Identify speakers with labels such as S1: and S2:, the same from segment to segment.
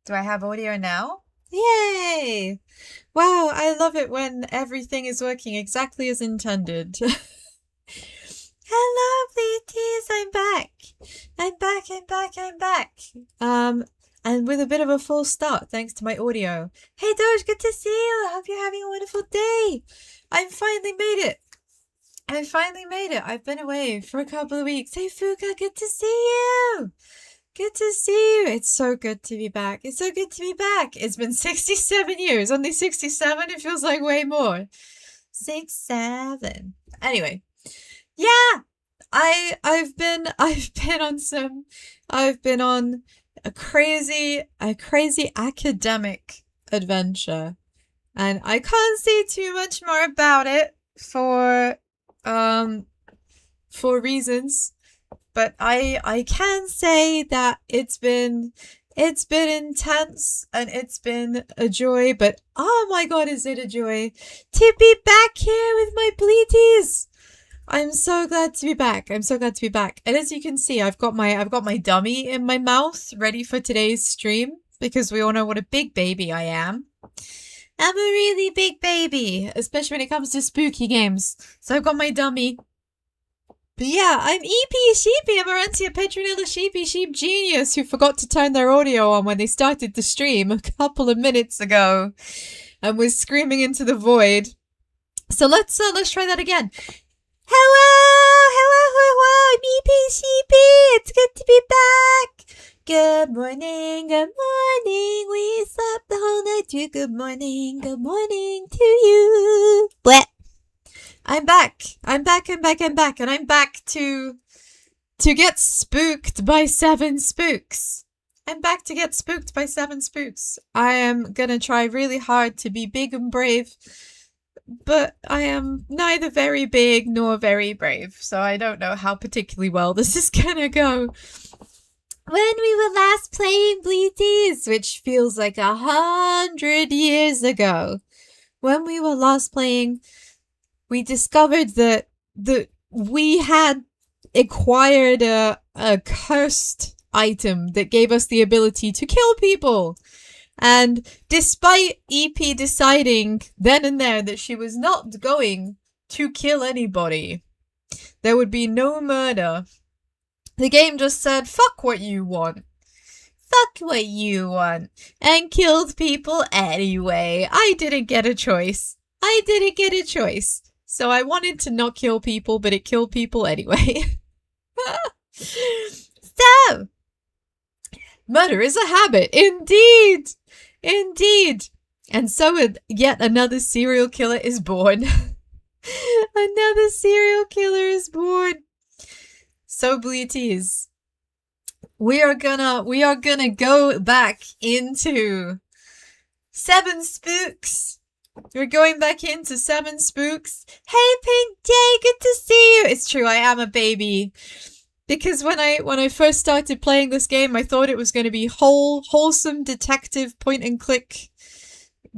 S1: Do I have audio now? Yay! Wow, I love it when everything is working exactly as intended. Hello, Pt2s, I'm back. I'm back. And with a bit of a false start, thanks to my audio. Hey, Doge, good to see you. I hope you're having a wonderful day. I finally made it. I've been away for a couple of weeks. Hey, Fuka, good to see you. Good to see you. It's so good to be back. It's been 67 years. Only 67? It feels like way more. 7. Anyway. Yeah. I've been on a crazy academic adventure. And I can't say too much more about it for reasons. But I can say that it's been intense and it's been a joy, but oh my god, is it a joy to be back here with my bleaties. I'm so glad to be back. And as you can see, I've got my dummy in my mouth ready for today's stream because we all know what a big baby I am. I'm a really big baby, especially when it comes to spooky games. So I've got my dummy. But yeah, I'm EP Sheepy, Amarantia Petronilla Sheepy Sheep Genius, who forgot to turn their audio on when they started the stream a couple of minutes ago and was screaming into the void. So let's try that again. Hello, I'm EP Sheepy, it's good to be back. Good morning, we slept the whole night too. Good morning to you. Bleh. I'm back, and I'm back to get spooked by 7 spooks. I am gonna try really hard to be big and brave, but I am neither very big nor very brave, so I don't know how particularly well this is gonna go. When we were last playing Bleaties, which feels like 100 years ago, when we were last playing, we discovered that we had acquired a cursed item that gave us the ability to kill people. And despite EP deciding then and there that she was not going to kill anybody, there would be no murder, the game just said, fuck what you want, and killed people anyway. I didn't get a choice. So I wanted to not kill people, but it killed people anyway. So, murder is a habit. Indeed. And so yet another serial killer is born. So, Bleaties, we are gonna go back into 7 spooks. We're going back into 7 spooks. Hey, Pink Day, good to see you. It's true, I am a baby. Because when I first started playing this game, I thought it was going to be wholesome detective point and click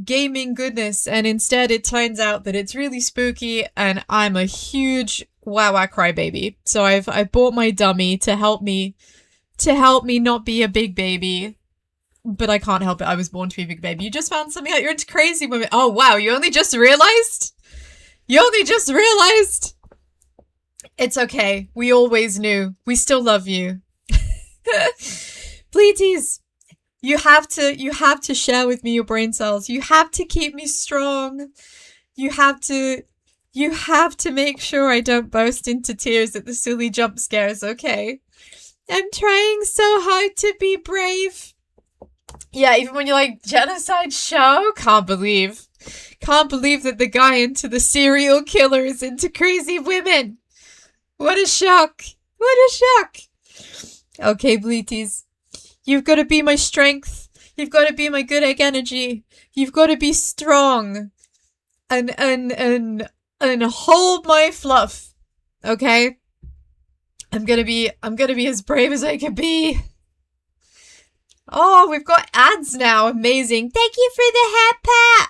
S1: gaming goodness, and instead it turns out that it's really spooky, and I'm a huge wah-wah crybaby. So I bought my dummy to help me not be a big baby. But I can't help it. I was born to be a big baby. You just found something out. You're into crazy women. Oh, wow. You only just realized? It's okay. We always knew. We still love you. Bleaties, you have to share with me your brain cells. You have to keep me strong. You have to make sure I don't burst into tears at the silly jump scares, okay? I'm trying so hard to be brave. Yeah, even when you're like, genocide show? Can't believe that the guy into the serial killer is into crazy women. What a shock. Okay, Bleaties. You've got to be my strength. You've got to be my good egg energy. You've got to be strong. And hold my fluff. Okay? I'm gonna be as brave as I can be. Oh, we've got ads now. Amazing. Thank you for the head pat.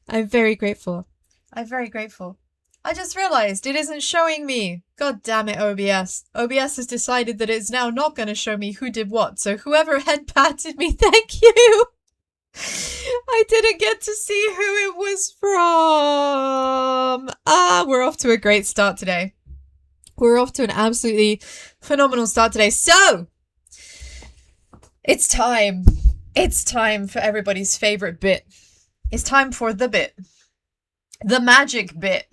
S1: I'm very grateful. I just realized it isn't showing me. God damn it, OBS. OBS has decided that it's now not going to show me who did what. So whoever head patted me, thank you. I didn't get to see who it was from. We're off to a great start today. We're off to an absolutely phenomenal start today. So, it's time. It's time for everybody's favorite bit. It's time for the bit. The magic bit.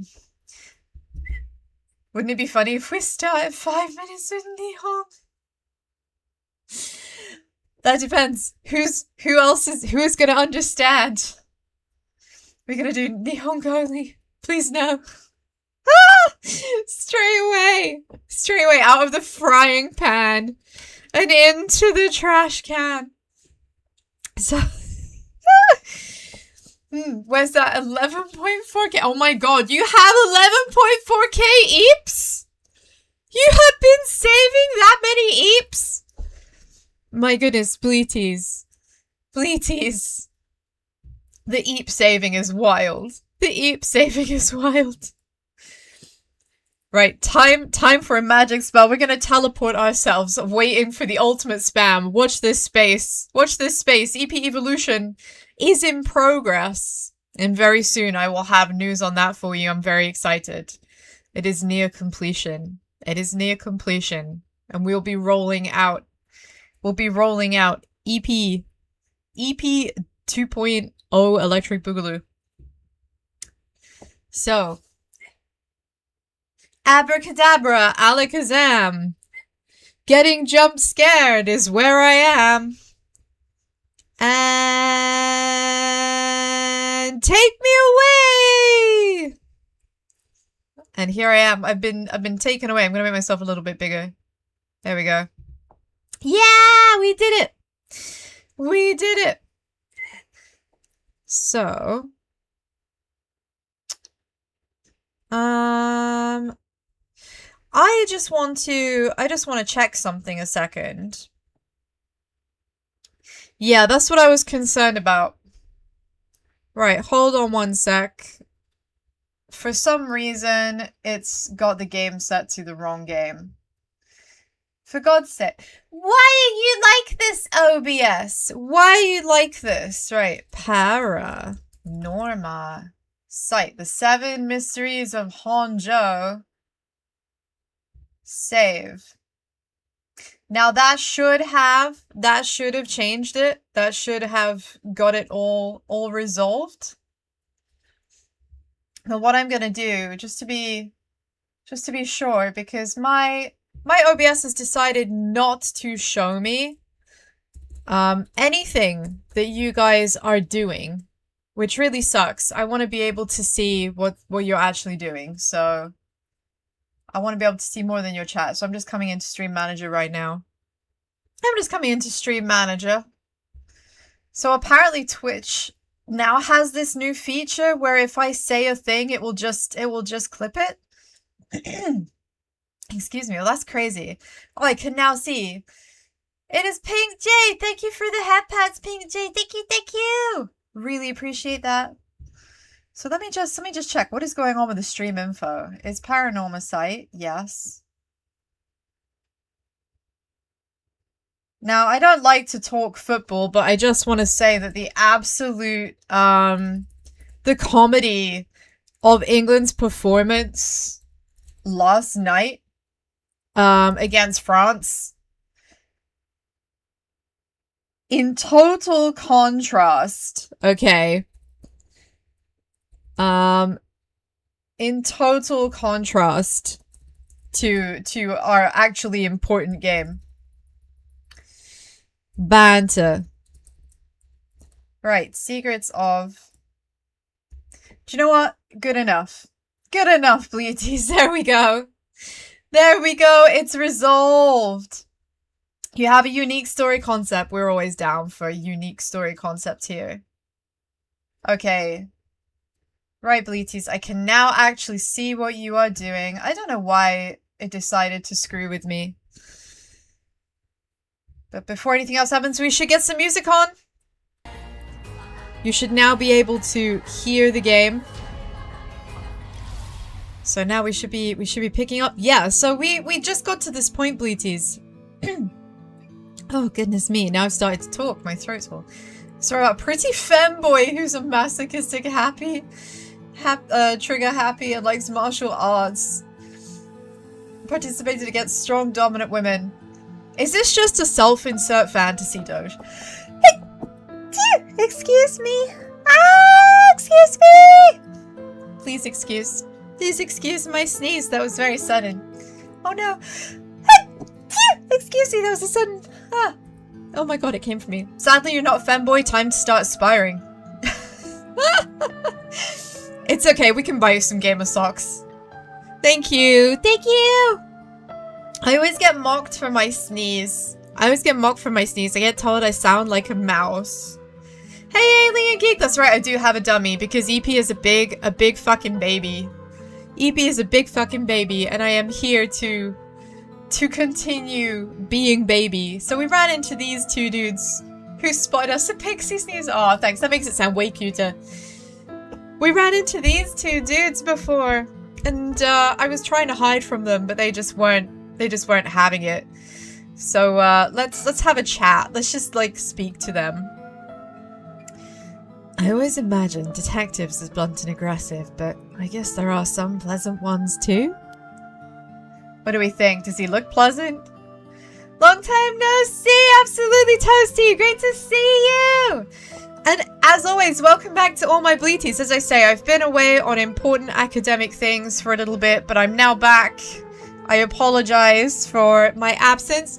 S1: Wouldn't it be funny if we start at 5 minutes with Nihon? That depends. Who is gonna understand? We're gonna do Nihongo only. Please no. Straight away out of the frying pan and into the trash can. So, where's that 11.4K? Oh my god, you have 11.4K eeps? You have been saving that many eeps? My goodness, bleaties. Bleaties. The eep saving is wild. The eep saving is wild. Right, time for a magic spell. We're gonna teleport ourselves, waiting for the ultimate spam. Watch this space. Watch this space. EP evolution is in progress. And very soon I will have news on that for you. I'm very excited. It is near completion. It is near completion. And we'll be rolling out. We'll be rolling out EP 2.0 Electric Boogaloo. So, abracadabra, alakazam. Getting jump scared is where I am. And take me away. And here I am. I've been taken away. I'm gonna make myself a little bit bigger. There we go. Yeah, we did it. We did it. So, I just want to check something a second. Yeah, that's what I was concerned about. Right, hold on one sec. For some reason, it's got the game set to the wrong game. For God's sake. Why are you like this, OBS? Why are you like this? Right, Paranormasight. The 7 Mysteries of Honjo. Save. Now that should have changed it. That should have got it all resolved. But what I'm gonna do, just to be sure, because my OBS has decided not to show me anything that you guys are doing, which really sucks. I want to be able to see what you're actually doing. So I want to be able to see more than your chat. So I'm just coming into Stream Manager right now. So apparently Twitch now has this new feature where if I say a thing, it will just clip it. Excuse me. Well, that's crazy. Oh, I can now see. It is Pink J. Thank you for the hat pats, Pink J. Thank you. Really appreciate that. So let me just check what is going on with the stream info. Is Paranormasight? Yes. Now, I don't like to talk football, but I just want to say that the absolute the comedy of England's performance last night against France, in total contrast, okay, in total contrast to our actually important game. Banter. Right, secrets of... Do you know what? Good enough. Good enough, Bleaties. There we go. There we go. It's resolved. You have a unique story concept. We're always down for a unique story concept here. Okay. Right, Bleaties. I can now actually see what you are doing. I don't know why it decided to screw with me. But before anything else happens, we should get some music on. You should now be able to hear the game. So now we should be picking up. Yeah, so we just got to this point, Bleaties. Oh goodness me, now I've started to talk, my throat's full. So about a pretty femboy who's a masochistic trigger happy and likes martial arts. Participated against strong dominant women. Is this just a self-insert fantasy, Doge? Excuse me. Excuse me. Please excuse my sneeze. That was very sudden. Oh no. Excuse me, that was a sudden... Oh my god, it came from me. Sadly, you're not a femboy. Time to start aspiring. It's okay, we can buy you some gamer socks. Thank you. Thank you. I always get mocked for my sneeze. I get told I sound like a mouse. Hey, Alien Geek. That's right, I do have a dummy because EP is a big fucking baby. EP is a big fucking baby, and I am here to continue being baby. So we ran into these two dudes who spotted us. A pixie sneeze. Oh, thanks. That makes it sound way cuter. We ran into these two dudes before, and I was trying to hide from them, but they just weren't having it. So let's have a chat. Let's just like speak to them. I always imagined detectives as blunt and aggressive, but I guess there are some pleasant ones too. What do we think? Does he look pleasant? Long time no see! Absolutely toasty! Great to see you! And as always, welcome back to all my bleaties. As I say, I've been away on important academic things for a little bit, but I'm now back. I apologize for my absence.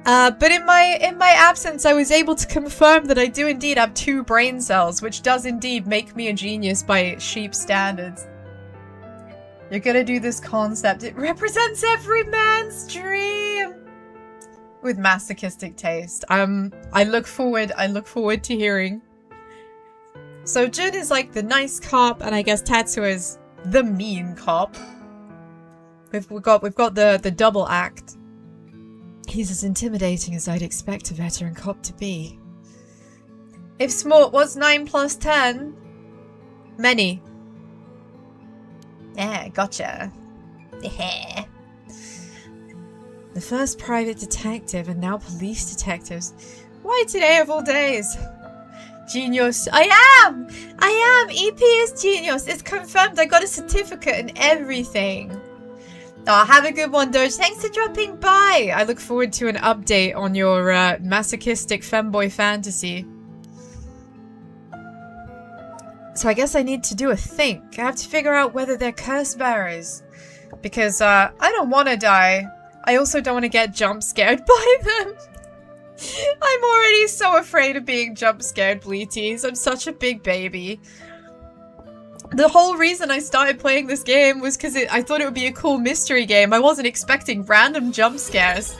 S1: But in my absence, I was able to confirm that I do indeed have 2 brain cells, which does indeed make me a genius by sheep standards. You're gonna do this concept. It represents every man's dream. With masochistic taste. I look forward to hearing. So Jun is like the nice cop, and I guess Tatsuo is the mean cop. We've got the double act. He's as intimidating as I'd expect a veteran cop to be. If smart, what's 9 plus 10? Many. Yeah, gotcha. Yeah. The first private detective and now police detectives. Why today of all days? Genius. I am! EP is genius. It's confirmed. I got a certificate and everything. Oh, have a good one, Doge. Thanks for dropping by. I look forward to an update on your masochistic femboy fantasy. So I guess I need to do a think. I have to figure out whether they're curse bearers. Because I don't want to die. I also don't want to get jump scared by them. I'm already so afraid of being jump scared, bleaties. I'm such a big baby. The whole reason I started playing this game was because I thought it would be a cool mystery game. I wasn't expecting random jump scares.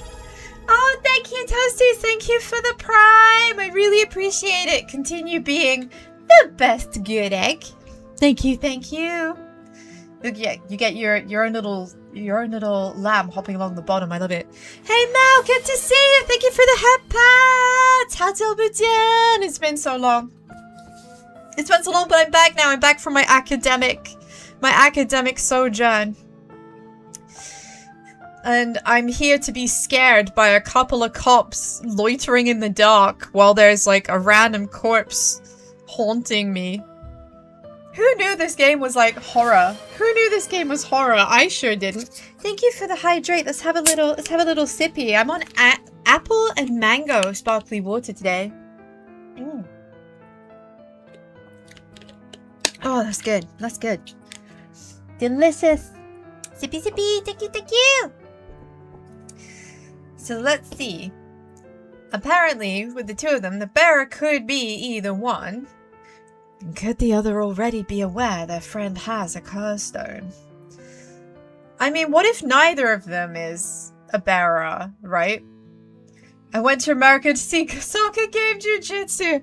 S1: Oh, thank you, Toasties. Thank you for the prime. I really appreciate it. Continue being the best good egg. Thank you, thank you. Yeah, you get your own little lamb hopping along the bottom. I love it. Hey Mel, good to see you. Thank you for the head pats. Hatilbudin. It's been so long. It's been so long, but I'm back now. I'm back from my academic sojourn. And I'm here to be scared by a couple of cops loitering in the dark while there's like a random corpse haunting me. Who knew this game was like horror? Who knew this game was horror? I sure didn't. Thank you for the hydrate. Let's have a little sippy. I'm on apple and mango sparkly water today. Mm. Oh, that's good. That's good. Delicious. Sippy sippy. Thank you, thank you. So let's see. Apparently, with the 2 of them, the bearer could be either one. And could the other already be aware their friend has a curse stone? I mean, what if neither of them is a bearer, right? I went to America to see soccer game jiu-jitsu.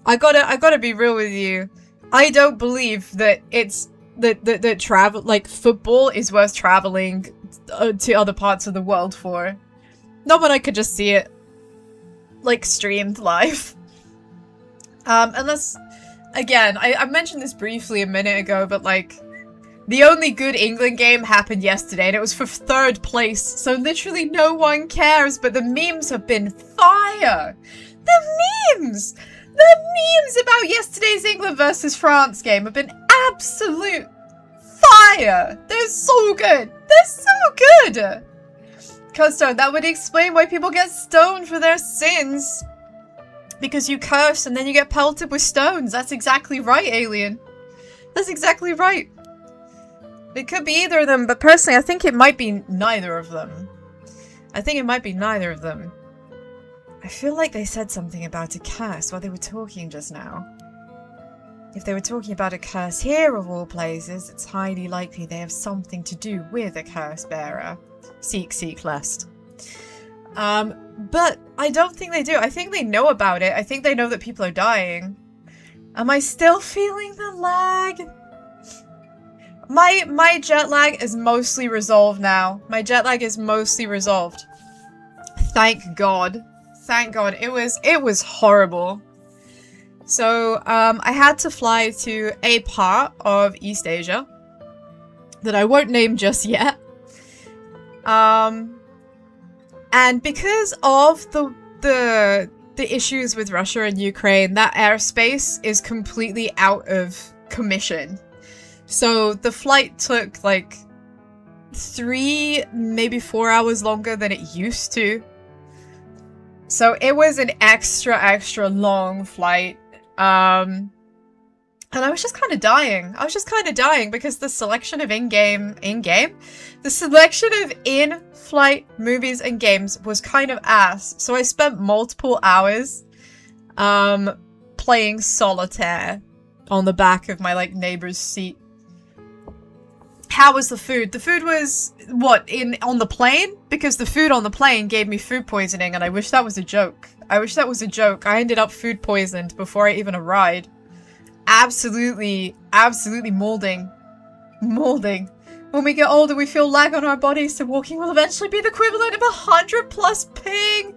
S1: I gotta be real with you. I don't believe that it's that travel like football is worth traveling to other parts of the world for. Not when I could just see it like streamed live. Unless, again, I mentioned this briefly a minute ago, but like The only good England game happened yesterday, and it was for 3rd place, so literally no one cares, but the memes have been fire! The memes! The memes about yesterday's England versus France game have been absolute fire! They're so good! They're so good! Custone, that would explain why people get stoned for their sins. Because you curse and then you get pelted with stones. That's exactly right, Alien. That's exactly right. It could be either of them, but personally I think it might be neither of them. I think it might be neither of them. I feel like they said something about a curse while they were talking just now. If they were talking about a curse here of all places, it's highly likely they have something to do with a curse bearer. Seek, seek, lest. But I don't think they do. I think they know about it. I think they know that people are dying. Am I still feeling the lag? My jet lag is mostly resolved now. My jet lag is mostly resolved. Thank God. Thank God. It was horrible. So, I had to fly to a part of East Asia that I won't name just yet. And because of the issues with Russia and Ukraine, that airspace is completely out of commission. So the flight took like 3, maybe 4 hours longer than it used to. So it was an extra long flight. And I was just kind of dying. I was just kind of dying because the selection of the selection of in-flight movies and games was kind of ass. So I spent multiple hours, playing solitaire on the back of my, like, neighbor's seat. How was the food? The food was, what, on the plane? Because the food on the plane gave me food poisoning, and I wish that was a joke. I wish that was a joke. I ended up food poisoned before I even arrived. Absolutely molding. Molding. When we get older, we feel lag on our bodies, so walking will eventually be the equivalent of 100+ ping!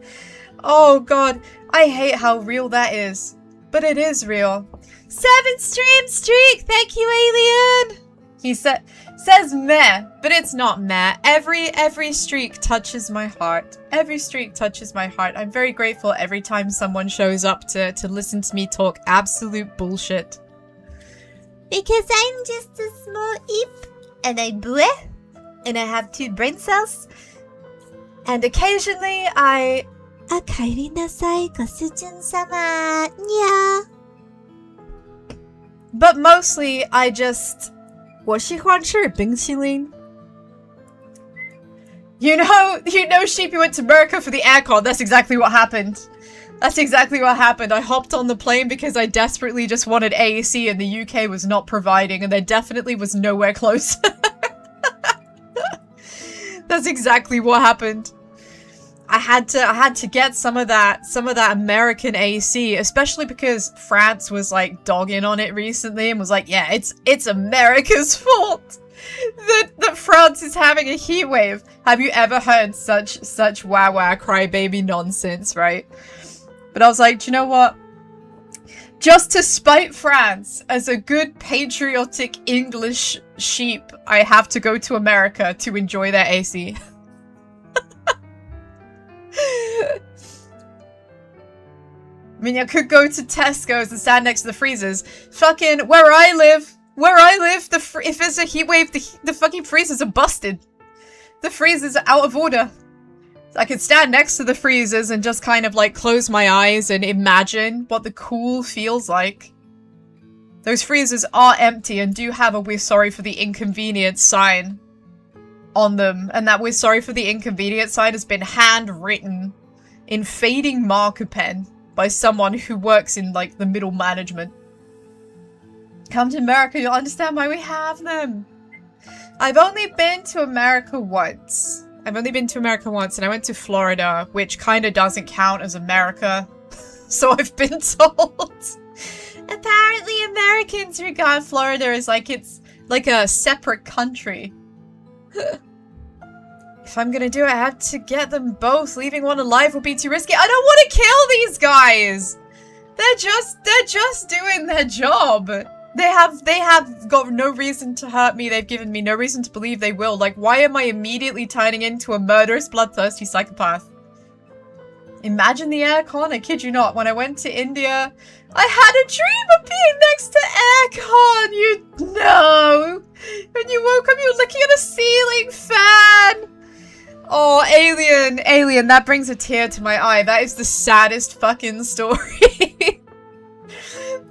S1: Oh god, I hate how real that is. But it is real. 7 stream streak! Thank you, Alien! He says meh, but it's not meh. Every streak touches my heart. Every streak touches my heart. I'm very grateful every time someone shows up to listen to me talk absolute bullshit. Because I'm just a small imp, and I bleh, and I have 2 brain cells, and occasionally I... Akarinasai, Kasujun-sama, nya. But mostly I just... 我喜欢吃冰淇淋. You know Sheepy went to America for the aircon. That's exactly what happened. That's exactly what happened. I hopped on the plane because I desperately just wanted AAC and the UK was not providing, and there definitely was nowhere close. That's exactly what happened. I had to get some of that American AC, especially because France was like dogging on it recently and was like, yeah, it's America's fault that France is having a heat wave. Have you ever heard such wah crybaby nonsense, right? But I was like, do you know what? Just to spite France, as a good patriotic English sheep, I have to go to America to enjoy their AC. I mean, I could go to Tesco's and stand next to the freezers. Fucking, where I live, if there's a heat wave, the fucking freezers are busted. The freezers are out of order. I could stand next to the freezers and just kind of like close my eyes and imagine what the cool feels like. Those freezers are empty and do have a "we're sorry for the inconvenience" sign on them, and that "we're sorry for the inconvenience" sign has been handwritten in fading marker pen by someone who works in like the middle management. Come to America, you'll understand why we have them. I've only been to America once. and I went to Florida, which kind of doesn't count as America. So I've been told. Apparently Americans regard Florida as like it's like a separate country. If I'm gonna do it, I have to get them both. Leaving one alive would be too risky. I don't want to kill these guys! They're just doing their job. They have got no reason to hurt me. They've given me no reason to believe they will. Like, why am I immediately turning into a murderous, bloodthirsty psychopath? Imagine the aircon. I kid you not. When I went to India, I had a dream of being next to aircon. You know. When you woke up, you were looking at a ceiling fan. Oh, Alien. That brings a tear to my eye. That is the saddest fucking story.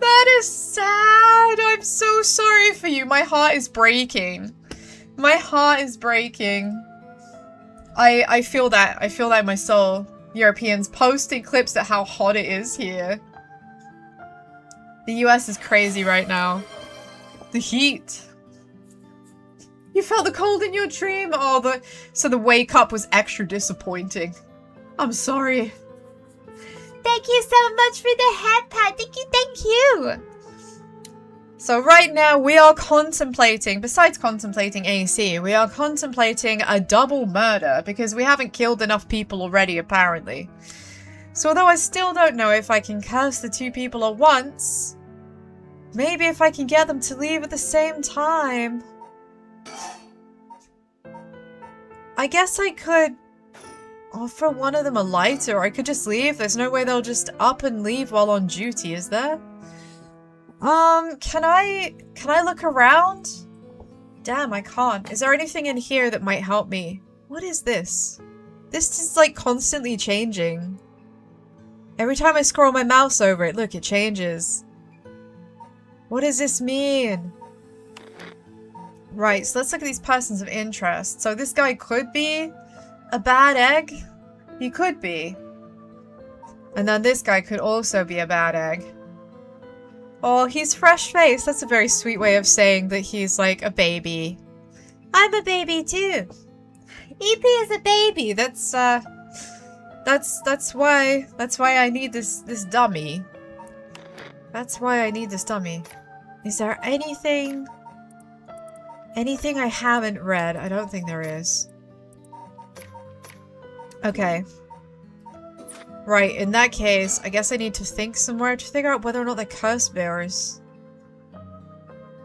S1: That is sad. I'm so sorry for you. My heart is breaking. My heart is breaking. I feel that. I feel that in my soul. Europeans posting clips at how hot it is here. The US is crazy right now. The heat. You felt the cold in your dream? Oh, so the wake up was extra disappointing. I'm sorry. Thank you so much for the hat pat. Thank you. So right now we are contemplating, besides contemplating AC, we are contemplating a double murder because we haven't killed enough people already, apparently. So although I still don't know if I can curse the two people at once, maybe if I can get them to leave at the same time. I guess I could offer one of them a lighter, or I could just leave. There's no way they'll just up and leave while on duty, is there? Can I look around? Damn, I can't. Is there anything in here that might help me? What is this? This is like constantly changing. Every time I scroll my mouse over it, look, it changes. What does this mean? Right, so let's look at these persons of interest. So this guy could be a bad egg. He could be. And then this guy could also be a bad egg. Oh, he's fresh-faced. That's a very sweet way of saying that he's like a baby. I'm a baby too. EP is a baby. That's why I need this dummy. That's why I need this dummy. Is there anything I haven't read? I don't think there is. Okay. Right, in that case, I guess I need to think somewhere to figure out whether or not they're curse bearers.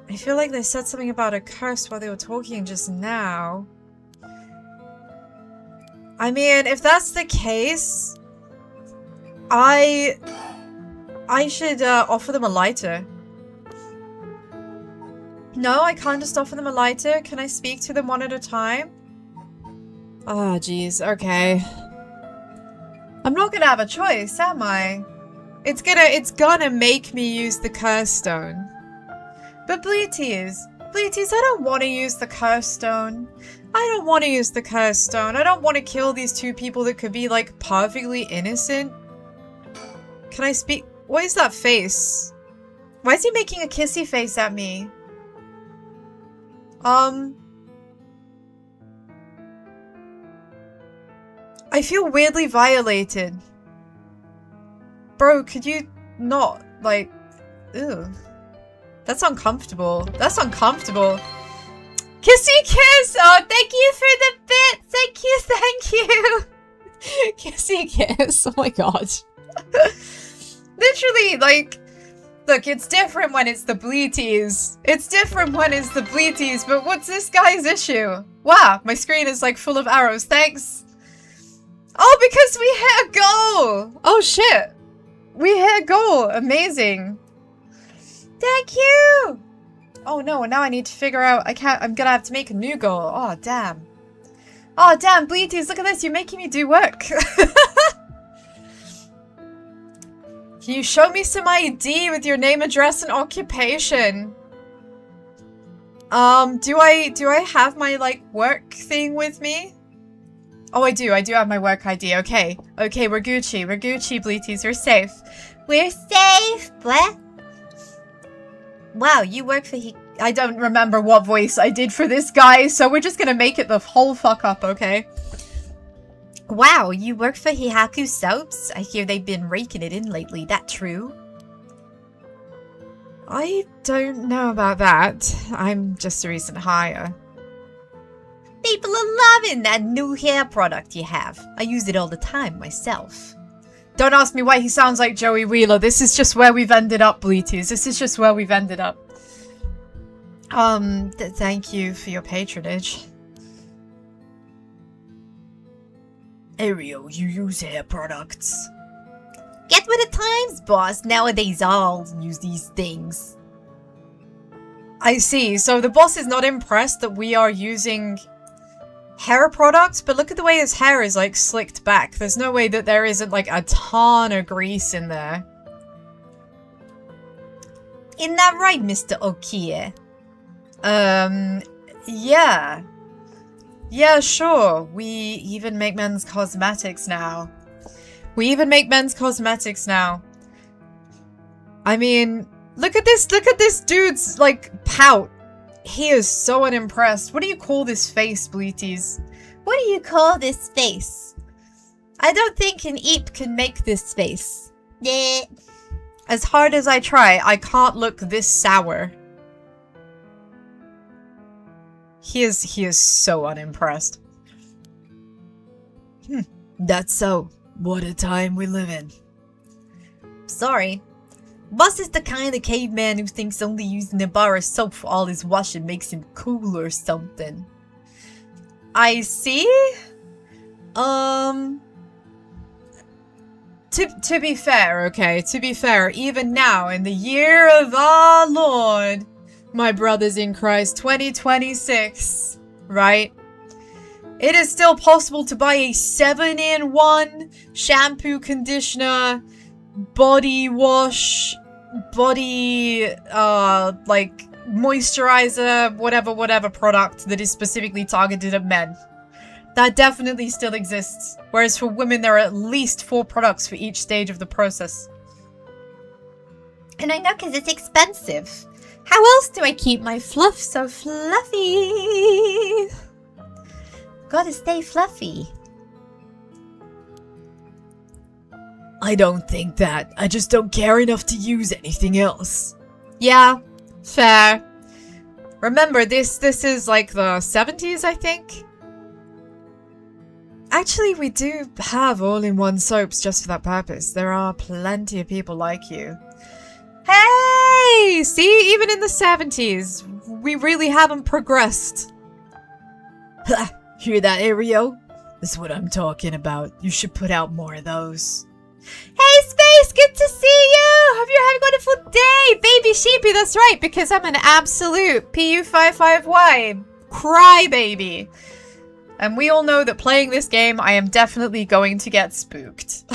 S1: I feel like they said something about a curse while they were talking just now. I mean, if that's the case, I should offer them a lighter. No, I can't just offer them a lighter. Can I speak to them one at a time? Oh, jeez. Okay. I'm not gonna have a choice, am I? It's gonna make me use the curse stone. But Pt2, I don't want to use the curse stone. I don't want to use the curse stone. I don't want to kill these two people that could be, like, perfectly innocent. Can I speak? What is that face? Why is he making a kissy face at me? I feel weirdly violated. Bro, could you not, like... Ew. That's uncomfortable. That's uncomfortable. Kissy kiss! Oh, thank you for the bit! Thank you! Kissy kiss. Oh my god. Literally, like... Look, it's different when it's the Pt2s. It's different when it's the Pt2s, but what's this guy's issue? Wow, my screen is like full of arrows. Thanks. Oh, because we hit a goal! Oh shit! We hit a goal! Amazing! Thank you! Oh no, now I need to figure out, I'm gonna have to make a new goal. Oh damn. Oh damn, Pt2s, look at this, you're making me do work. Can you show me some ID with your name, address, and occupation? Do I have my, like, work thing with me? Oh, I do have my work ID. Okay. Okay, we're Gucci. We're Gucci, Pt2s. We're safe. We're safe, what? Wow, you work for I don't remember what voice I did for this guy, so we're just gonna make it the whole fuck up, okay? Wow, you work for Hihaku Soaps? I hear they've been raking it in lately. That true? I don't know about that. I'm just a recent hire. People are loving that new hair product you have. I use it all the time myself. Don't ask me why he sounds like Joey Wheeler. This is just where we've ended up, Pt2s. This is just where we've ended up. Thank you for your patronage. Ariel, you use hair products. Get with the times, boss. Nowadays all use these things. I see. So the boss is not impressed that we are using hair products, but look at the way his hair is like slicked back. There's no way that there isn't like a ton of grease in there. Isn't that right, Mr. Okie? Yeah. Yeah, sure. We even make men's cosmetics now. I mean, look at this dude's, like, pout. He is so unimpressed. What do you call this face, Bleaties? What do you call this face? I don't think an Eep can make this face. Yeah. As hard as I try, I can't look this sour. He is so unimpressed. That's so. What a time we live in. Sorry. Boss is the kind of caveman who thinks only using a bar of soap for all his washing makes him cool or something. I see? To be fair, okay, to be fair, even now, in the year of our Lord, my brothers in Christ, 2026, right? It is still possible to buy a 7-in-1 shampoo, conditioner, body wash, body, like, moisturizer, whatever product that is specifically targeted at men. That definitely still exists. Whereas for women, there are at least 4 products for each stage of the process. And I know because it's expensive. How else do I keep my fluff so fluffy? Gotta stay fluffy. I don't think that. I just don't care enough to use anything else. Yeah, fair. Remember, this is like the 70s, I think? Actually, we do have all-in-one soaps just for that purpose. There are plenty of people like you. Hey! See, even in the 70s, we really haven't progressed. Hear that, Ariel? That's what I'm talking about. You should put out more of those. Hey, Space! Good to see you! Hope you're having a wonderful day! Baby Sheepy, that's right, because I'm an absolute PU55Y crybaby. And we all know that playing this game, I am definitely going to get spooked.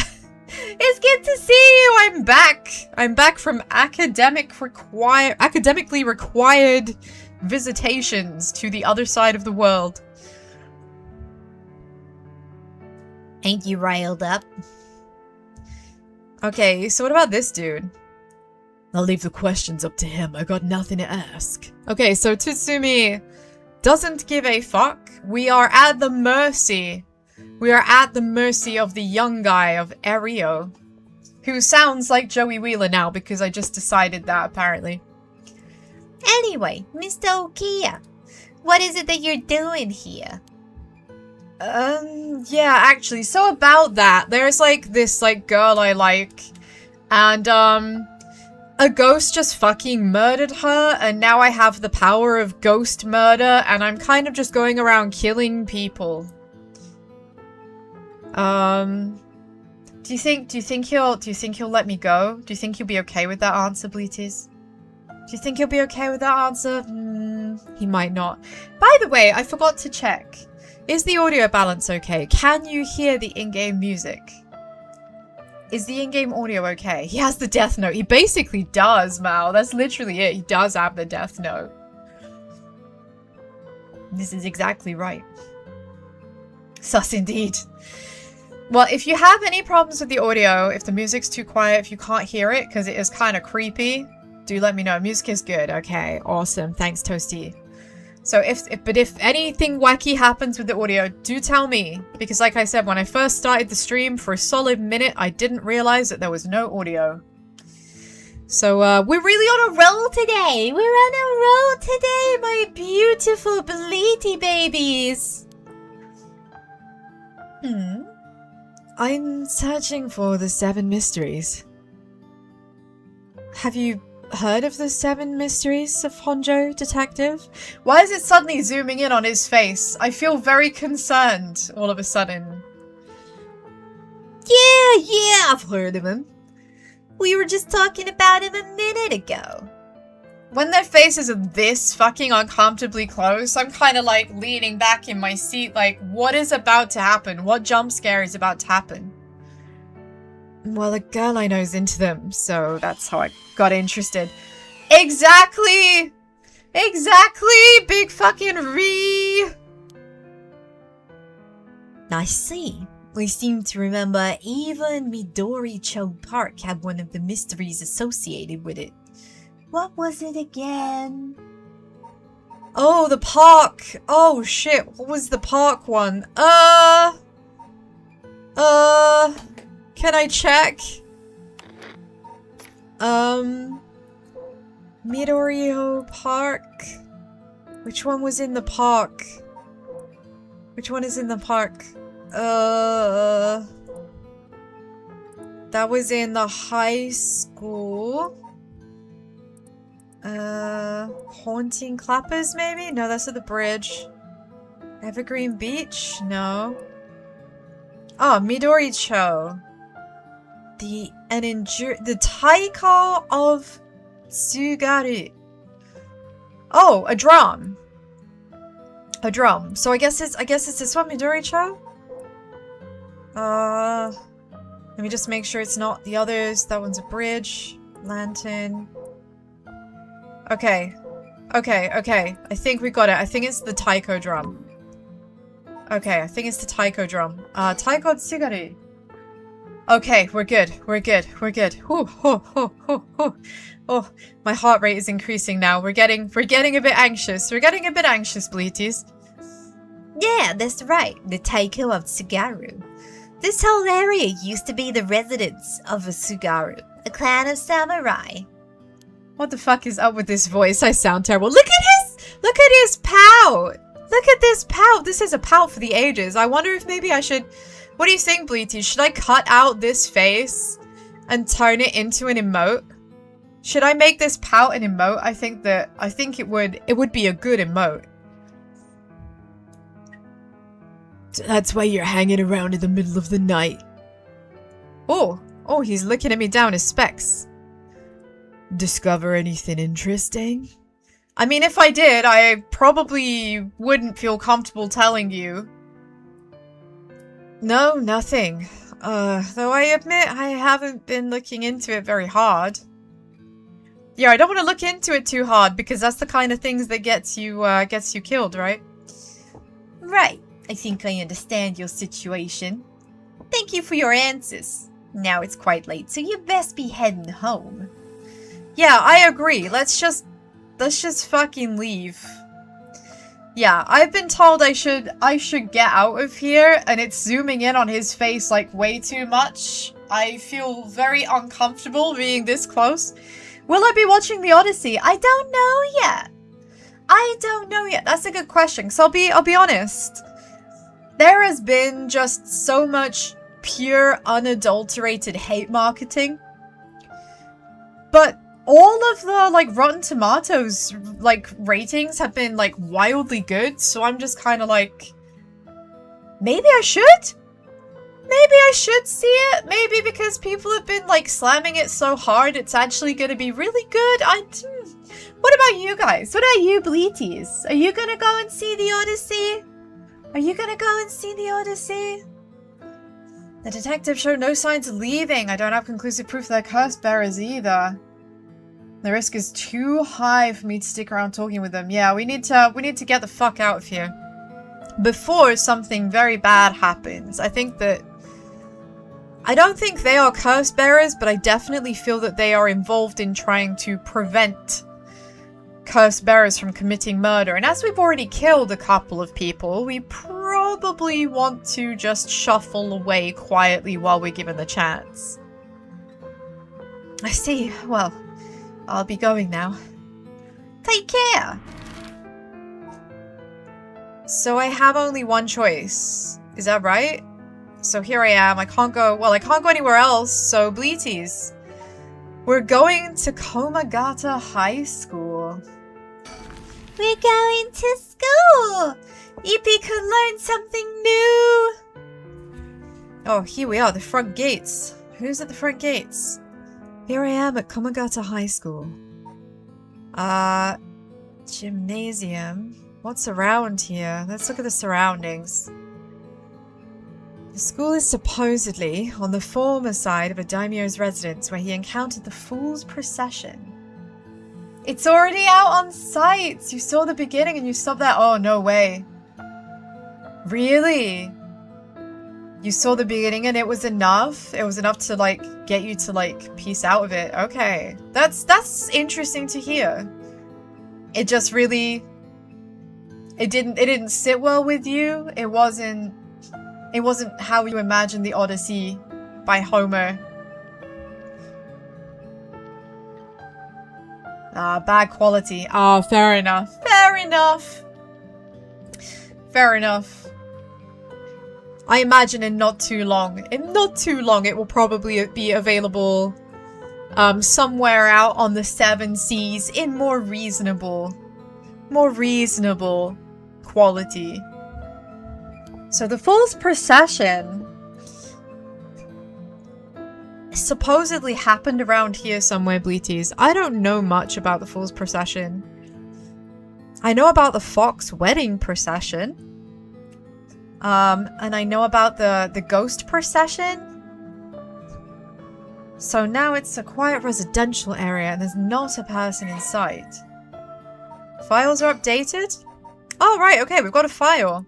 S1: It's good to see you! I'm back! I'm back from academically required visitations to the other side of the world. Ain't you riled up? Okay, so what about this dude? I'll leave the questions up to him. I got nothing to ask. Okay, so Tsutsumi doesn't give a fuck. We are at the mercy. We are at the mercy of the young guy of Ario, who sounds like Joey Wheeler now because I just decided that apparently. Anyway, Mr. Okia, what is it that you're doing here? Yeah, actually, so about that, there's like this like girl I like, and a ghost just fucking murdered her, and now I have the power of ghost murder, and I'm kind of just going around killing people. Do you think he'll let me go? Do you think he'll be okay with that answer, Bleaties? Do you think he'll be okay with that answer? He might not. By the way, I forgot to check. Is the audio balance okay? Can you hear the in-game music? Is the in-game audio okay? He has the death note. He basically does, Mal. That's literally it. He does have the death note. This is exactly right. Sus indeed. Well, if you have any problems with the audio, if the music's too quiet, if you can't hear it, because it is kind of creepy, do let me know. Music is good. Okay, awesome. Thanks, Toasty. So if anything wacky happens with the audio, do tell me. Because like I said, when I first started the stream, for a solid minute, I didn't realize that there was no audio. So, we're really on a roll today. We're on a roll today, my beautiful Bleaty babies. I'm searching for the 7 mysteries. Have you heard of the 7 mysteries of Honjo, detective? Why is it suddenly zooming in on his face? I feel very concerned all of a sudden.
S2: Yeah, I've heard of him. We were just talking about him a minute ago.
S1: When their faces are this fucking uncomfortably close, I'm kind of like leaning back in my seat like, what is about to happen? What jump scare is about to happen? Well, a girl I know is into them, so that's how I got interested. Exactly! Exactly! Big fucking re!
S2: I see. We seem to remember even Midori-cho Park had one of the mysteries associated with it. What was it again?
S1: Oh, the park! Oh shit, what was the park one? Can I check? Midori-ho Park? Which one was in the park? Which one is in the park? That was in the high school. Haunting Clappers, maybe? No, that's at the bridge. Evergreen Beach? No. Oh, Midori-cho. The Taiko of Tsugaru. Oh, a drum. A drum. So I guess it's this one, Midori-cho? Let me just make sure it's not the others. That one's a bridge. Lantern. Okay. Okay. I think we got it. I think it's the taiko drum. Okay, I think it's the taiko drum. Taiko Tsugaru. Okay, we're good. We're good. Oh, my heart rate is increasing now. We're getting a bit anxious. Bleaties.
S2: Yeah, that's right. The Taiko of Tsugaru. This whole area used to be the residence of a Tsugaru, a clan of samurai.
S1: What the fuck is up with this voice? I sound terrible. Look at his pout! Look at this pout! This is a pout for the ages. I wonder if maybe I should... What do you think, Bleaty? Should I cut out this face and turn it into an emote? Should I make this pout an emote? I think it would be a good emote. So that's why you're hanging around in the middle of the night. Oh, he's looking at me down his specs. Discover anything interesting? I mean, if I did, I probably wouldn't feel comfortable telling you. No, nothing. Though I admit I haven't been looking into it very hard. Yeah, I don't want to look into it too hard because that's the kind of things that gets you killed, right?
S2: Right. I think I understand your situation. Thank you for your answers. Now it's quite late, so you best be heading home.
S1: Yeah, I agree. Let's just fucking leave. Yeah, I've been told I should get out of here, and it's zooming in on his face like way too much. I feel very uncomfortable being this close. Will I be watching The Odyssey? I don't know yet. That's a good question. So I'll be honest. There has been just so much pure, unadulterated hate marketing. But all of the, like, Rotten Tomatoes, like, ratings have been, like, wildly good. So I'm just kind of like, maybe I should? Maybe I should see it? Maybe because people have been, like, slamming it so hard, it's actually going to be really good? What about you guys? What about you, Bleaties? Are you going to go and see The Odyssey? The detective showed no signs of leaving. I don't have conclusive proof they're curse bearers either. The risk is too high for me to stick around talking with them. Yeah, we need to get the fuck out of here before something very bad happens. I don't think they are curse bearers, but I definitely feel that they are involved in trying to prevent curse bearers from committing murder. And as we've already killed a couple of people, we probably want to just shuffle away quietly while we're given the chance. I see. Well, I'll be going now. Take care! So I have only one choice. Is that right? So here I am. I can't go anywhere else, so Bleaties. We're going to Komagata High School.
S2: We're going to school! Ippy could learn something new!
S1: Oh, here we are, the front gates. Who's at the front gates? Here I am at Komagata High School. Gymnasium. What's around here? Let's look at the surroundings. The school is supposedly on the former side of a daimyo's residence where he encountered the Fool's Procession. It's already out on sites! You saw the beginning and you stopped there. Oh, no way. Really? You saw the beginning and it was enough? It was enough to, like, get you to, like, piece out of it. Okay. That's interesting to hear. It just really... It didn't sit well with you. It wasn't how you imagined the Odyssey by Homer. Bad quality. Oh, fair enough. Fair enough. Fair enough. I imagine in not too long it will probably be available somewhere out on the Seven Seas in more reasonable quality. So the Fool's Procession supposedly happened around here somewhere, Bleaties. I don't know much about the Fool's Procession. I know about the Fox Wedding Procession. And I know about the Ghost Procession. So now it's a quiet residential area and there's not a person in sight. Files are updated? Oh, right, okay, we've got a file.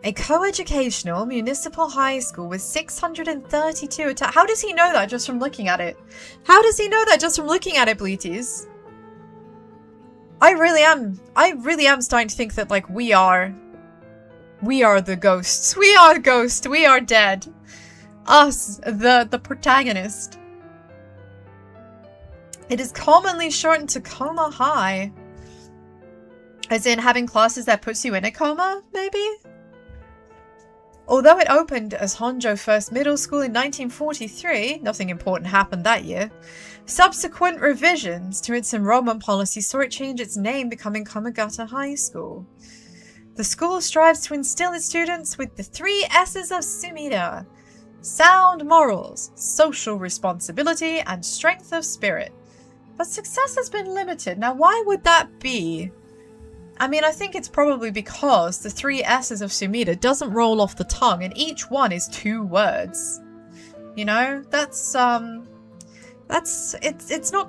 S1: A co-educational municipal high school with 632 How does he know that just from looking at it? How does he know that just from looking at it, Bleaties? I really am starting to think that, like, we are the ghosts. We are ghosts. We are dead. Us, the protagonist. It is commonly shortened to Coma High. As in having classes that puts you in a coma, maybe? Although it opened as Honjo First Middle School in 1943, nothing important happened that year. Subsequent revisions to its enrollment policy saw it change its name, becoming Komagata High School. The school strives to instill its students with the 3 S's of Sumida: sound morals, social responsibility, and strength of spirit. But success has been limited. Now, why would that be? I mean, I think it's probably because the 3 S's of Sumida doesn't roll off the tongue, and each one is 2 words. You know, it's not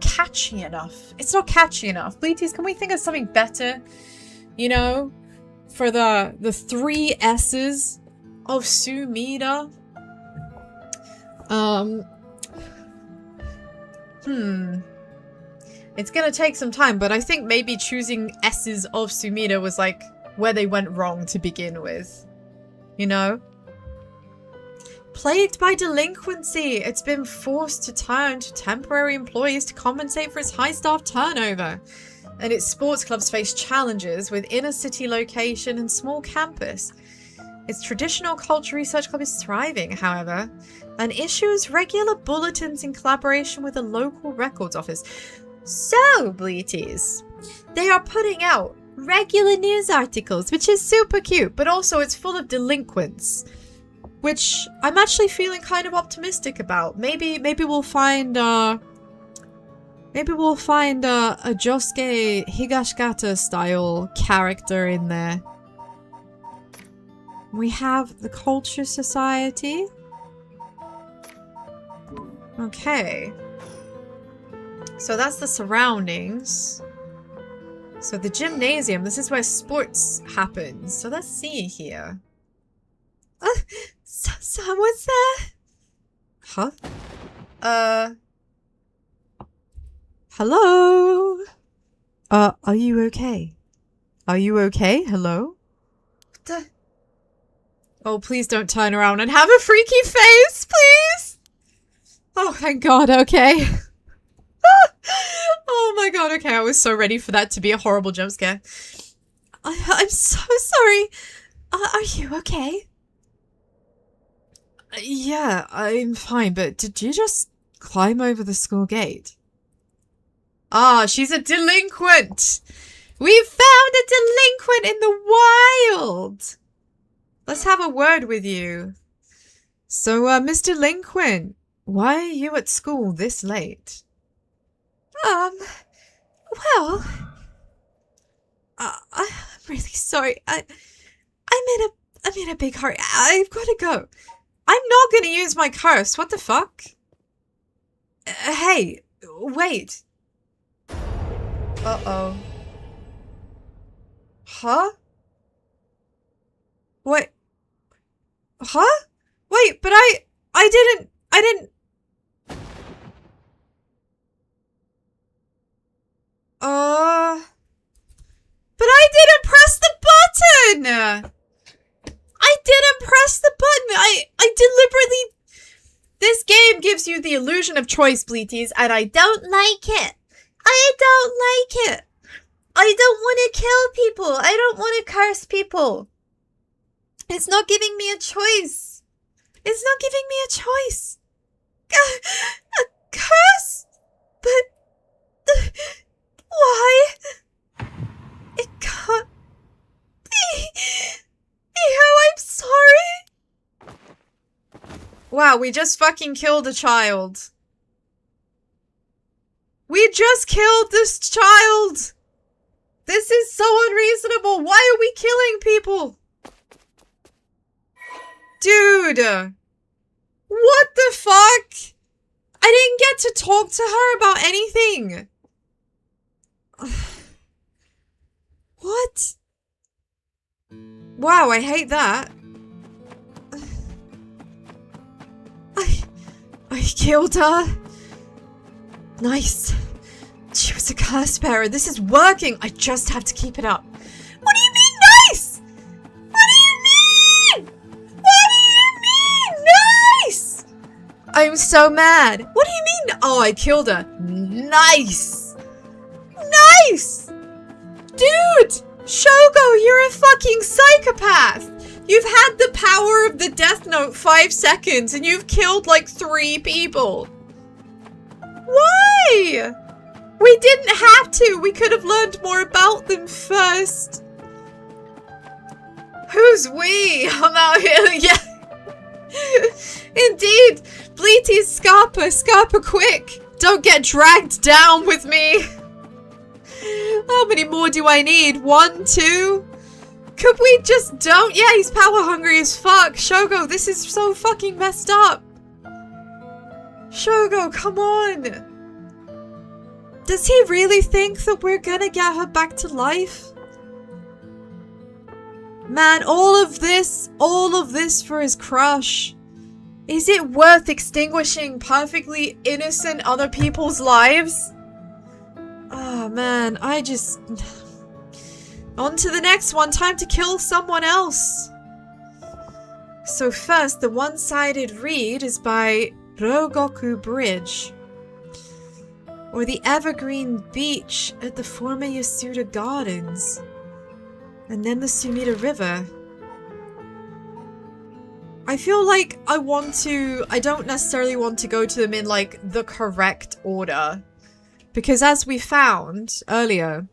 S1: catchy enough. It's not catchy enough. Bleaties, can we think of something better? You know, for the 3 S's of Sumida? It's gonna take some time, but I think maybe choosing S's of Sumida was like where they went wrong to begin with. You know? Plagued by delinquency, it's been forced to turn to temporary employees to compensate for its high staff turnover. And its sports clubs face challenges with inner city location and small campus. Its traditional culture research club is thriving, however, and issues regular bulletins in collaboration with a local records office. So, Bleaties, they are putting out regular news articles, which is super cute, but also it's full of delinquents, which I'm actually feeling kind of optimistic about. Maybe we'll find a Josuke Higashikata style character in there. We have the Culture Society. Okay. So that's the surroundings. So the gymnasium, this is where sports happens. So let's see here. Someone's there? Huh? Hello? Are you okay? Are you okay? Hello? Oh, please don't turn around and have a freaky face, please! Oh, thank God, okay. Oh my God, okay, I was so ready for that to be a horrible jump scare. I'm so sorry. Are you okay? Yeah, I'm fine, but did you just climb over the school gate. Ah, she's a delinquent. We found a delinquent in the wild. Let's have a word with you. So, Mr. Delinquent, why are you at school this late?
S2: Well, I'm really sorry. I'm in a big hurry. I've got to go.
S1: I'm not gonna use my curse. What the fuck? Hey, wait. Uh-oh. Huh? What? Huh? Wait, but I didn't. But I didn't press the button! I didn't press the button! I deliberately... This game gives you the illusion of choice, Bleaties, and I don't like it. I don't like it. I don't want to kill people. I don't want to curse people. It's not giving me a choice. It's not giving me a choice. A curse? But... why? It can't be. I'm sorry. Wow, we just fucking killed a child. We just killed this child. This is so unreasonable. Why are we killing people? Dude. What the fuck? I didn't get to talk to her about anything. What? Wow, I hate that. I killed her. Nice. She was a curse bearer. This is working. I just have to keep it up. What do you mean nice? What do you mean? What do you mean nice? I'm so mad. What do you mean? Oh, I killed her. Nice. Nice. Dude, Shogo, you're a fucking psychopath. You've had the power of the Death Note 5 seconds and you've killed like 3 people. Why? We didn't have to. We could have learned more about them first. Who's we? I'm out here. Yeah. Indeed. Bleaties, Scarpa. Scarpa, quick. Don't get dragged down with me. How many more do I need? 1, 2? Could we just don't? Yeah, he's power hungry as fuck. Shogo, this is so fucking messed up. Shogo, come on. Does he really think that we're gonna get her back to life? Man, all of this for his crush. Is it worth extinguishing perfectly innocent other people's lives? Oh man, I just... On to the next one, time to kill someone else. So first, the one-sided read is by Rogoku Bridge. Or the Evergreen Beach at the former Yasuda Gardens. And then the Sumida River. I feel like I don't necessarily want to go to them in like the correct order. Because as we found earlier,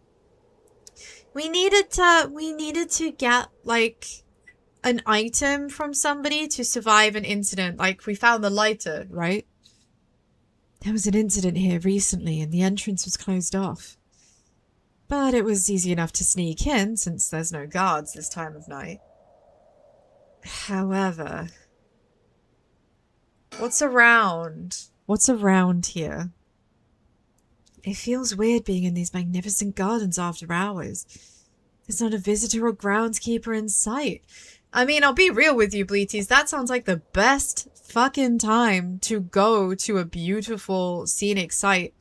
S1: we needed to get like an item from somebody to survive an incident. Like we found the lighter, right? There was an incident here recently and the entrance was closed off. But it was easy enough to sneak in since there's no guards this time of night. However, what's around? What's around here? It feels weird being in these magnificent gardens after hours. There's not a visitor or groundskeeper in sight. I mean, I'll be real with you, Bleaties. That sounds like the best fucking time to go to a beautiful scenic site.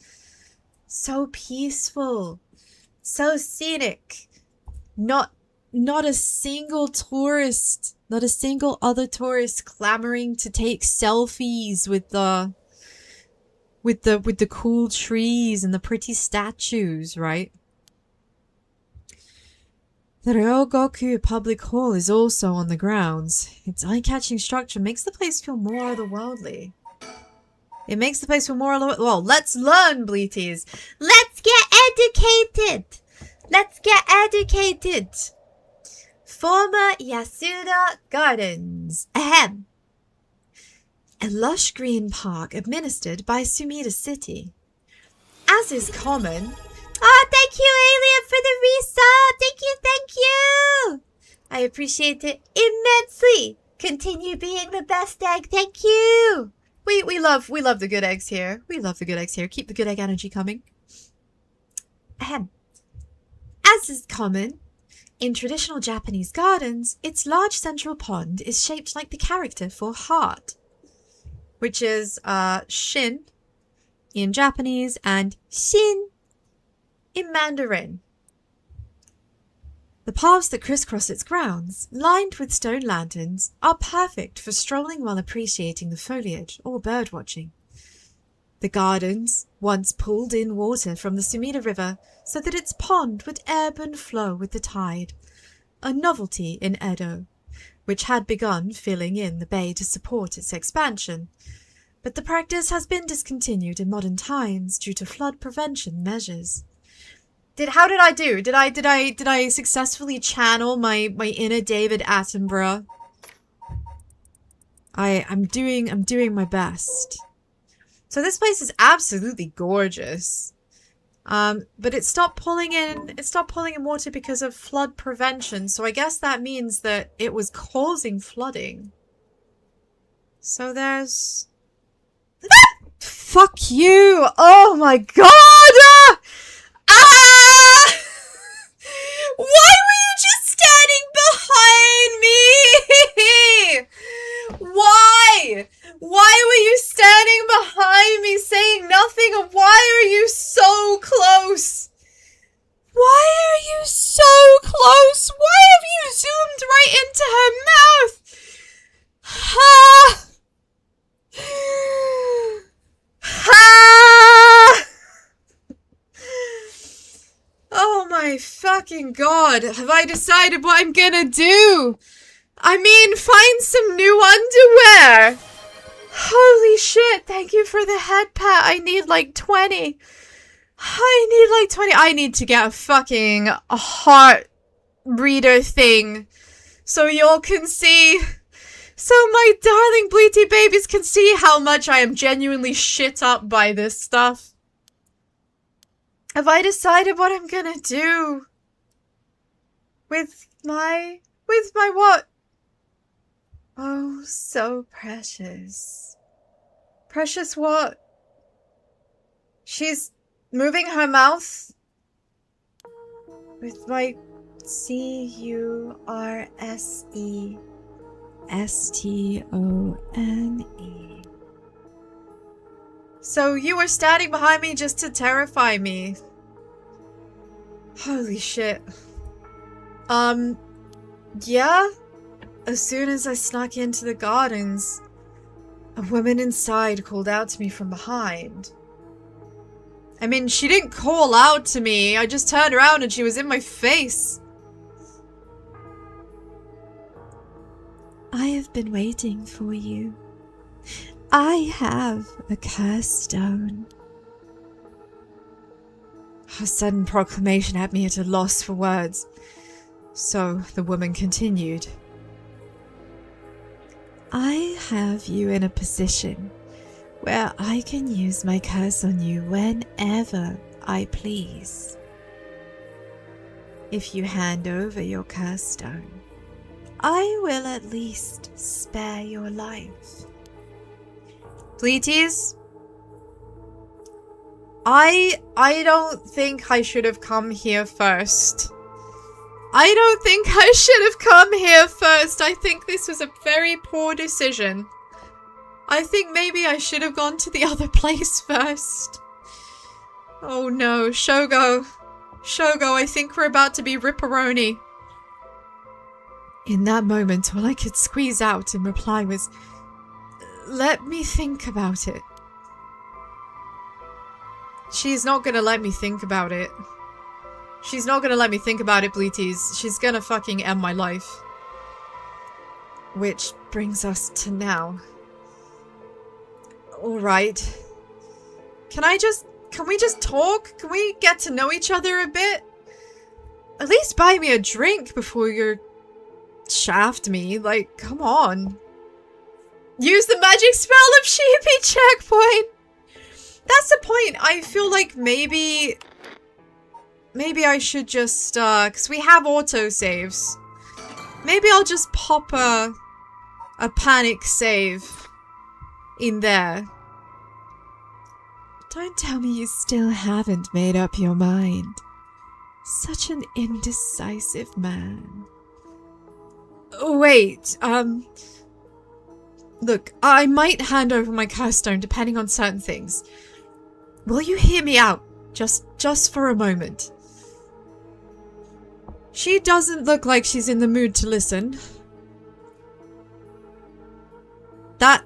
S1: So peaceful. So scenic. Not a single tourist. Not a single other tourist clamoring to take selfies with the cool trees and the pretty statues, right? The Ryogoku Public Hall is also on the grounds. Its eye-catching structure makes the place feel more otherworldly. It makes the place for more... Well, let's learn, Bleaties.
S2: Let's get educated. Let's get educated. Former Yasuda Gardens. Ahem.
S1: A lush green park administered by Sumida City. As is common...
S2: Oh, thank you, Alien, for the resub. Thank you. I appreciate it immensely. Continue being the best egg. Thank you.
S1: We love the good eggs here. We love the good eggs here. Keep the good egg energy coming. Ahem. As is common, in traditional Japanese gardens, its large central pond is shaped like the character for heart, which is Shin in Japanese and Shin in Mandarin. The paths that crisscross its grounds, lined with stone lanterns, are perfect for strolling while appreciating the foliage or birdwatching. The gardens once pulled in water from the Sumida River so that its pond would ebb and flow with the tide, a novelty in Edo, which had begun filling in the bay to support its expansion. But the practice has been discontinued in modern times due to flood prevention measures. How did I do? Did I successfully channel my inner David Attenborough? I'm doing my best. So this place is absolutely gorgeous. But it stopped pulling in water because of flood prevention. So I guess that means that it was causing flooding. So there's fuck you. Oh my god. Why were you just standing behind me? Why? Why were you standing behind me saying nothing? And why are you so close? Why are you so close? Why have you zoomed right into her mouth? Ha! Ha! Oh my fucking god, have I decided what I'm gonna do? I mean, find some new underwear! Holy shit, thank you for the head pat. I need like 20. I need to get a heart reader thing so y'all can see. So my darling bleaty babies can see how much I am genuinely shit up by this stuff. Have I decided what I'm gonna do? With my what? Oh, so precious. Precious what? She's moving her mouth with my CURSESTONE. So you were standing behind me just to terrify me. Holy shit. Yeah? As soon as I snuck into the gardens, a woman inside called out to me from behind. I mean, she didn't call out to me. I just turned around and she was in my face. I have been waiting for you. I have a curse stone. Her sudden proclamation had me at a loss for words. So the woman continued. I have you in a position where I can use my curse on you whenever I please. If you hand over your curse stone, I will at least spare your life. Pleaties? I don't think I should have come here first. I don't think I should have come here first. I think this was a very poor decision. I think maybe I should have gone to the other place first. Oh no, Shogo. Shogo, I think we're about to be ripperoni. In that moment, all I could squeeze out in reply was, let me think about it. She's not gonna let me think about it. She's not gonna let me think about it, Bleaties. She's gonna fucking end my life. Which brings us to now. Alright. Can we just talk? Can we get to know each other a bit? At least buy me a drink before you shaft me. Like, come on. Use the magic spell of Sheepy Checkpoint! That's the point. I feel like maybe I should just, because we have autosaves. Maybe I'll just pop a panic save in there. Don't tell me you still haven't made up your mind. Such an indecisive man. Wait, look, I might hand over my curse stone depending on certain things. Will you hear me out? Just for a moment. She doesn't look like she's in the mood to listen. That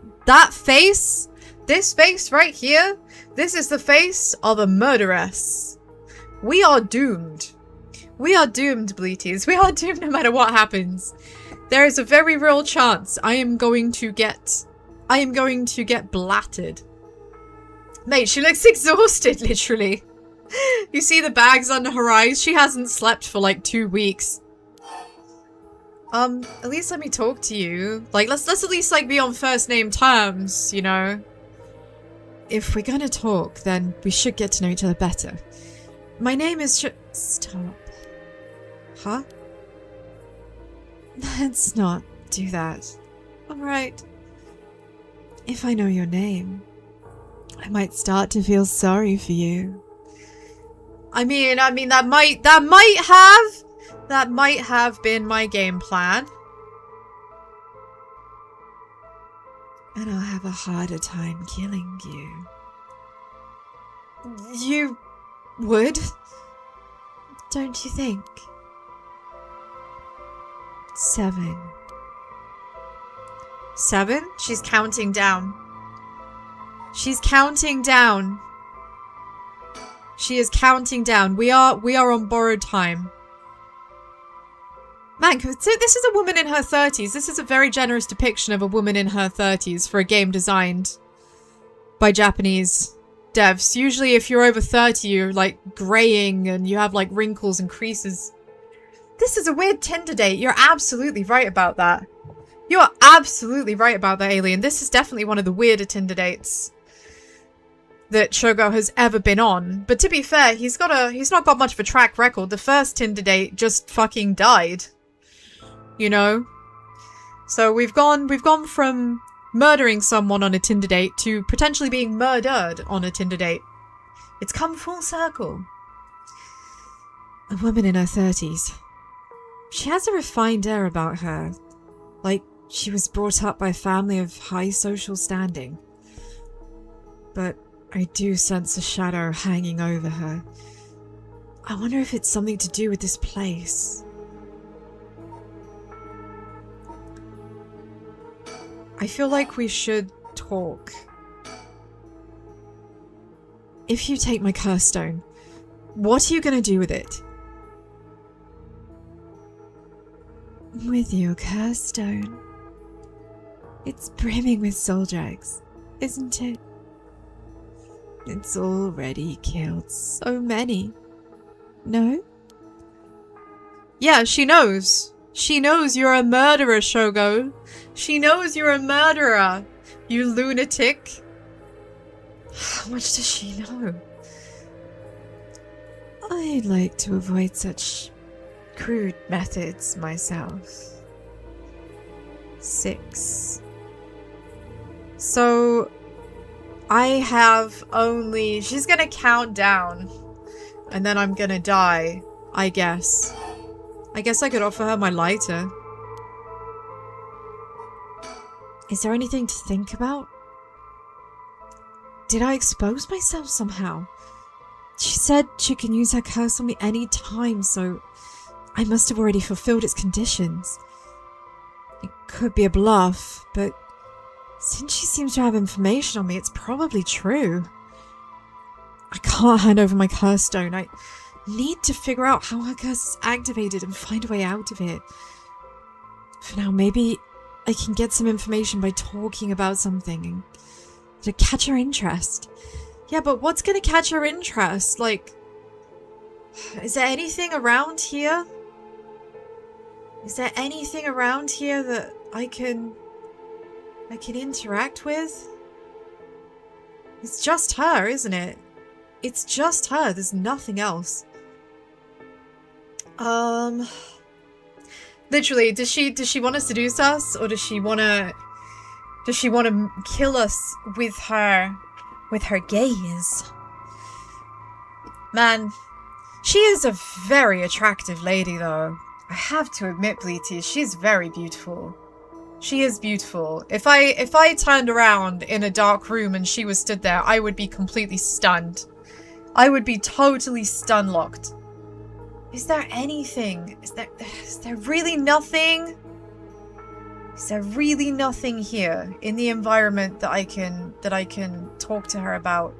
S1: face? This face right here? This is the face of a murderess. We are doomed. We are doomed, Bleaties. We are doomed no matter what happens. There is a very real chance I am going to get blattered. Mate, she looks exhausted, literally. You see the bags under her eyes? She hasn't slept for like 2 weeks. At least let me talk to you. Like, let's at least like be on first name terms, you know? If we're gonna talk, then we should get to know each other better. My name is Stop. Huh? Let's not do that. Alright. If I know your name, I might start to feel sorry for you. I mean, that might have been my game plan. And I'll have a harder time killing you. You would? Don't you think? 7. 7? She's counting down. She's counting down. She is counting down. We are on borrowed time. Man, so this is a woman in her 30s. This is a very generous depiction of a woman in her 30s for a game designed by Japanese devs. Usually if you're over 30, you're like graying and you have like wrinkles and creases. This is a weird Tinder date. You're absolutely right about that. You are absolutely right about that, Alien. This is definitely one of the weirder Tinder dates that Shogo has ever been on. But to be fair, he's not got much of a track record. The first Tinder date just fucking died. You know? So we've gone from murdering someone on a Tinder date to potentially being murdered on a Tinder date. It's come full circle. A woman in her 30s. She has a refined air about her. Like she was brought up by a family of high social standing. But I do sense a shadow hanging over her. I wonder if it's something to do with this place. I feel like we should talk. If you take my curse stone, what are you going to do with it? With your curse stone. It's brimming with soul drags, isn't it? It's already killed so many. No? Yeah, she knows. She knows you're a murderer, Shogo. She knows you're a murderer, you lunatic. How much does she know? I'd like to avoid such crude methods myself. 6. So I have only... She's gonna count down. And then I'm gonna die, I guess. I guess I could offer her my lighter. Is there anything to think about? Did I expose myself somehow? She said she can use her curse on me any time, so I must have already fulfilled its conditions. It could be a bluff, but since she seems to have information on me, it's probably true. I can't hand over my curse stone. I need to figure out how her curse is activated and find a way out of it. For now, maybe I can get some information by talking about something and to catch her interest. Yeah, but what's gonna catch her interest? Like, is there anything around here? Is there anything around here that I can interact with? It's just her, isn't it? It's just her. There's nothing else. Literally, does she want to seduce us, or does she want to kill us with her gaze? Man, she is a very attractive lady, though. I have to admit, Bleaty, she's very beautiful. She is beautiful. If I turned around in a dark room and she was stood there, I would be completely stunned. I would be totally stun-locked. Is there anything? Is there really nothing? Is there really nothing here in the environment that I can talk to her about?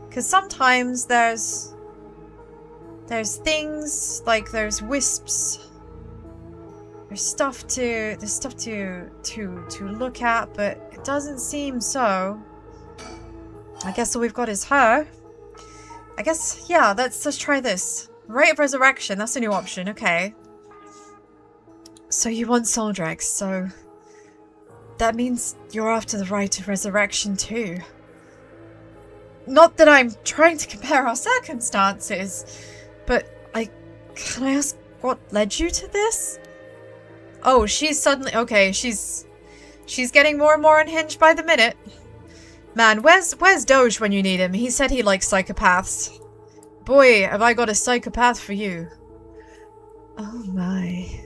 S1: Because sometimes there's things, like there's wisps. There's stuff to look at, but it doesn't seem so. I guess all we've got is her. I guess, yeah, let's try this. Rite of Resurrection, that's a new option, okay. So you want soul dregs, so that means you're after the Rite of Resurrection too. Not that I'm trying to compare our circumstances, but can I ask what led you to this? Oh, she's suddenly, okay, she's getting more and more unhinged by the minute. Man, where's Doge when you need him? He said he likes psychopaths. Boy, have I got a psychopath for you. Oh my.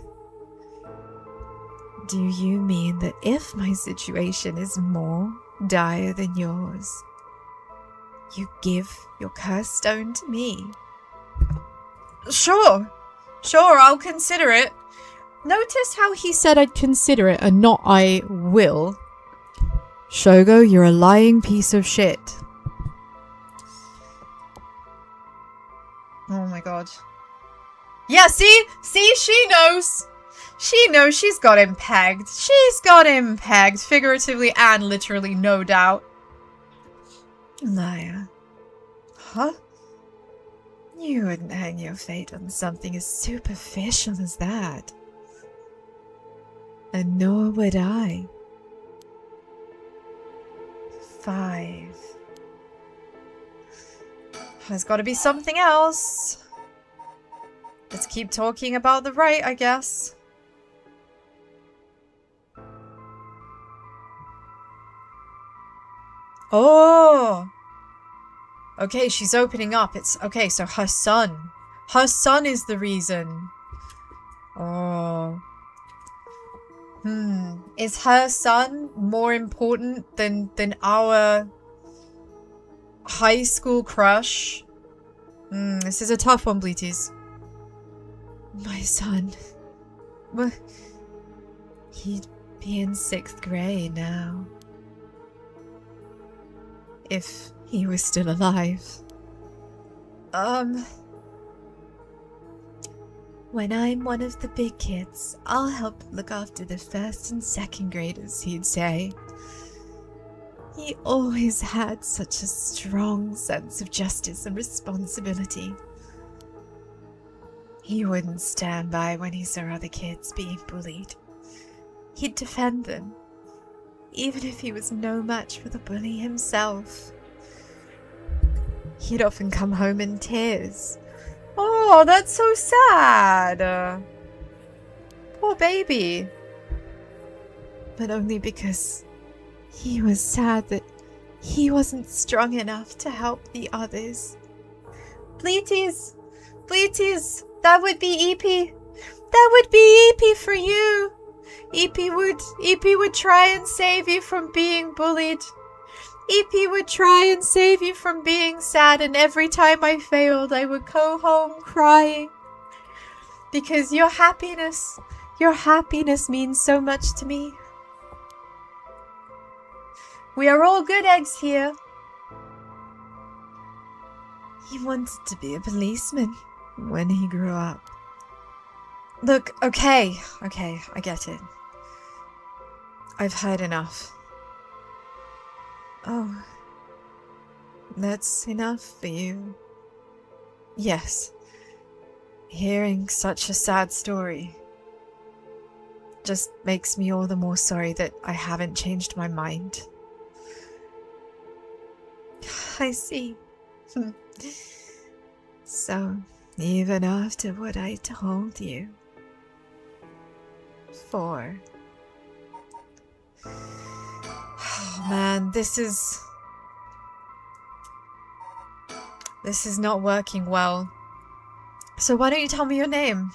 S1: Do you mean that if my situation is more dire than yours, you give your curse stone to me? Sure, I'll consider it. Notice how he said I'd consider it and not I will. Shogo, you're a lying piece of shit. Oh my god. Yeah, see, she knows. She knows she's got him pegged. She's got him pegged, figuratively and literally, no doubt. Liar. Huh? You wouldn't hang your fate on something as superficial as that. And nor would I. 5. There's got to be something else. Let's keep talking about the right, I guess. Oh! Okay, she's opening up. It's okay, so her son. Her son is the reason. Oh. Is her son more important than our high school crush? This is a tough one, Bleaties. My son. Well, he'd be in 6th grade now. If he was still alive. When I'm one of the big kids, I'll help look after the 1st and 2nd graders, he'd say. He always had such a strong sense of justice and responsibility. He wouldn't stand by when he saw other kids being bullied. He'd defend them, even if he was no match for the bully himself. He'd often come home in tears. Oh, that's so sad. Poor baby. But only because he was sad that he wasn't strong enough to help the others. Bleaties! Bleaties! That would be Eepy. That would be Eepy for you. Eepy would try and save you from being bullied. Eepy would try and save you from being sad, and every time I failed, I would go home crying. Because your happiness means so much to me. We are all good eggs here. He wanted to be a policeman when he grew up. Look, okay, I get it. I've heard enough. Oh, that's enough for you. Yes. Hearing such a sad story just makes me all the more sorry that I haven't changed my mind. I see. So, even after what I told you, 4. Oh man, this is not working well. So why don't you tell me your name?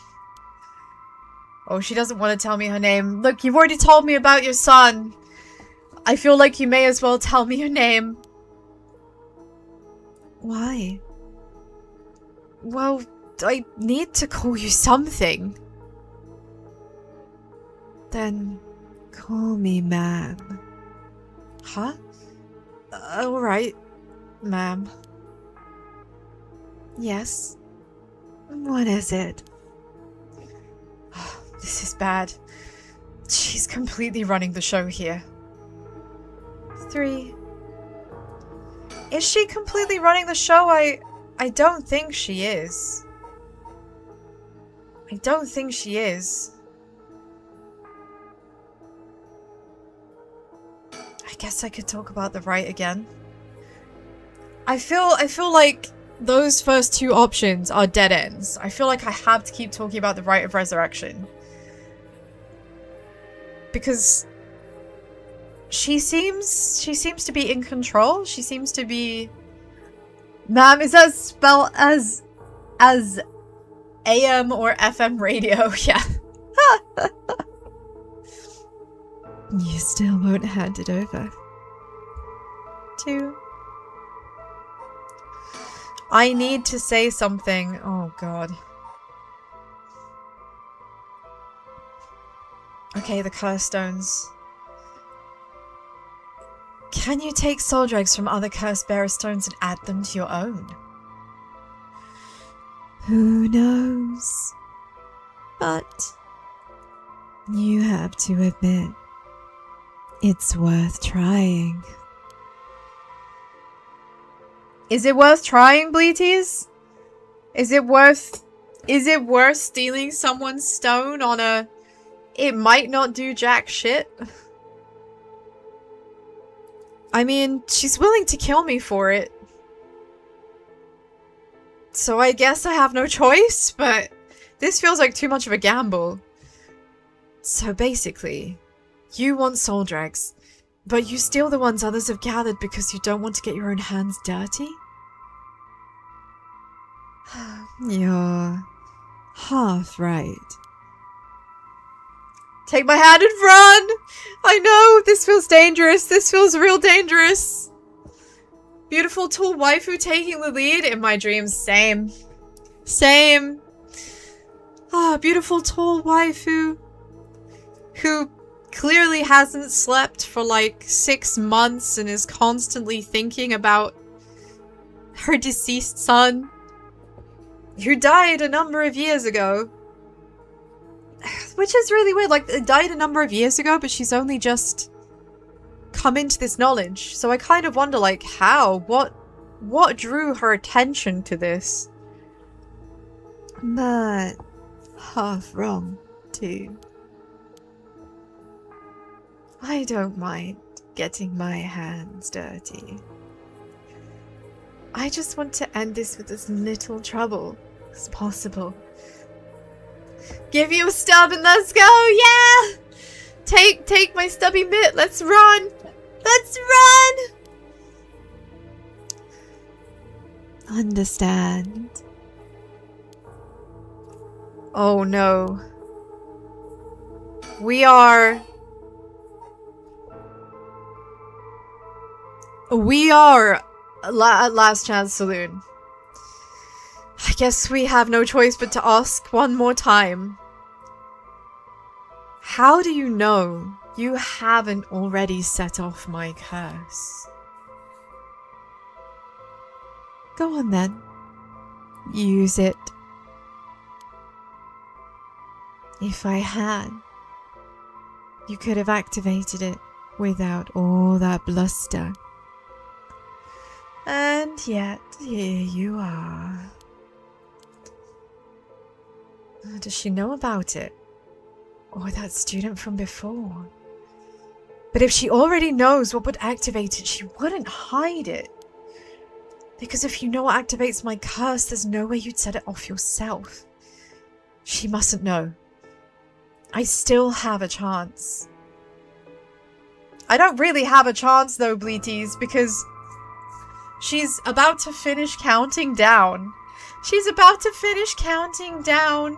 S1: Oh, she doesn't want to tell me her name. Look, you've already told me about your son. I feel like you may as well tell me your name. Why? Well, I need to call you something. Then call me ma'am. Huh? Alright, ma'am. Yes? What is it? Oh, this is bad. She's completely running the show here. 3. Is she completely running the show? I don't think she is. I don't think she is. I guess I could talk about the right again. I feel like those first 2 options are dead ends. I feel like I have to keep talking about the right of resurrection. Because she seems to be in control. She seems to be... Ma'am, is that spelled as AM or FM radio? Yeah. You still won't hand it over. 2. I need to say something. Oh god. Okay, the curse stones. Can you take soul dregs from other curse bearer stones and add them to your own? Who knows? But you have to admit, it's worth trying. Is it worth trying, Bleaties? Is it worth stealing someone's stone on a... It might not do jack shit? I mean, she's willing to kill me for it. So I guess I have no choice, but this feels like too much of a gamble. So basically, you want soul dregs, but you steal the ones others have gathered because you don't want to get your own hands dirty? You're half right. Take my hand and run! I know, this feels dangerous. This feels real dangerous. Beautiful tall waifu taking the lead in my dreams. Same. Same. Ah, beautiful tall waifu. Who clearly hasn't slept for like 6 months and is constantly thinking about her deceased son, who died a number of years ago. Which is really weird, like, it died a number of years ago, but she's only just come into this knowledge. So I kind of wonder, like, how? What drew her attention to this? But half wrong, too. I don't mind getting my hands dirty. I just want to end this with as little trouble as possible. Give you a stub and let's go, yeah! Take my stubby mitt, let's run! Let's run! Understand. Oh no. We are at Last Chance Saloon. I guess we have no choice but to ask one more time. How do you know you haven't already set off my curse? Go on then. Use it. If I had, you could have activated it without all that bluster And yet, here you are. Does she know about it? Or that student from before? But if she already knows what would activate it, she wouldn't hide it. Because if you know what activates my curse, there's no way you'd set it off yourself. She mustn't know. I still have a chance. I don't really have a chance though, Bleeties, because she's about to finish counting down. She's about to finish counting down.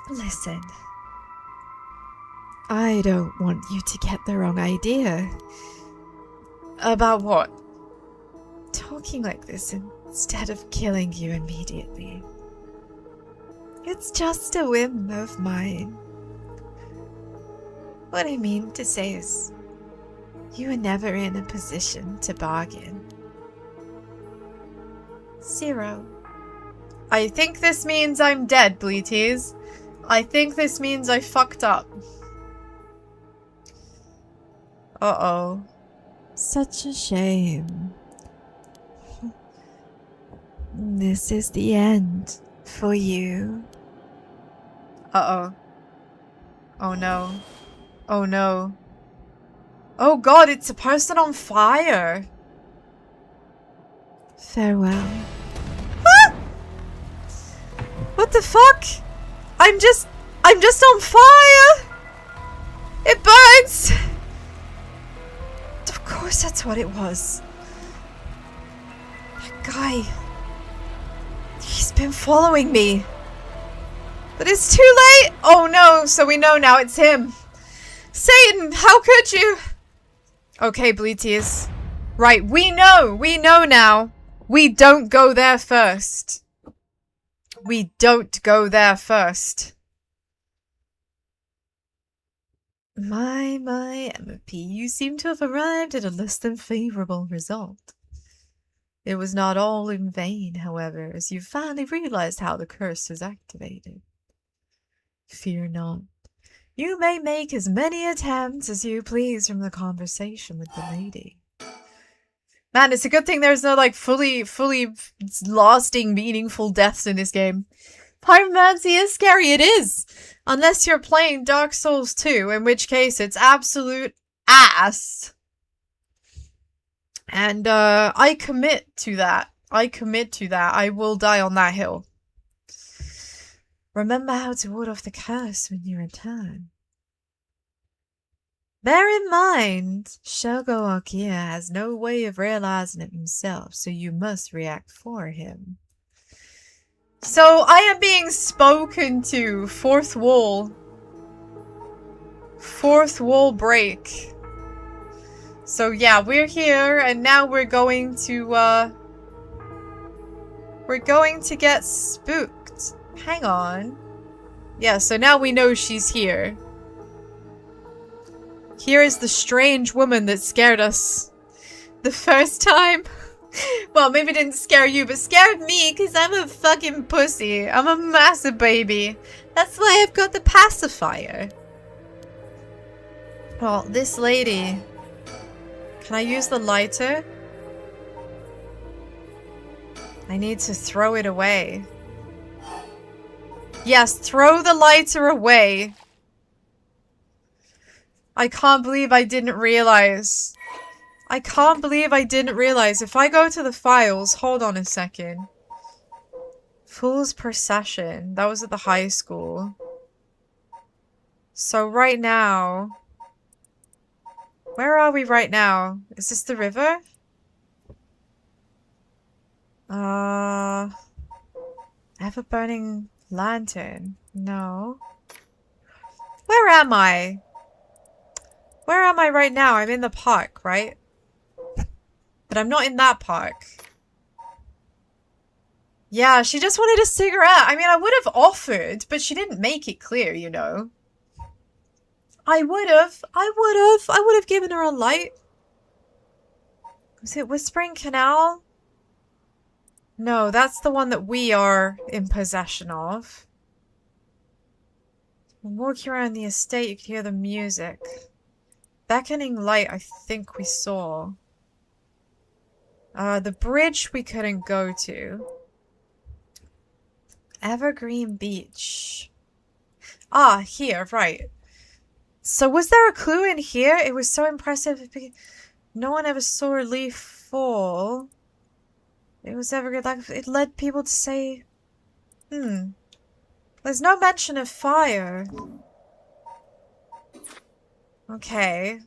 S1: Listen. I don't want you to get the wrong idea. About what? Talking like this instead of killing you immediately. It's just a whim of mine. What I mean to say is, you were never in a position to bargain. 0. I think this means I'm dead, Bleeties. I think this means I fucked up. Uh-oh. Such a shame. This is the end for you. Uh-oh. Oh no. Oh no. Oh god, it's a person on fire. Farewell. Ah! What the fuck? I'm just on fire! It burns! Of course that's what it was. That guy. He's been following me. But it's too late! Oh no, so we know now it's him. Satan, how could you? Okay, Bleeties. Right, we know now. We don't go there first. We don't go there first. My, MFP, you seem to have arrived at a less than favorable result. It was not all in vain, however, as you finally realized how the curse is activated. Fear not. You may make as many attempts as you please from the conversation with the lady. Man, it's a good thing there's no, like, fully lasting, meaningful deaths in this game. Pyromancy is scary, it is! Unless you're playing Dark Souls 2, in which case it's absolute ass. And, I commit to that. I will die on that hill. Remember how to ward off the curse when you return. Bear in mind, Shogo Okia has no way of realizing it himself, so you must react for him. So, I am being spoken to. Fourth wall. Fourth wall break. So yeah, we're here, and now we're going to get spooked. Hang on. Yeah, so now we know she's here. Here is the strange woman that scared us the first time. Well, maybe didn't scare you, but scared me because I'm a fucking pussy. I'm a massive baby. That's why I've got the pacifier. Well, this lady... Can I use the lighter? I need to throw it away. Yes, throw the lighter away. I can't believe I didn't realize. I can't believe I didn't realize. If I go to the files, hold on a second. Fool's Procession. That was at the high school. So right now... Where are we right now? Is this the river? Ever-burning lantern. No. Where am I? Where am I right now? I'm in the park, right? But I'm not in that park. Yeah, she just wanted a cigarette. I mean, I would have offered, but she didn't make it clear, you know. I would have given her a light. Was it Whispering Canal? No, that's the one that we are in possession of. Walking around the estate, you can hear the music. Beckoning light, I think we saw. The bridge we couldn't go to. Evergreen Beach. Ah, here, right. So was there a clue in here? It was so impressive. No one ever saw a leaf fall. It was ever good. Like, it led people to say, there's no mention of fire. Okay.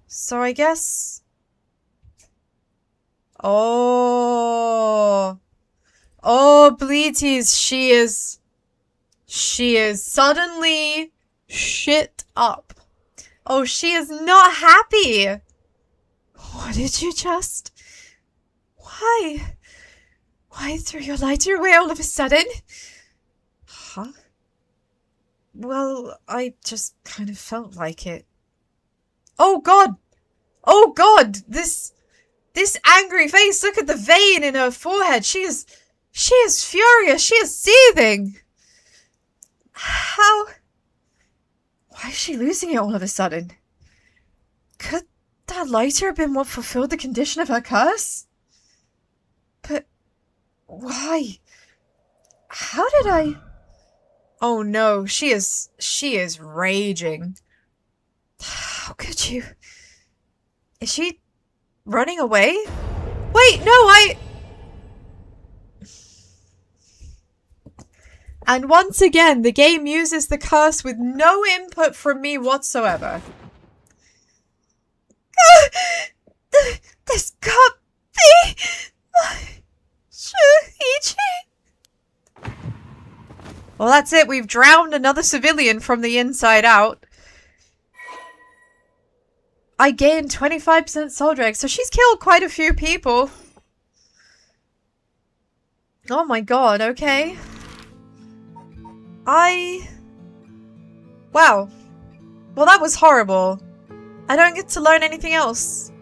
S1: So I guess... Oh, Bleaties, she is suddenly shit up. Oh, she is not happy. What did you just... Why threw your lighter away all of a sudden? Huh? Well, I just kind of felt like it. Oh god! Oh god! This angry face, look at the vein in her forehead. She is furious. She is seething. Why is she losing it all of a sudden? Could that lighter have been what fulfilled the condition of her curse? But why? How did I... Oh no, she is raging. How could you... Is she running away? Wait, no, And once again, the game uses the curse with no input from me whatsoever. This can't be Shuichi. Well, that's it. We've drowned another civilian from the inside out. I gained 25% soul drag, so she's killed quite a few people. Oh my god, okay. Wow. Well, that was horrible. I don't get to learn anything else.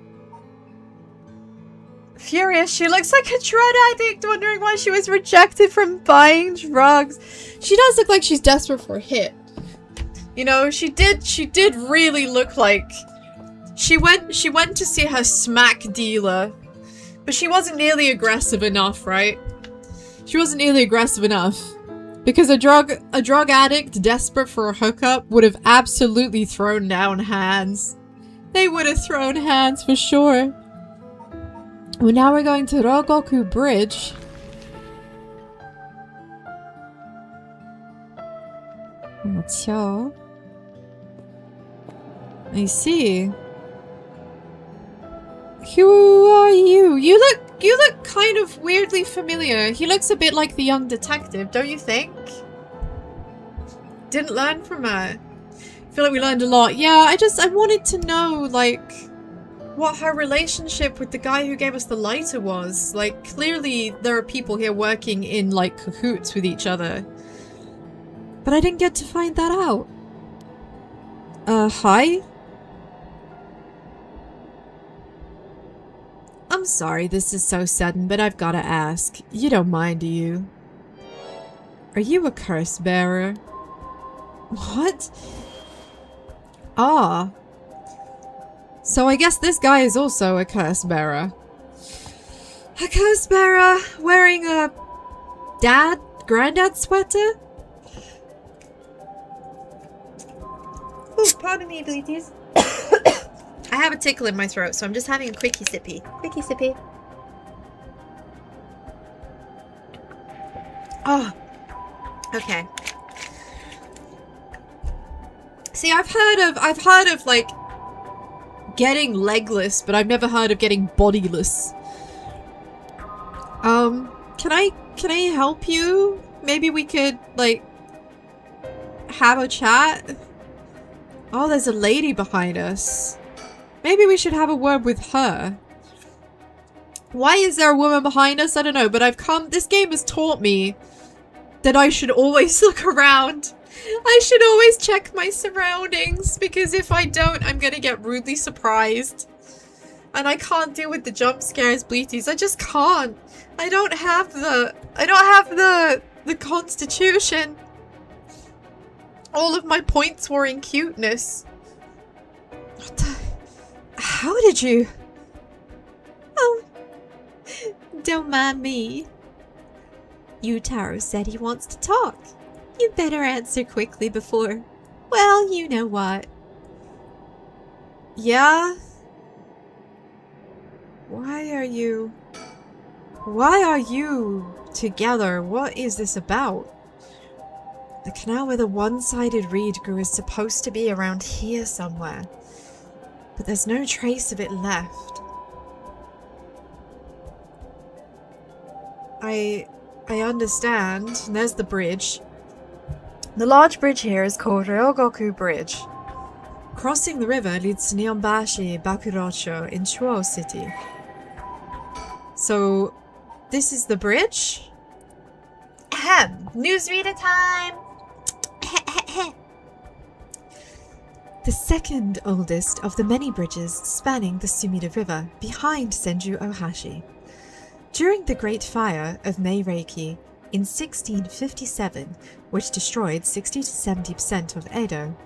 S1: Furious, she looks like a drug addict, wondering why she was rejected from buying drugs. She does look like she's desperate for a hit. You know, she did really look like... She went to see her smack dealer, but she wasn't nearly aggressive enough, right? She wasn't nearly aggressive enough. Because a drug addict desperate for a hookup would have absolutely thrown down hands. They would have thrown hands for sure. Well, now we're going to Rogoku Bridge. I see. Who are you? You look kind of weirdly familiar. He looks a bit like the young detective, don't you think? Didn't learn from her. I feel like we learned a lot. Yeah, I wanted to know, like, what her relationship with the guy who gave us the lighter was. Like, clearly there are people here working in, like, cahoots with each other. But I didn't get to find that out. Hi? I'm sorry this is so sudden, but I've gotta ask. You don't mind, do you? Are you a curse bearer? What? Ah. So I guess this guy is also a curse bearer. A curse bearer wearing a granddad sweater? Ooh, pardon me, bleaties. I have a tickle in my throat, so I'm just having a quickie sippy. Quickie sippy. Oh. Okay. See, I've heard of like getting legless, but I've never heard of getting bodiless. Can I help you? Maybe we could like have a chat? Oh, there's a lady behind us. Maybe we should have a word with her. Why is there a woman behind us? I don't know, but this game has taught me that I should always look around. I should always check my surroundings, because if I don't, I'm gonna get rudely surprised. And I can't deal with the jump scares, bleaties. I just can't. I don't have the constitution. All of my points were in cuteness. What the... How did you... Don't mind me. Yutaro said he wants to talk. You better answer quickly before... Well, you know what. Yeah? Why are you together? What is this about? The canal where the one-sided reed grew is supposed to be around here somewhere. But there's no trace of it left. I understand. And there's the bridge. The large bridge here is called Ryogoku Bridge. Crossing the river leads to Nihonbashi Bakurocho in Chuo City. So, this is the bridge?
S2: Ahem. Newsreader time!
S1: The second oldest of the many bridges spanning the Sumida River behind Senju Ohashi. During the Great Fire of Meireki in 1657, which destroyed 60 to 70% of Edo,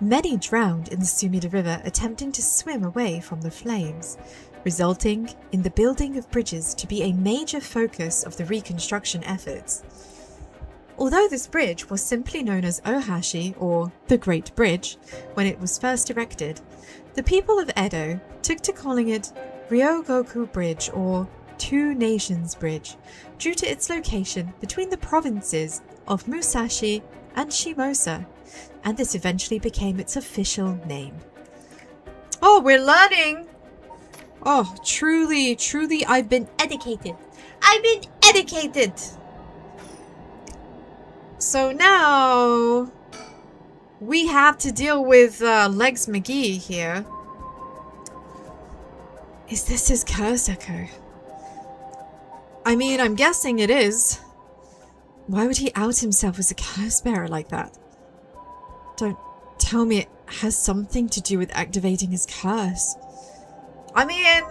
S1: many drowned in the Sumida River attempting to swim away from the flames, resulting in the building of bridges to be a major focus of the reconstruction efforts. Although this bridge was simply known as Ohashi, or the Great Bridge, when it was first erected, the people of Edo took to calling it Ryogoku Bridge or Two Nations Bridge, due to its location between the provinces of Musashi and Shimosa, and this eventually became its official name.
S2: Oh, we're learning!
S1: Oh, truly, I've been
S2: Educated. I've been educated!
S1: So now we have to deal with Legs McGee here. Is this his curse echo? I mean, I'm guessing it is. Why would he out himself as a curse bearer like that? Don't tell me it has something to do with activating his curse. I mean,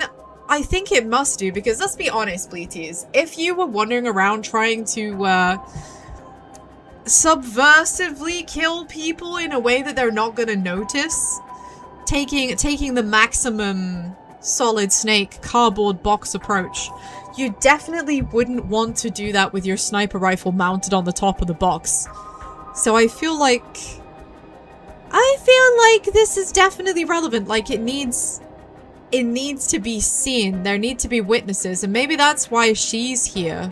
S1: I think it must do, because let's be honest, Bleaties. If you were wandering around trying to subversively kill people in a way that they're not gonna notice, taking the maximum Solid Snake cardboard box approach, you definitely wouldn't want to do that with your sniper rifle mounted on the top of the box. So I feel like this is definitely relevant. Like, it needs to be seen. There need to be witnesses, and maybe that's why she's here.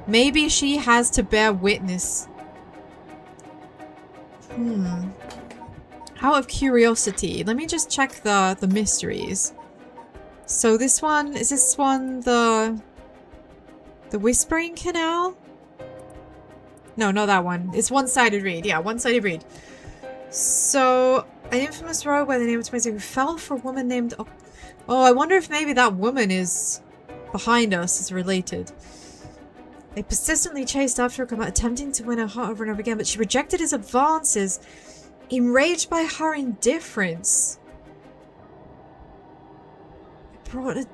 S1: Maybe she has to bear witness. Out of curiosity, let me just check the mysteries. So this one, is this one the Whispering Canal? No, not that one. It's One-Sided Reed. Yeah, One-Sided Reed. So, an infamous rogue by the name of Tamazi who fell for a woman named... Oh, I wonder if maybe that woman is behind us, is related. They persistently chased after her, attempting to win her heart over and over again, but she rejected his advances, enraged by her indifference. He brought a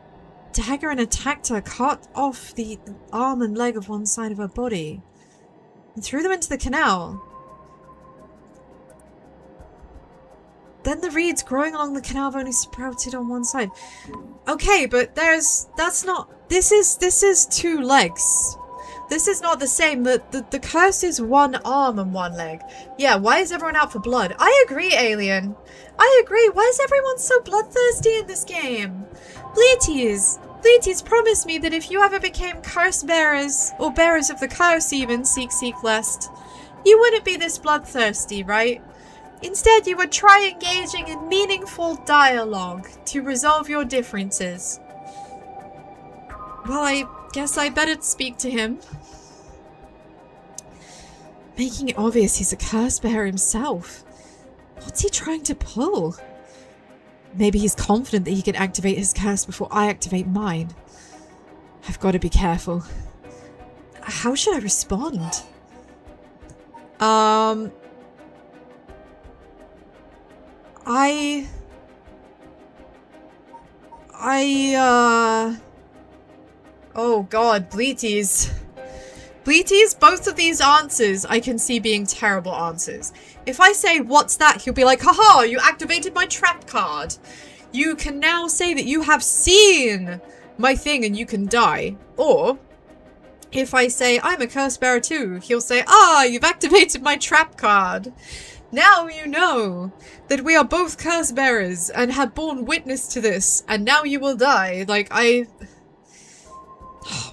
S1: dagger and attacked her, cut off the arm and leg of one side of her body, and threw them into the canal. Then the reeds growing along the canal have only sprouted on one side. Okay, but that's not... This is two legs. This is not the same. The curse is one arm and one leg. Yeah, why is everyone out for blood? I agree, Alien. I agree. Why is everyone so bloodthirsty in this game? Bleaties, promise me that if you ever became curse bearers, or bearers of the curse even, seek lest, you wouldn't be this bloodthirsty, right? Instead, you would try engaging in meaningful dialogue to resolve your differences. Well, I guess I better speak to him. Making it obvious he's a curse bearer himself. What's he trying to pull? Maybe he's confident that he can activate his curse before I activate mine. I've got to be careful. How should I respond? Oh god, Bleaties. Bleaties, both of these answers I can see being terrible answers. If I say, what's that? He'll be like, haha, you activated my trap card. You can now say that you have seen my thing and you can die. Or if I say, I'm a curse bearer too, he'll say, ah, you've activated my trap card. Now you know that we are both curse bearers and have borne witness to this, and now you will die. Like,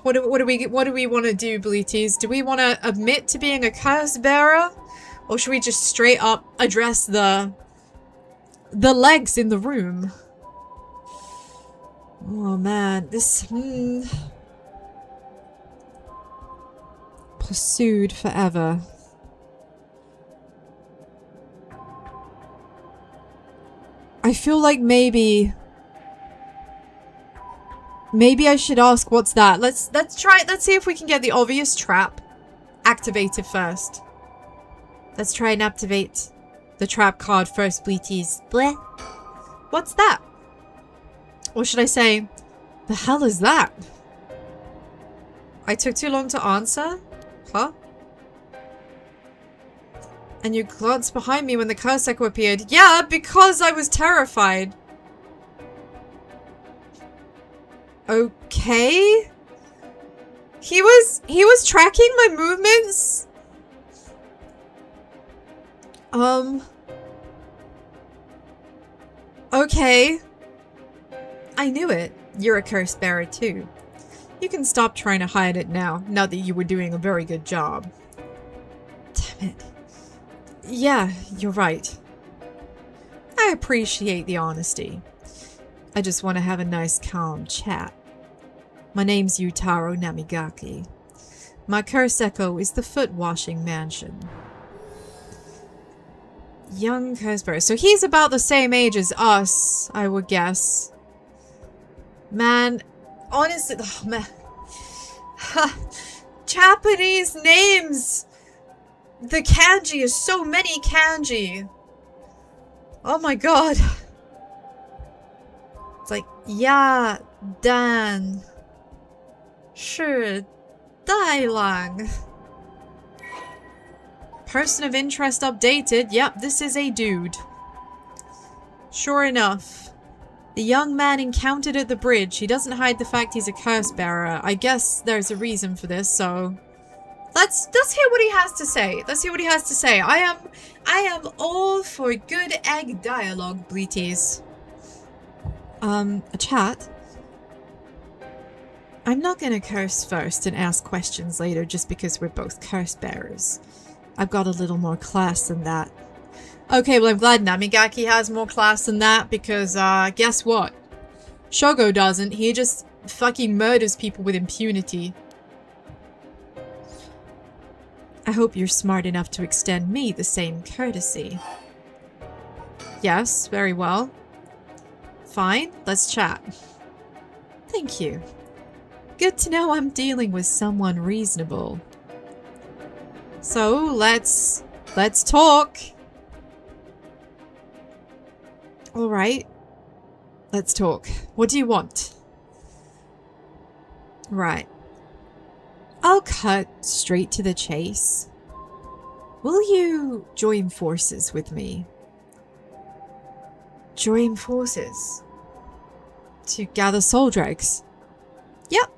S1: what do we want to do, Bleaties? Do we want to admit to being a curse bearer? Or should we just straight up address the legs in the room? Oh man, this... Pursued forever. I feel like maybe I should ask what's that. Let's try, let's see if we can get the obvious trap activated first. Let's try and activate the trap card first, Bleaties. Bleh. What's that? Or should I say, the hell is that? I took too long to answer? Huh? And you glanced behind me when the curse echo appeared. Yeah, because I was terrified. Okay. He was tracking my movements. Okay. I knew it. You're a curse bearer too. You can stop trying to hide it now that you were doing a very good job. Damn it. Yeah, you're right. I appreciate the honesty. I just want to have a nice calm chat. My name's Yutaro Namigaki. My curse echo is the Foot Washing Mansion. Young curse bearer. So he's about the same age as us, I would guess. Man, honestly, oh man. Japanese names! The kanji is so many kanji. Oh my god. It's like, yeah, Dan. Sure, Dai Lang. Person of interest updated. Yep, this is a dude. Sure enough. The young man encountered at the bridge. He doesn't hide the fact he's a curse bearer. I guess there's a reason for this, so... Let's hear what he has to say. Let's hear what he has to say. I am all for good egg dialogue, Bleaties. A chat? I'm not gonna curse first and ask questions later just because we're both curse bearers. I've got a little more class than that. Okay, well I'm glad Namigaki has more class than that because, guess what? Shogo doesn't. He just fucking murders people with impunity. I hope you're smart enough to extend me the same courtesy. Yes, very well. Fine, let's chat. Thank you. Good to know I'm dealing with someone reasonable. So, let's talk. Alright. Let's talk. What do you want? Right. I'll cut straight to the chase. Will you join forces with me? Join forces? To gather soul dregs? Yep.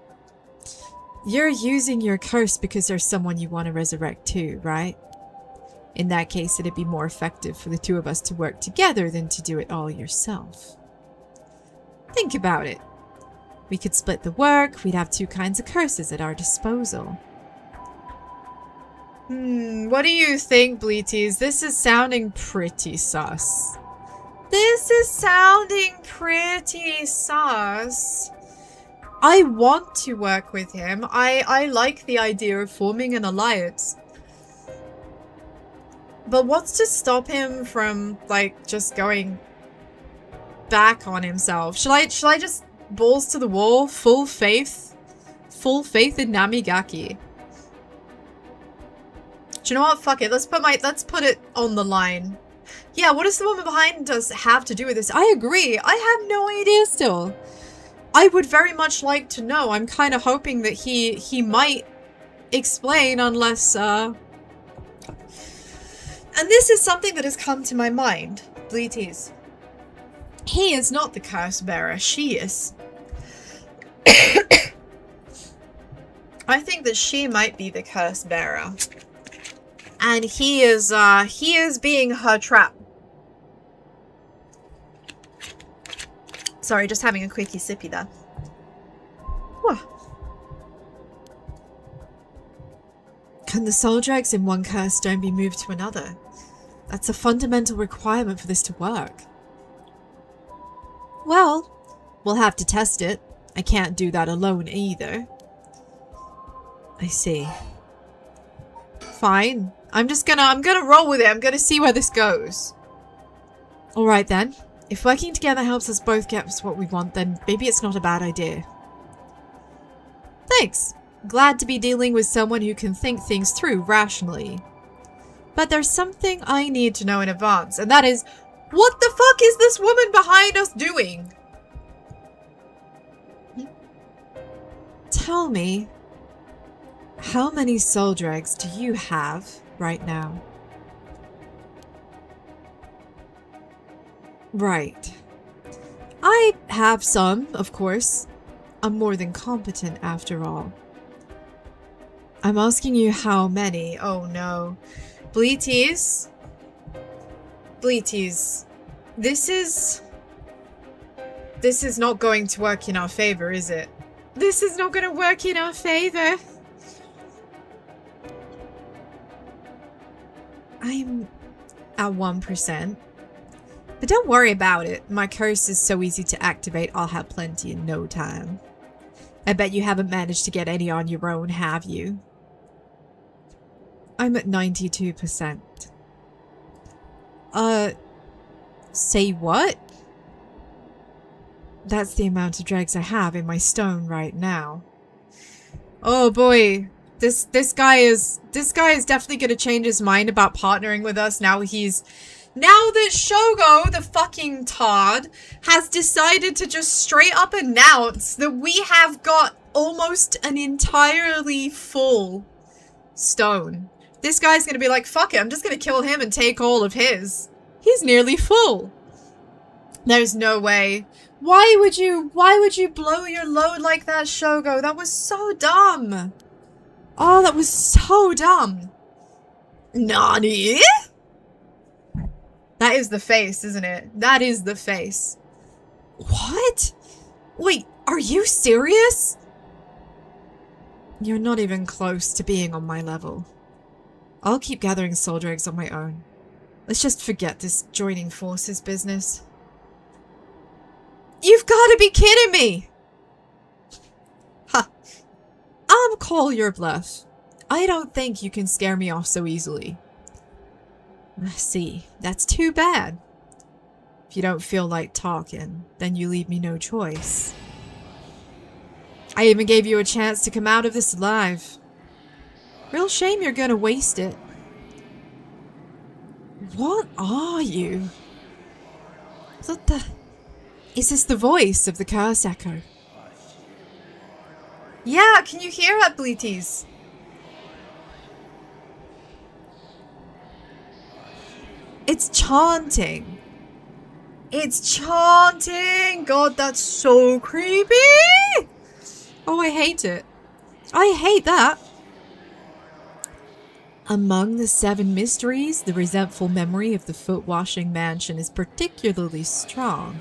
S1: You're using your curse because there's someone you want to resurrect too, right? In that case, it'd be more effective for the two of us to work together than to do it all yourself. Think about it. We could split the work, we'd have two kinds of curses at our disposal. What do you think, Bleaties? This is sounding pretty sus. This is sounding pretty sus. I want to work with him. I like the idea of forming an alliance. But what's to stop him from, like, just going back on himself? Shall I just balls to the wall, full faith in Namigaki? Do you know what? Fuck it. Let's put it on the line. Yeah, what does the woman behind us have to do with this? I agree. I have no idea still. I would very much like to know. I'm kind of hoping that he might explain unless, And this is something that has come to my mind, Bleaties. He is not the curse bearer. She is. I think that she might be the curse bearer. And he is being her trap. Sorry, just having a quickie sippy there. Whew. Can the soul dregs in one curse stone be moved to another? That's a fundamental requirement for this to work. Well, we'll have to test it. I can't do that alone either. I see. Fine. I'm gonna roll with it. I'm gonna see where this goes. Alright then. If working together helps us both get what we want, then maybe it's not a bad idea. Thanks. Glad to be dealing with someone who can think things through rationally. But there's something I need to know in advance, and that is, what the fuck is this woman behind us doing? Tell me, how many soul dregs do you have right now? Right. I have some, of course. I'm more than competent after all. I'm asking you how many. Oh no. Bleaties? Bleaties. This is not going to work in our favor, is it? This is not going to work in our favor. I'm at 1%. But don't worry about it. My curse is so easy to activate, I'll have plenty in no time. I bet you haven't managed to get any on your own, have you? I'm at 92%. Say what? That's the amount of dregs I have in my stone right now. Oh boy. This guy is definitely gonna change his mind about partnering with us now that Shogo, the fucking Todd, has decided to just straight up announce that we have got almost an entirely full stone. This guy's gonna be like, fuck it, I'm just gonna kill him and take all of his. He's nearly full. There's no way. Why would you blow your load like that, Shogo? That was so dumb. Oh, that was so dumb. Nani? That is the face, isn't it? That is the face. What? Wait, are you serious? You're not even close to being on my level. I'll keep gathering soul dregs on my own. Let's just forget this joining forces business. You've got to be kidding me! Ha! I'll call your bluff. I don't think you can scare me off so easily. See, that's too bad. If you don't feel like talking, then you leave me no choice. I even gave you a chance to come out of this alive. Real shame you're gonna waste it. What are you? What the... Is this the voice of the curse echo? Yeah, can you hear that, Bleaties? It's chanting. It's chanting! God, that's so creepy! Oh, I hate it. I hate that. Among the 7 mysteries, the resentful memory of the foot-washing mansion is particularly strong.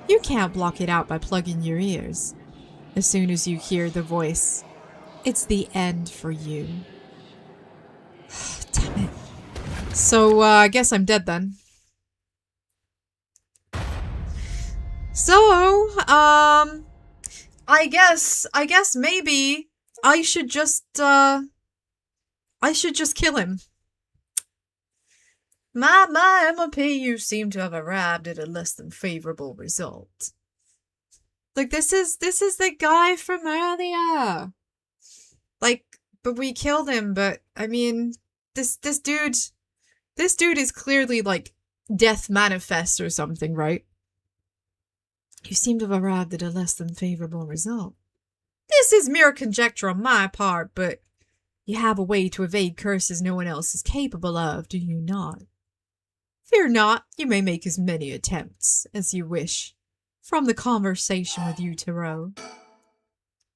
S1: You can't block it out by plugging your ears. As soon as you hear the voice, it's the end for you. Damn it. So, I guess I'm dead then. So, I guess maybe I should just kill him. My MOP, you seem to have arrived at a less than favorable result. Like, this is the guy from earlier. Like, but we killed him, but, I mean, this dude is clearly, like, death manifest or something, right? You seem to have arrived at a less than favorable result. This is mere conjecture on my part, but you have a way to evade curses no one else is capable of, do you not? Fear not, you may make as many attempts as you wish. From the conversation with you, Tarot.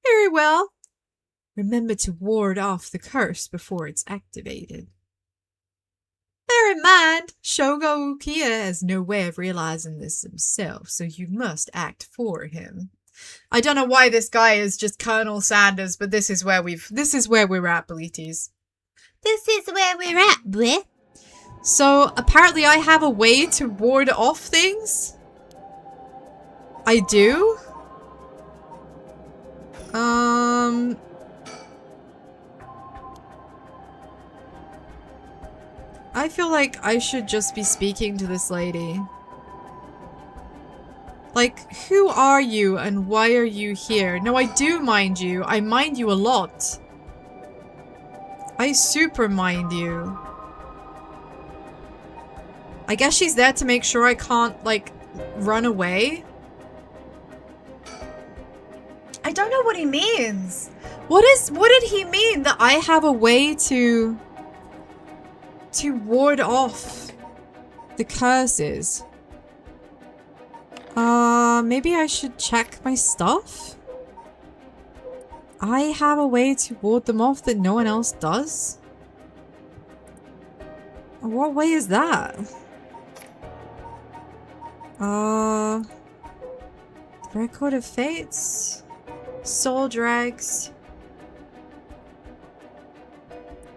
S1: Very well. Remember to ward off the curse before it's activated. Bear in mind, Shogo Ukiya has no way of realizing this himself, so you must act for him. I don't know why this guy is just Colonel Sanders, but this is where we're at, Belites.
S2: This is where we're at, bleh.
S1: So apparently I have a way to ward off things. I do? I feel like I should just be speaking to this lady. Like, who are you and why are you here? No, I do mind you. I mind you a lot. I super mind you. I guess she's there to make sure I can't, like, run away. I don't know what he means. What did he mean that I have a way to ward off the curses? Maybe I should check my stuff? I have a way to ward them off that no one else does? What way is that? Record of Fates? Soul Drags?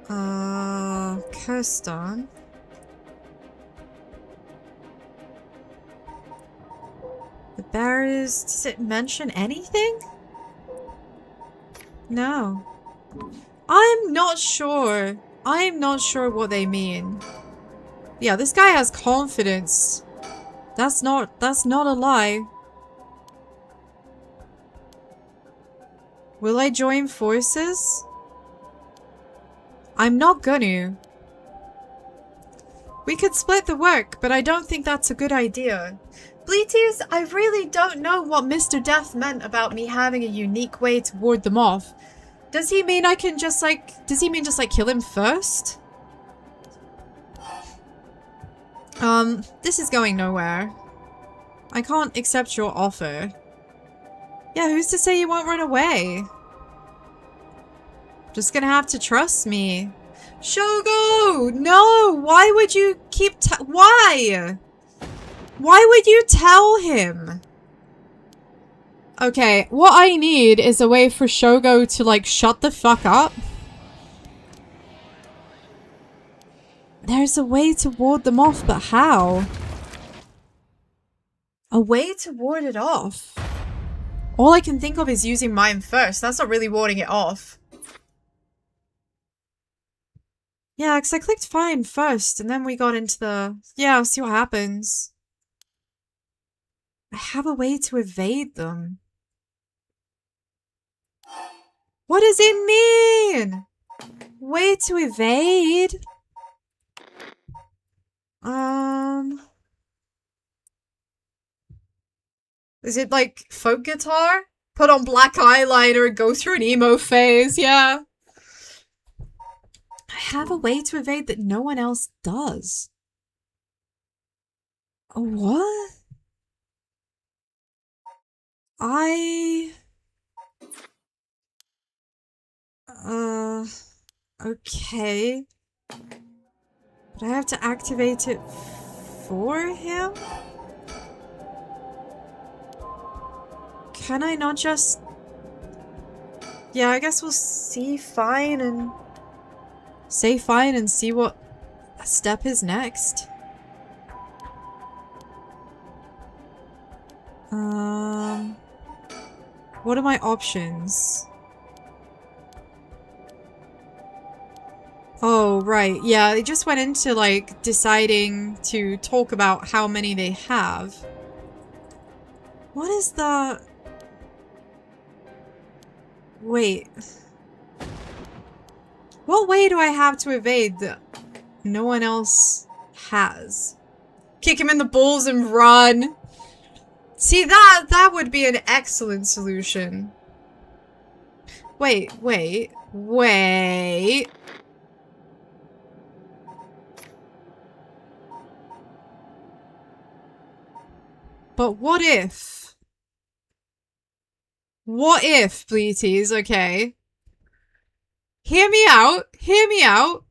S1: Kirsten? The barriers, does it mention anything? No. I'm not sure. I'm not sure what they mean. Yeah, this guy has confidence. That's not a lie. Will I join forces? I'm not gonna. We could split the work, but I don't think that's a good idea. Bleaties, I really don't know what Mr. Death meant about me having a unique way to ward them off. Does he mean I can just like, kill him first? This is going nowhere. I can't accept your offer. Yeah, who's to say you won't run away? Just gonna have to trust me. Shogo! No! Why would you keep why? Why would you tell him? Okay, what I need is a way for Shogo to, like, shut the fuck up. There's a way to ward them off, but how? A way to ward it off? All I can think of is using mine first. That's not really warding it off. Yeah, because I clicked fine first, and then we got into the... Yeah, I'll see what happens. I have a way to evade them. What does it mean? Way to evade? Is it like folk guitar? Put on black eyeliner and go through an emo phase, yeah. I have a way to evade that no one else does. What? Okay. But I have to activate it for him? Can I not just... Yeah, I guess we'll say fine and see what step is next. What are my options? Oh, right. Yeah, they just went into, like, deciding to talk about how many they have. What is the... Wait. What way do I have to evade that no one else has? Kick him in the balls and run. See, that would be an excellent solution. Wait. But what if... What if, Bleaties, okay? Hear me out. Hear me out.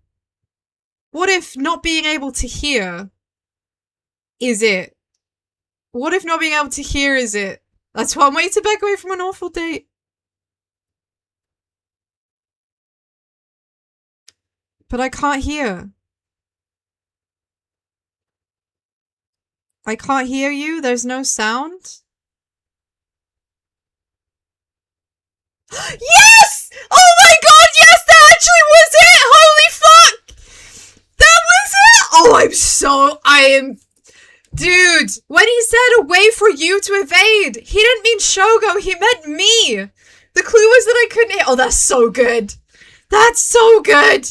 S1: What if not being able to hear is it? What if not being able to hear is it? That's one way to back away from an awful date. But I can't hear. I can't hear you. There's no sound. Yes! Oh my god, yes, that actually was it! Holy fuck! That was it! Oh, I am... Dude, when he said a way for you to evade, he didn't mean Shogo, he meant me! The clue was that I couldn't hear... Oh, that's so good. That's so good!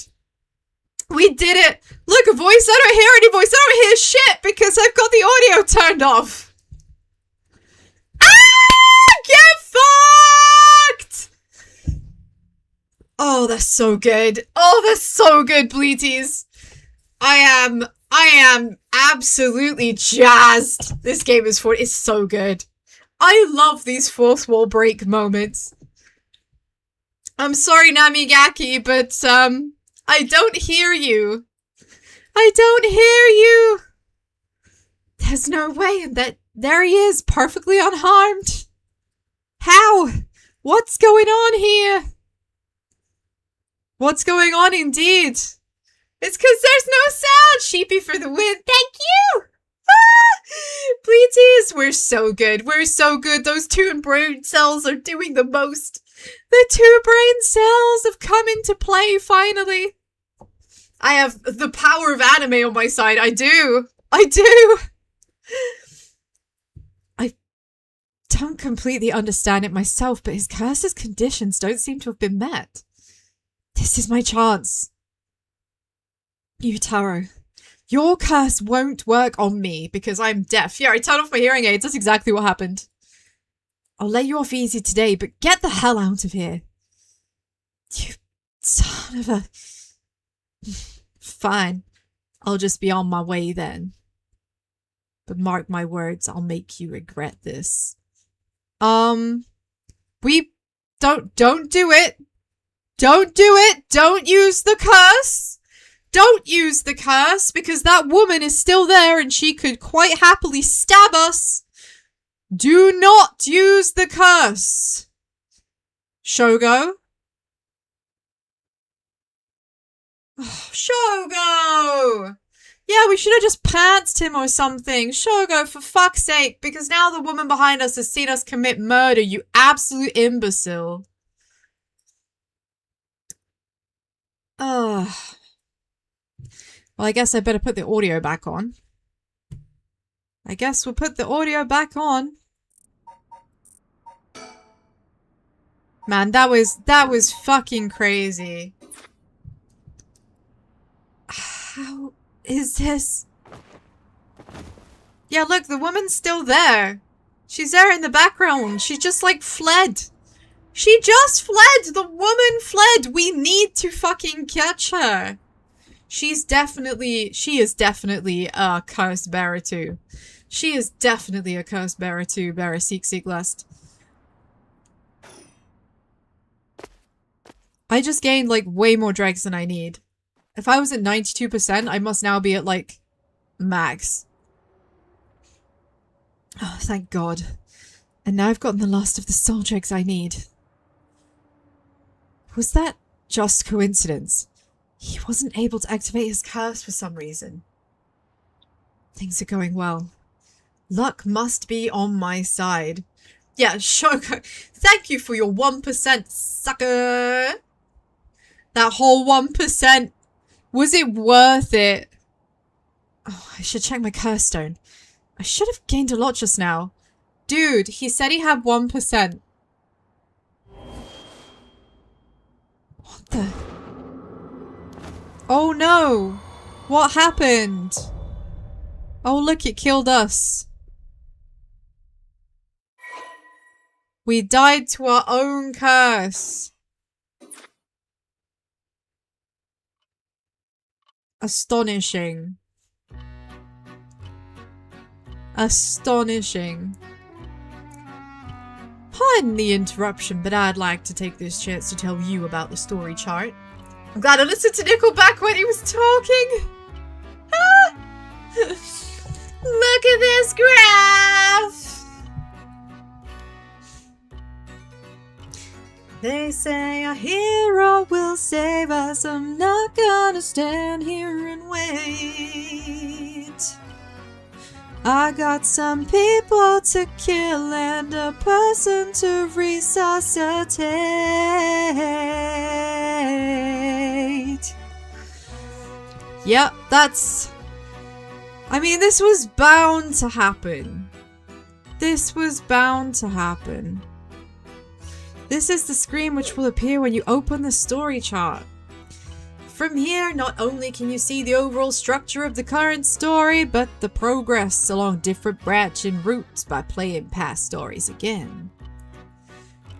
S1: We did it! Look, a voice, I don't hear any voice, I don't hear shit because I've got the audio turned off. Ah! Get fucked! Oh, that's so good. Oh, that's so good, Bleaties. I am absolutely jazzed. This game is so good. I love these fourth wall break moments. I'm sorry, Namigaki, but, I don't hear you. I don't hear you. There's no way, and there he is, perfectly unharmed. How? What's going on here? What's going on indeed? It's because there's no sound! Sheepy for the win. Thank you! Ah! Bleaties, we're so good. We're so good. Those two brain cells are doing the most. The two brain cells have come into play, finally. I have the power of anime on my side. I do. I do. I don't completely understand it myself, but his curse's conditions don't seem to have been met. This is my chance. Yutaro, your curse won't work on me because I'm deaf. Yeah, I turned off my hearing aids. That's exactly what happened. I'll let you off easy today, but get the hell out of here. You son of a... Fine. I'll just be on my way then. But mark my words, I'll make you regret this. We don't do it. Don't do it. Don't use the curse. Don't use the curse because that woman is still there and she could quite happily stab us. Do not use the curse. Shogo? Oh, Shogo! Yeah, we should have just pantsed him or something. Shogo, for fuck's sake, because now the woman behind us has seen us commit murder, you absolute imbecile. Ugh. Well, I guess I better put the audio back on. I guess we'll put the audio back on. Man, that was fucking crazy. How is this? Yeah, look, the woman's still there. She's there in the background. She just, like, fled. She just fled! The woman fled! We need to fucking catch her. She is definitely a curse bearer too. She is definitely a curse bearer too, bearer seek lust. I just gained, like, way more dregs than I need. If I was at 92%, I must now be at, like, max. Oh, thank God. And now I've gotten the last of the soul dregs I need. Was that just coincidence? He wasn't able to activate his curse for some reason. Things are going well. Luck must be on my side. Yeah, Shogo, thank you for your 1%, sucker! That whole 1%. Was it worth it? Oh, I should check my curse stone. I should have gained a lot just now. Dude, he said he had 1%. What the? Oh no! What happened? Oh look, it killed us. We died to our own curse. Astonishing. Astonishing. Pardon the interruption, but I'd like to take this chance to tell you about the story chart. I'm glad I listened to Nickelback when he was talking.
S2: Look at this graph!
S1: They say a hero will save us. I'm not gonna stand here and wait. I got some people to kill and a person to resuscitate. Yep, that's... I mean, this was bound to happen. This was bound to happen. This is the screen which will appear when you open the story chart. From here, not only can you see the overall structure of the current story, but the progress along different branching routes by playing past stories again.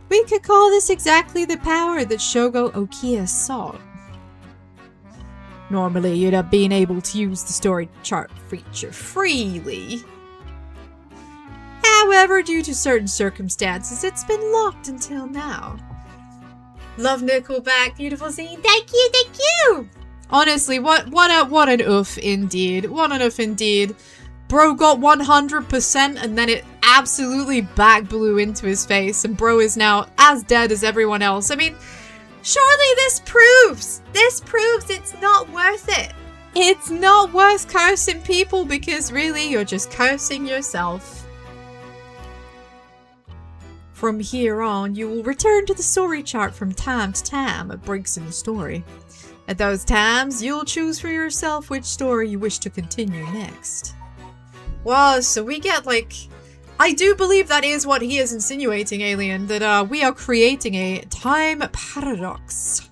S1: We could call this exactly the power that Shogo Okiya sought. Normally, you'd have been able to use the story chart feature freely. However, due to certain circumstances, it's been locked until now. Love Nickelback, beautiful scene.
S2: Thank you, thank you!
S1: Honestly, what an oof indeed. What an oof indeed. Bro got 100% and then it absolutely back blew into his face and bro is now as dead as everyone else. I mean,
S2: surely this proves it's not worth it.
S1: It's not worth cursing people because really you're just cursing yourself. From here on, you will return to the story chart from time to time at breaks in the story. At those times, you'll choose for yourself which story you wish to continue next. Wow, so we get like... I do believe that is what he is insinuating, Alien, that we are creating a time paradox.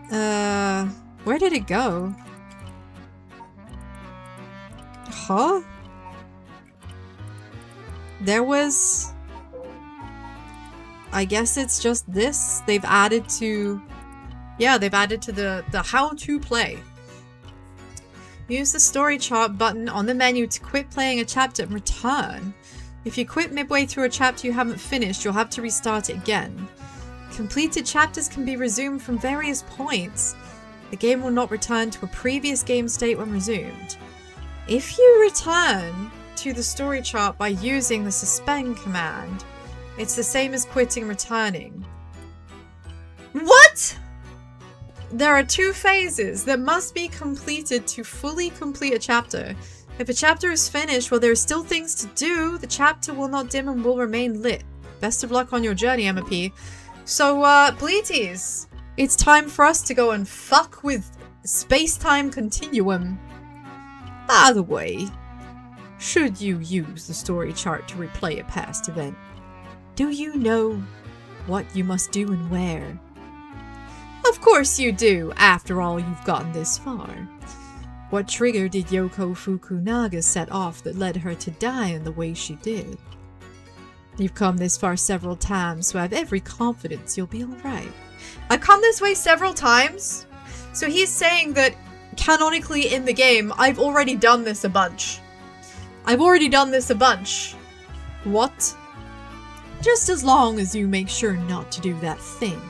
S1: Where did it go? Huh? There was... I guess it's just this. They've added to... Yeah, they've added to the how to play. Use the story chart button on the menu to quit playing a chapter and return. If you quit midway through a chapter you haven't finished, you'll have to restart it again. Completed chapters can be resumed from various points. The game will not return to a previous game state when resumed. If you return to the story chart by using the suspend command, it's the same as quitting and returning. What? There are two phases that must be completed to fully complete a chapter. If a chapter is finished while there are still things to do, the chapter will not dim and will remain lit. Best of luck on your journey, MP. So, Bleaties, it's time for us to go and fuck with space-time continuum. By the way, should you use the story chart to replay a past event, do you know what you must do and where? Of course you do, after all you've gotten this far. What trigger did Yoko Fukunaga set off that led her to die in the way she did? You've come this far several times, so I have every confidence you'll be alright. I've come this way several times? So he's saying that canonically in the game, I've already done this a bunch. I've already done this a bunch. What? Just as long as you make sure not to do that thing.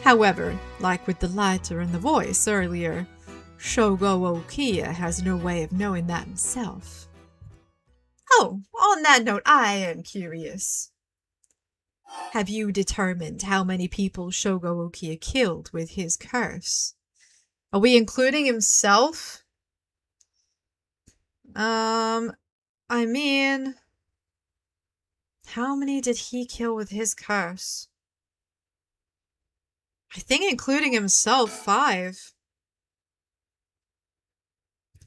S1: However, like with the lighter and the voice earlier, Shogo Okiya has no way of knowing that himself. Oh, on that note, I am curious. Have you determined how many people Shogo Okiya killed with his curse? Are we including himself? I mean... How many did he kill with his curse? I think including himself, 5.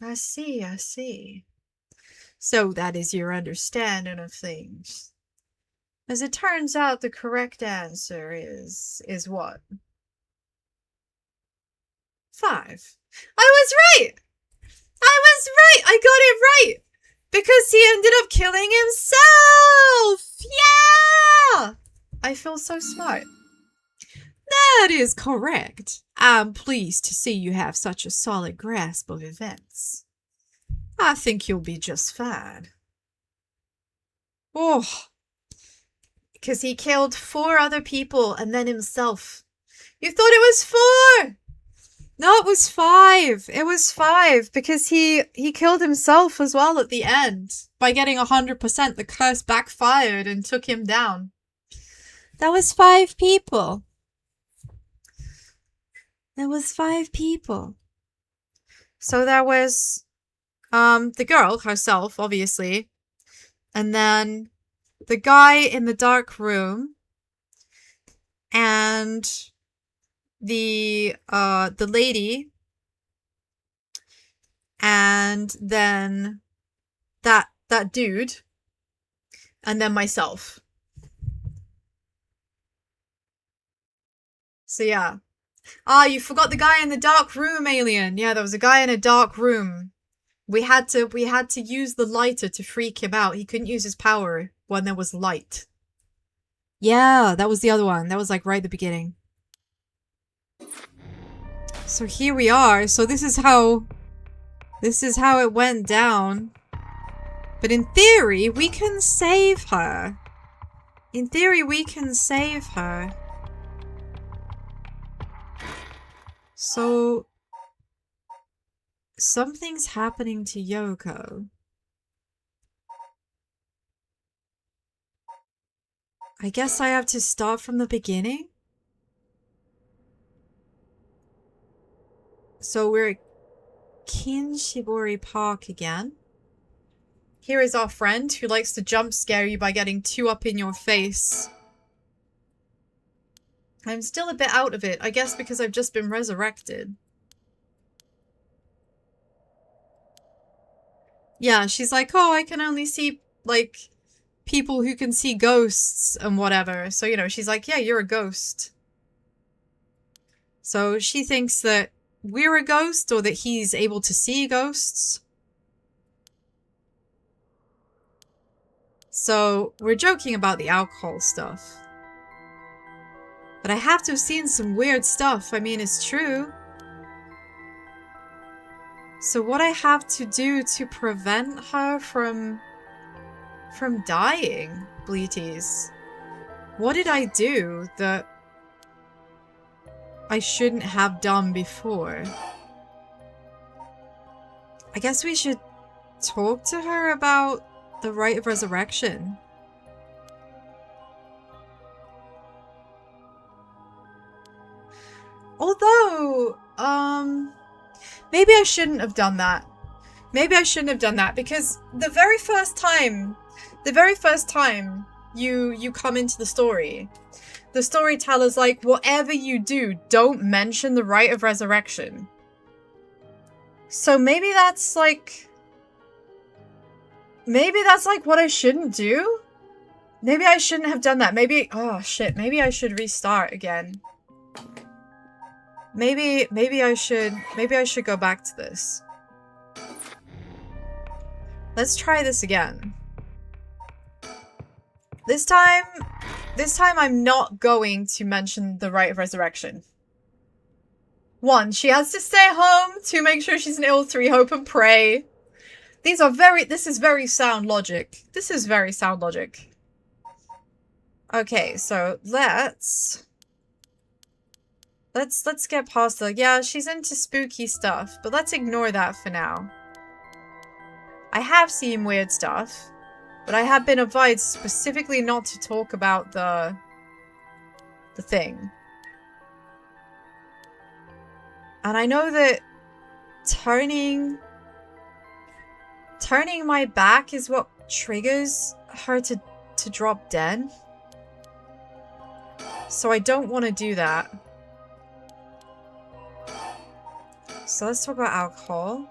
S1: I see, I see. So that is your understanding of things. As it turns out, the correct answer is what? 5. I was right! I was right! I got it right! Because he ended up killing himself! Yeah! I feel so smart. That is correct. I'm pleased to see you have such a solid grasp of events. I think you'll be just fine. Oh, Because he killed 4 other people and then himself. You thought it was 4! No, it was 5. It was 5 because he killed himself as well at the end. By getting 100%, the curse backfired and took him down. That was 5 people. There was 5 people. So there was the girl herself, obviously. And then the guy in the dark room. And the lady. And then that dude. And then myself. So yeah. Ah, you forgot the guy in the dark room, Alien. Yeah, there was a guy in a dark room. We had to use the lighter to freak him out. He couldn't use his power when there was light. Yeah, that was the other one. That was like right at the beginning. So here we are. So this is how it went down. But in theory, we can save her. In theory, we can save her. So something's happening to Yoko. I guess I have to start from the beginning? So we're at Kinshibori Park again. Here is our friend who likes to jump scare you by getting 2 up in your face. I'm still a bit out of it, I guess because I've just been resurrected. Yeah, she's like, oh, I can only see, like, people who can see ghosts and whatever. So, you know, she's like, yeah, you're a ghost. So she thinks that we're a ghost or that he's able to see ghosts. So we're joking about the alcohol stuff. But I have to have seen some weird stuff. I mean, it's true. So what I have to do to prevent her from dying, Bleaties? What did I do that I shouldn't have done before? I guess we should talk to her about the rite of resurrection. Although, maybe I shouldn't have done that. Maybe I shouldn't have done that because the very first time you come into the storyteller's like, whatever you do, don't mention the rite of resurrection. So maybe that's like what I shouldn't do? Maybe I shouldn't have done that. Maybe, oh shit, maybe I should restart again. Maybe I should go back to this. Let's try this again. This time I'm not going to mention the rite of resurrection. 1, she has to stay home. 2, make sure she's an ill. 3, hope and pray. This is very sound logic. This is very sound logic. Okay, so let's get past the, yeah, she's into spooky stuff, but let's ignore that for now. I have seen weird stuff, but I have been advised specifically not to talk about the thing. And I know that turning my back is what triggers her to drop dead. So I don't want to do that. So let's talk about alcohol.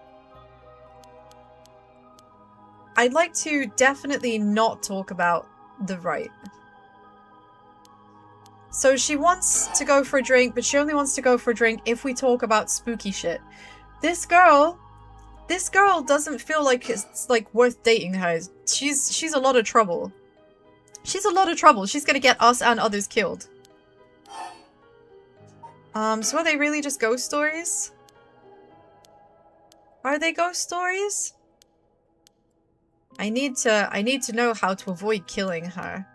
S1: I'd like to definitely not talk about the rite. So she wants to go for a drink, but she only wants to go for a drink if we talk about spooky shit. This girl doesn't feel like it's like worth dating her. She's a lot of trouble. She's a lot of trouble. She's gonna get us and others killed. So are they really just ghost stories? Are they ghost stories? I need to know how to avoid killing her.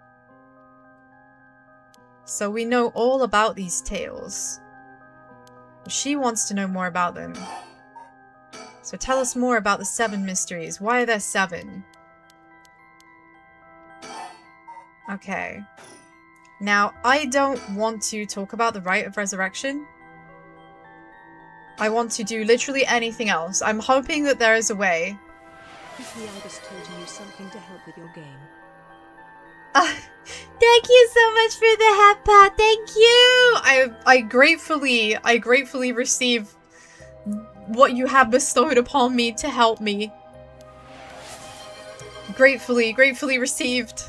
S1: So we know all about these tales. She wants to know more about them. So tell us more about the 7 mysteries. Why are there 7? Okay. Now, I don't want to talk about the rite of resurrection. I want to do literally anything else. I'm hoping that there is a way.
S3: If the Ibis told you something to help with your game.
S2: Thank you so much for the hat pat. Thank you.
S1: I gratefully receive what you have bestowed upon me to help me. Gratefully received.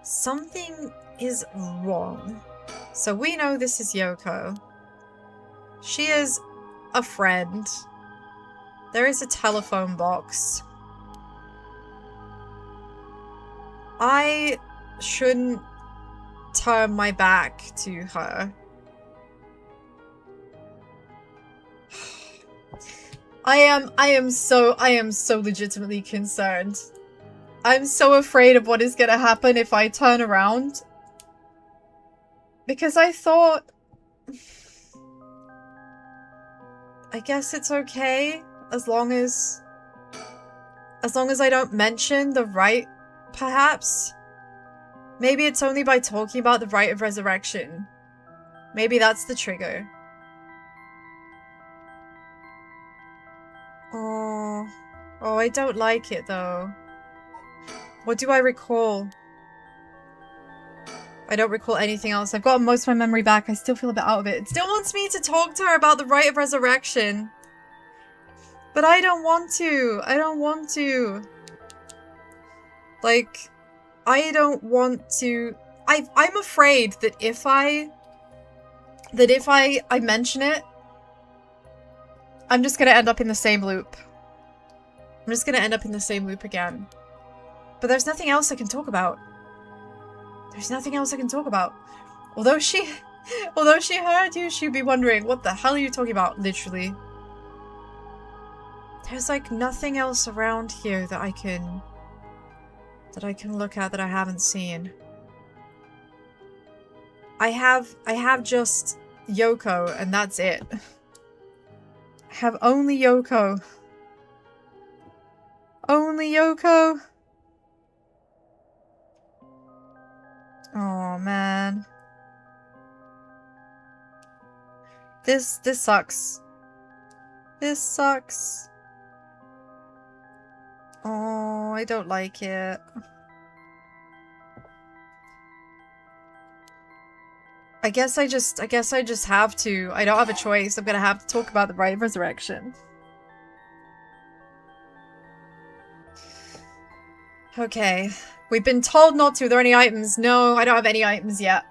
S1: Something is wrong. So we know this is Yoko. She is a friend. There is a telephone box. I shouldn't turn my back to her. I am so legitimately concerned. I'm so afraid of what is gonna happen if I turn around. Because I thought... I guess it's okay as long as I don't mention the rite, perhaps. Maybe it's only by talking about the rite of resurrection. Maybe that's the trigger. Oh, I don't like it though. What do I recall? I don't recall anything else. I've got most of my memory back. I still feel a bit out of it. It still wants me to talk to her about the rite of resurrection. But I don't want to. I don't want to. Like, I don't want to. I'm afraid that if I mention it, I'm just gonna end up in the same loop. I'm just gonna end up in the same loop again. But there's nothing else I can talk about. There's nothing else I can talk about. Although she heard you, she'd be wondering, what the hell are you talking about, literally? There's like nothing else around here that I can look at that I haven't seen. I have just Yoko, and that's it. I have only Yoko. Only Yoko. Oh man. This sucks. This sucks. Oh, I don't like it. I guess I just have to. I don't have a choice. I'm gonna have to talk about the rite of resurrection. Okay. We've been told not to. Are there any items? No, I don't have any items yet.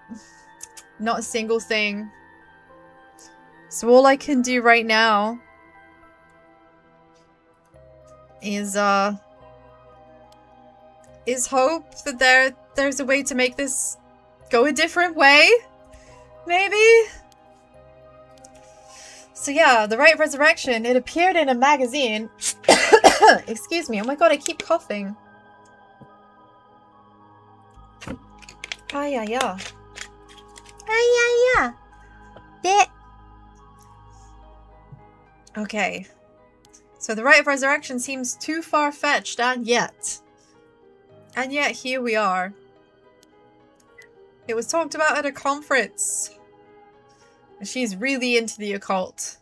S1: Not a single thing. So all I can do right now is hope that there's a way to make this go a different way. Maybe? So yeah, the Rite of Resurrection, it appeared in a magazine. Excuse me, oh my god, I keep coughing. Ah, yeah, yeah.
S2: Ah, yeah, yeah.
S1: Okay. So the Rite of Resurrection seems too far-fetched, and yet here we are. It was talked about at a conference. And she's really into the occult.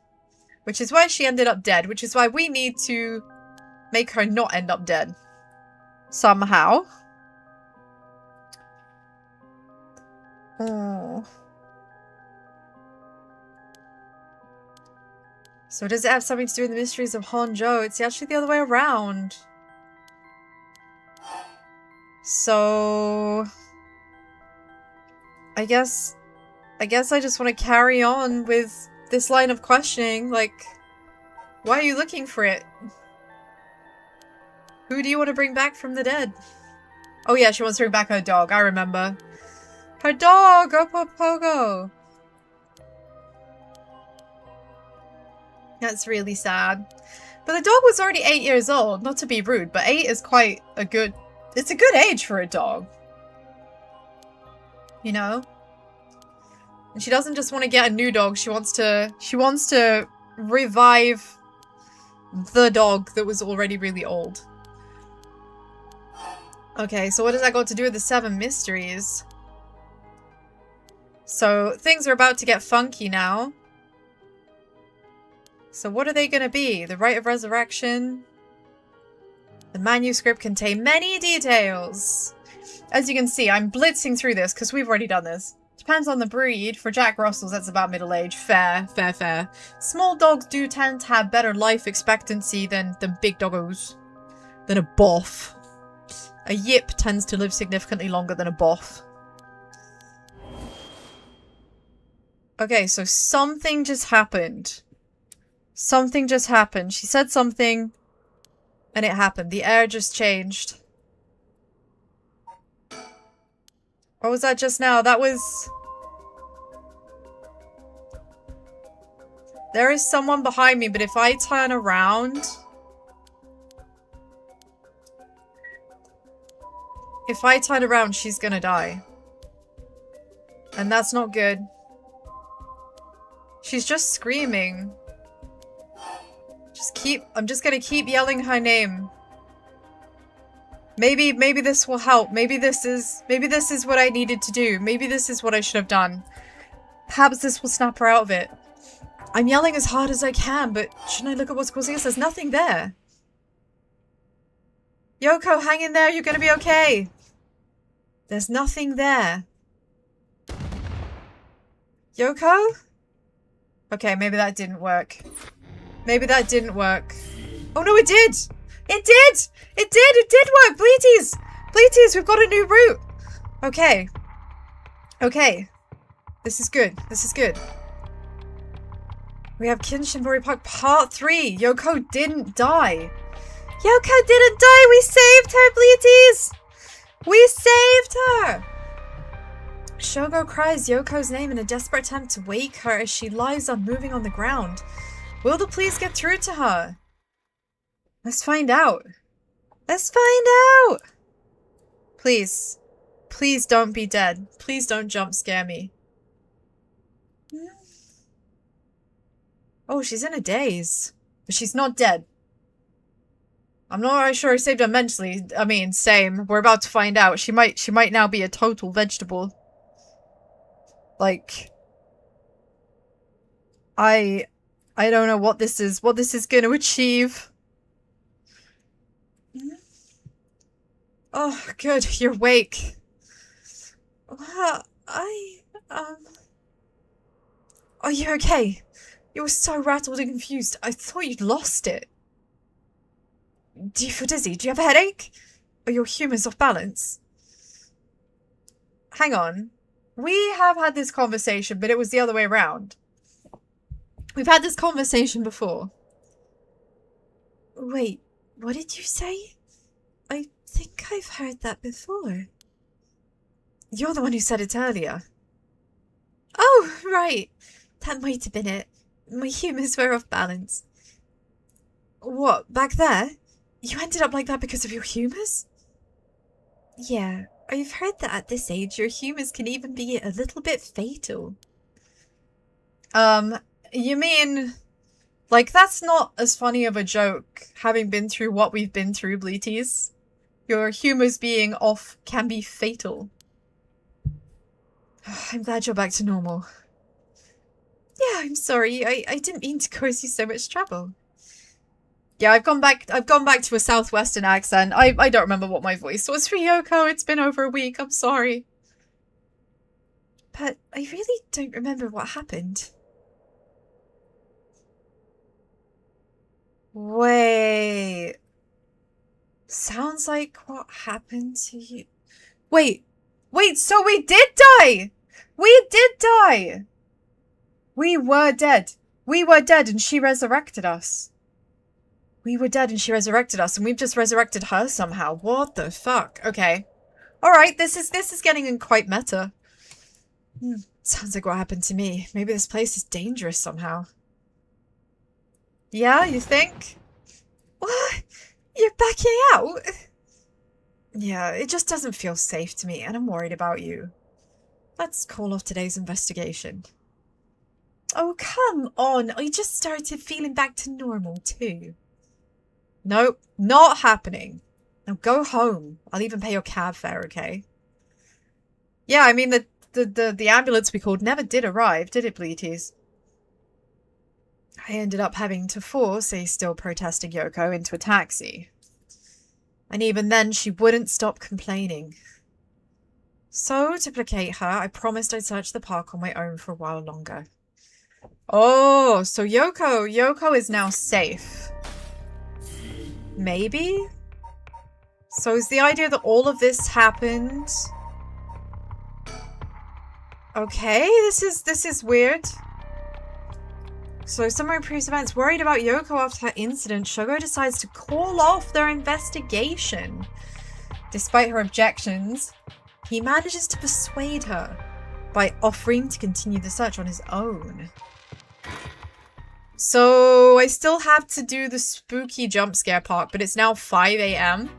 S1: Which is why she ended up dead. Which is why we need to make her not end up dead. Somehow. Oh. So does it have something to do with the mysteries of Honjo? It's actually the other way around. So... I guess I just want to carry on with this line of questioning, like, why are you looking for it? Who do you want to bring back from the dead? Oh yeah, she wants to bring back her dog, I remember. Her dog! Oh, Pogo! That's really sad. But the dog was already 8 years old, not to be rude, but 8 is quite a good... It's a good age for a dog. You know? And she doesn't just want to get a new dog, she wants to revive the dog that was already really old. Okay, so what does that got to do with the 7 mysteries? So things are about to get funky now. So what are they gonna be? The Rite of Resurrection? The manuscript contained many details. As you can see, I'm blitzing through this because we've already done this. Depends on the breed. For Jack Russells, that's about middle age. Fair, fair, fair. Small dogs do tend to have better life expectancy than big doggos. Than a boff. A yip tends to live significantly longer than a boff. Okay, so something just happened. Something just happened. She said something, and it happened. The air just changed. What was that just now? That was... There is someone behind me, but if I turn around... If I turn around, she's gonna die. And that's not good. She's just screaming. I'm just gonna keep yelling her name. Maybe this will help. Maybe this is what I needed to do. Maybe this is what I should have done. Perhaps this will snap her out of it. I'm yelling as hard as I can, but shouldn't I look at what's causing us? There's nothing there. Yoko, hang in there. You're gonna be okay. There's nothing there. Yoko? Okay, maybe that didn't work. Maybe that didn't work. Oh no, it did! It did! It did! It did work! Bleaties! Bleaties, we've got a new route! Okay. Okay. This is good. This is good. We have Kinshinbori Park Part 3. Yoko didn't die. Yoko didn't die! We saved her, Bleaties! We saved her! Shogo cries Yoko's name in a desperate attempt to wake her as she lies unmoving on the ground. Will the police get through to her? Let's find out. Let's find out! Please. Please don't be dead. Please don't jump scare me. Oh, she's in a daze. But she's not dead. I'm not really sure I saved her mentally. I mean, same. We're about to find out. She might now be a total vegetable. Like, I don't know what this is going to achieve. Oh, good. You're awake. Are you okay? You were so rattled and confused. I thought you'd lost it. Do you feel dizzy? Do you have a headache? Are your humors off balance? Hang on. We have had this conversation, but it was the other way around. We've had this conversation before. Wait, what did you say? I think I've heard that before. You're the one who said it earlier. Oh, right. That might have been it. My humors were off balance. What, back there? You ended up like that because of your humors? Yeah, I've heard that at this age your humors can even be a little bit fatal. You mean... Like, that's not as funny of a joke, having been through what we've been through, Bleaties. Your humors being off can be fatal. I'm glad you're back to normal. Yeah, I'm sorry. I didn't mean to cause you so much trouble. Yeah, I've gone back to a southwestern accent. I don't remember what my voice was for Yoko. It's been over a week. I'm sorry. But I really don't remember what happened. Wait. Sounds like what happened to you. Wait, so we did die! We did die! We were dead. We were dead and she resurrected us. We were dead and she resurrected us and we've just resurrected her somehow. What the fuck? Okay. Alright, this is getting in quite meta. Sounds like what happened to me. Maybe this place is dangerous somehow. Yeah, you think? What? You're backing out? Yeah, it just doesn't feel safe to me and I'm worried about you. Let's call off today's investigation. Oh, come on. I just started feeling back to normal, too. Nope, not happening. Now go home. I'll even pay your cab fare, okay? Yeah, I mean, the ambulance we called never did arrive, did it, Bleaties? I ended up having to force a still protesting Yoko into a taxi. And even then, she wouldn't stop complaining. So, to placate her, I promised I'd search the park on my own for a while longer. Oh, so Yoko is now safe. Maybe? So is the idea that all of this happened? Okay, this is weird. So summary of previous events. Worried about Yoko after her incident, Shogo decides to call off their investigation. Despite her objections, he manages to persuade her by offering to continue the search on his own. So I still have to do the spooky jump scare part, but it's now 5 AM.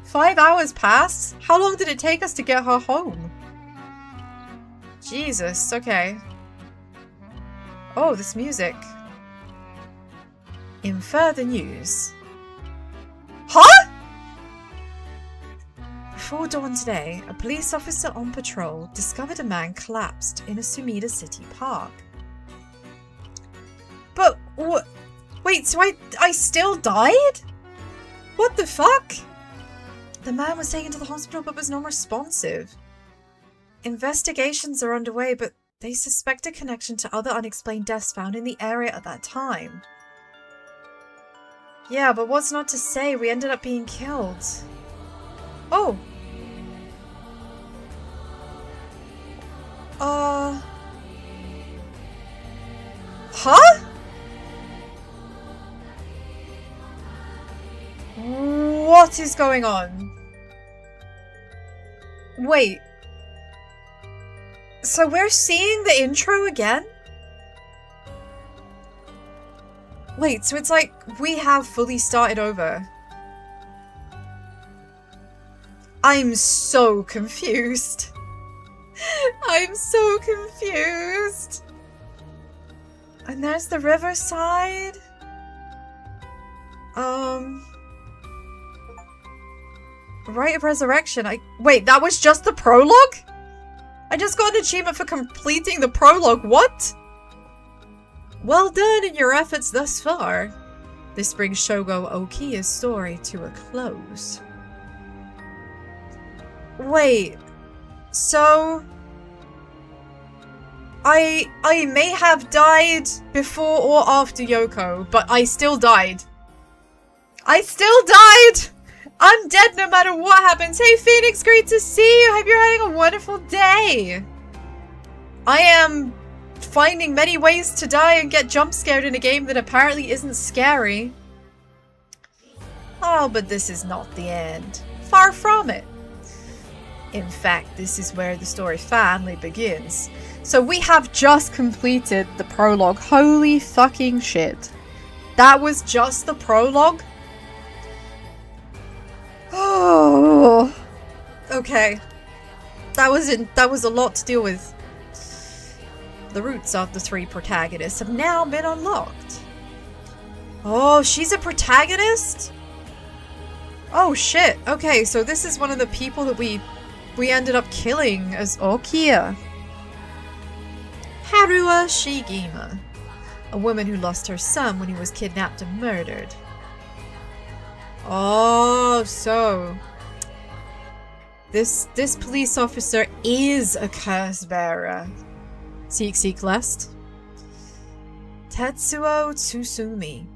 S1: 5 hours passed? How long did it take us to get her home? Jesus, okay. Oh, this music. In further news. Huh? Before dawn today, a police officer on patrol discovered a man collapsed in a Sumida City park. But, wait, so I still died? What the fuck? The man was taken to the hospital but was non-responsive. Investigations are underway, but they suspect a connection to other unexplained deaths found in the area at that time. Yeah, but what's not to say? We ended up being killed. Oh. Huh? What is going on? Wait. So we're seeing the intro again? Wait, so it's like we have fully started over. I'm so confused. I'm so confused. And there's the riverside. Rite of Resurrection. Wait, that was just the prologue? I just got an achievement for completing the prologue. What? Well done in your efforts thus far. This brings Shogo Okiya's story to a close. Wait. So... I may have died before or after Yoko, but I still died. I still died! I'm dead no matter what happens. Hey Phoenix, great to see you. Hope you're having a wonderful day. I am finding many ways to die and get jump scared in a game that apparently isn't scary. Oh, but this is not the end. Far from it. In fact, this is where the story finally begins. So we have just completed the prologue. Holy fucking shit. That was just the prologue? Oh. Okay. That was a lot to deal with. The roots of the three protagonists have now been unlocked. Oh, she's a protagonist? Oh shit. Okay, so this is one of the people that we ended up killing as Okiya. Haruha Shigima, a woman who lost her son when he was kidnapped and murdered. Oh, so this police officer is a curse bearer. Seek lest. Tetsuo Tsusumi,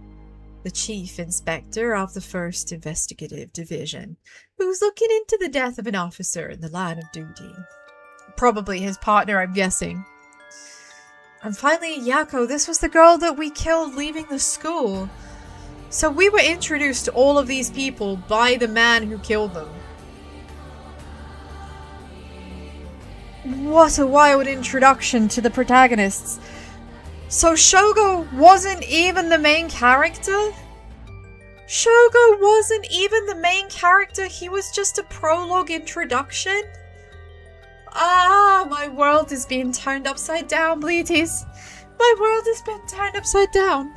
S1: the chief inspector of the 1st Investigative Division, who's looking into the death of an officer in the line of duty. Probably his partner, I'm guessing. And finally, Yako, this was the girl that we killed leaving the school. So we were introduced to all of these people by the man who killed them. What a wild introduction to the protagonists. So Shogo wasn't even the main character? Shogo wasn't even the main character, he was just a prologue introduction? Ah, my world is being turned upside down, Bleaties. My world has been turned upside down.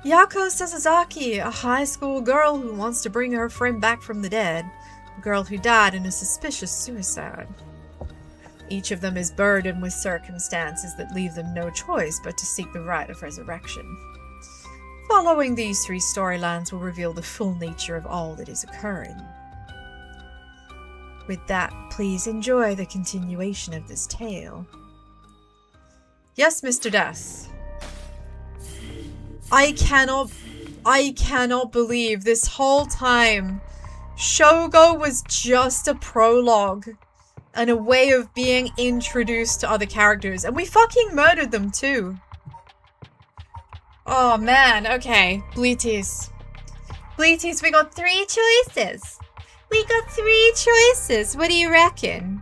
S1: Yako Sasazaki, a high school girl who wants to bring her friend back from the dead. A girl who died in a suspicious suicide. Each of them is burdened with circumstances that leave them no choice but to seek the rite of resurrection. Following these three storylines will reveal the full nature of all that is occurring. With that, please enjoy the continuation of this tale. Yes, Mr. Death. I cannot believe this whole time Shogo was just a prologue and a way of being introduced to other characters, and we fucking murdered them too. Oh man, okay. Bleaties. Bleaties, we got 3 choices. We got 3 choices. What do you reckon?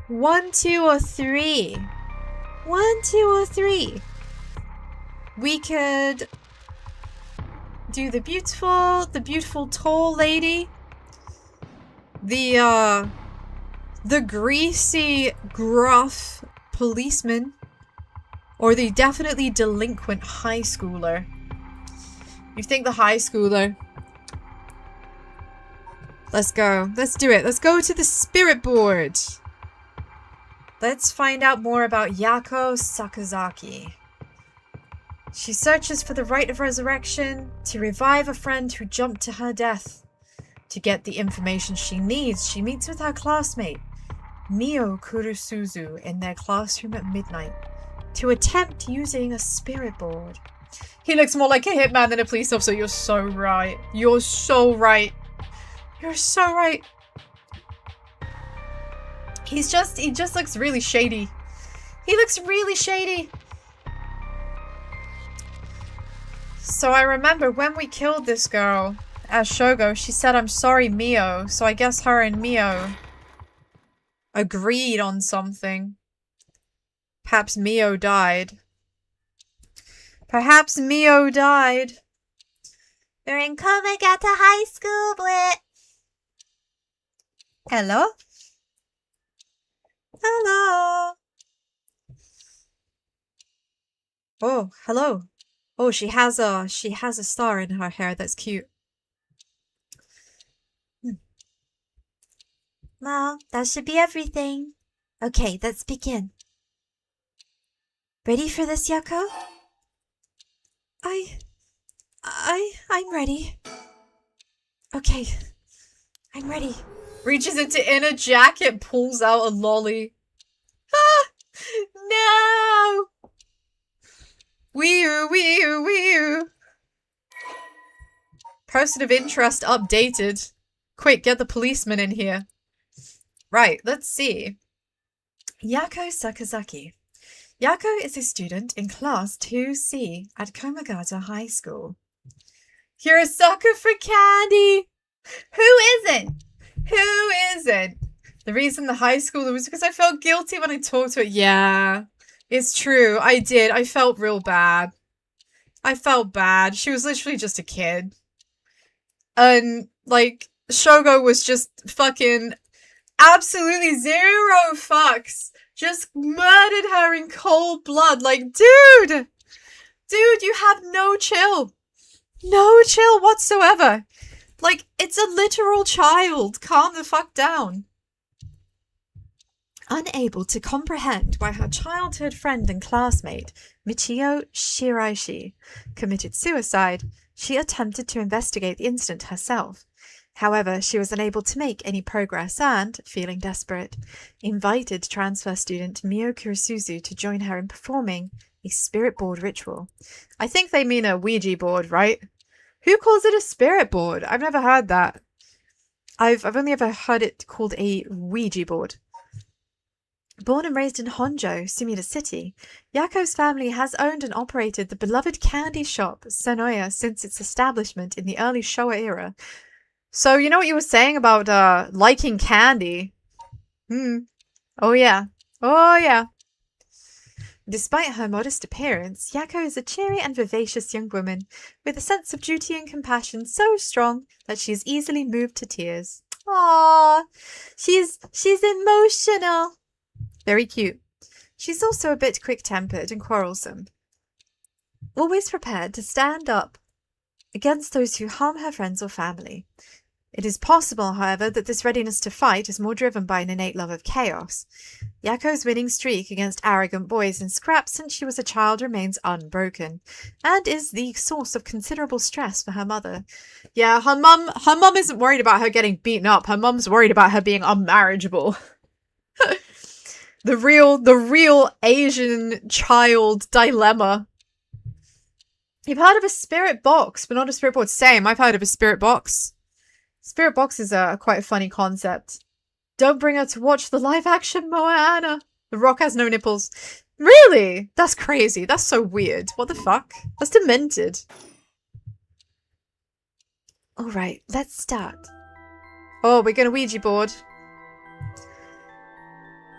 S1: 1, 2, or 3? 1, 2, or 3? We could do the beautiful tall lady. The greasy, gruff policeman. Or the definitely delinquent high schooler. You think the high schooler? Let's go. Let's do it. Let's go to the spirit board. Let's find out more about Yako Sakazaki. She searches for the rite of resurrection to revive a friend who jumped to her death. To get the information she needs, she meets with her classmate, Mio Kurusuzu, in their classroom at midnight to attempt using a spirit board. He looks more like a hitman than a police officer. You're so right. You're so right. You're so right. He just looks really shady. He looks really shady. So I remember when we killed this girl as Shogo, she said, "I'm sorry, Mio." So I guess her and Mio agreed on something. Perhaps Mio died. Perhaps Mio died.
S2: We're in Komagata High School, Blit.
S1: Hello? Hello. Oh, hello. Oh, she has a star in her hair. That's cute.
S2: Well, that should be everything. Okay, let's begin. Ready for this, Yako?
S1: I'm ready.
S2: Okay, I'm ready.
S1: Reaches into inner jacket, pulls out a lolly. Ah! No! Wee-oo, wee-oo, wee-oo. Person of interest updated. Quick, get the policeman in here. Right, let's see. Yako Sakazaki. Yako is a student in class 2C at Komagata High School. You're a sucker for candy! Who isn't? Who isn't? The reason the high schooler was because I felt guilty when I talked to her. Yeah, it's true. I did. I felt real bad. I felt bad. She was literally just a kid. And, like, Shogo was just fucking absolutely zero fucks. Just murdered her in cold blood. Like, dude! Dude, you have no chill. No chill whatsoever. Like, it's a literal child. Calm the fuck down. Unable to comprehend why her childhood friend and classmate, Michio Shiraishi, committed suicide, she attempted to investigate the incident herself. However, she was unable to make any progress and, feeling desperate, invited transfer student Mio Kurusuzu to join her in performing a spirit board ritual. I think they mean a Ouija board, right? Who calls it a spirit board? I've never heard that. I've only ever heard it called a Ouija board. Born and raised in Honjo, Sumida City, Yako's family has owned and operated the beloved candy shop Sonoya since its establishment in the early Showa era. So, you know what you were saying about liking candy? Oh yeah. Oh yeah. Despite her modest appearance, Yako is a cheery and vivacious young woman with a sense of duty and compassion so strong that she is easily moved to tears. Aww. She's emotional. Very cute. She's also a bit quick-tempered and quarrelsome. Always prepared to stand up against those who harm her friends or family. It is possible, however, that this readiness to fight is more driven by an innate love of chaos. Yako's winning streak against arrogant boys in scraps since she was a child remains unbroken, and is the source of considerable stress for her mother. Yeah, her mum isn't worried about her getting beaten up. Her mum's worried about her being unmarriageable. The real Asian child dilemma. You've heard of a spirit box, but not a spirit board. Same, I've heard of a spirit box. Spirit box is quite a funny concept. Don't bring her to watch the live-action Moana. The Rock has no nipples. Really? That's crazy. That's so weird. What the fuck? That's demented.
S2: Alright, let's start.
S1: Oh, we're gonna Ouija board.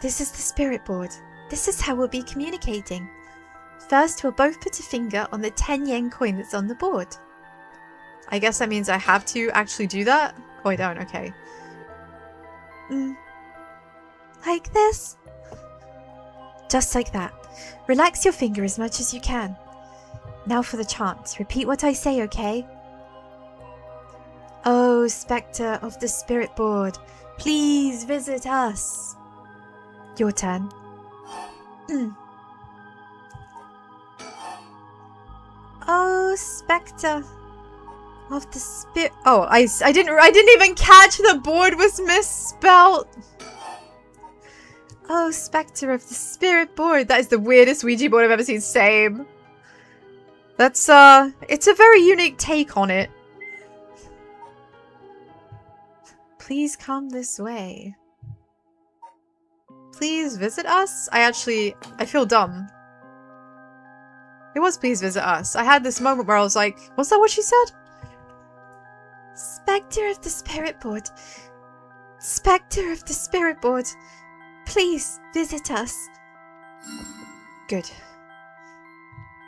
S2: This is the spirit board. This is how we'll be communicating. First, we'll both put a finger on the 10 yen coin that's on the board.
S1: I guess that means I have to actually do that? Oh, I don't. Okay.
S2: Like this? Just like that. Relax your finger as much as you can. Now for the chant. Repeat what I say, okay? Oh, Spectre of the Spirit Board, please visit us. Your turn. Oh, Spectre of the Spirit.
S1: Oh, I didn't even catch the board was misspelled. Oh, Spectre of the Spirit Board. That is the weirdest Ouija board I've ever seen. Same. That's it's a very unique take on it. Please come this way. Please visit us? I feel dumb. It was please visit us. I had this moment where I was like, was that what she said?
S2: Spectre of the Spirit Board. Spectre of the Spirit Board. Please visit us. Good.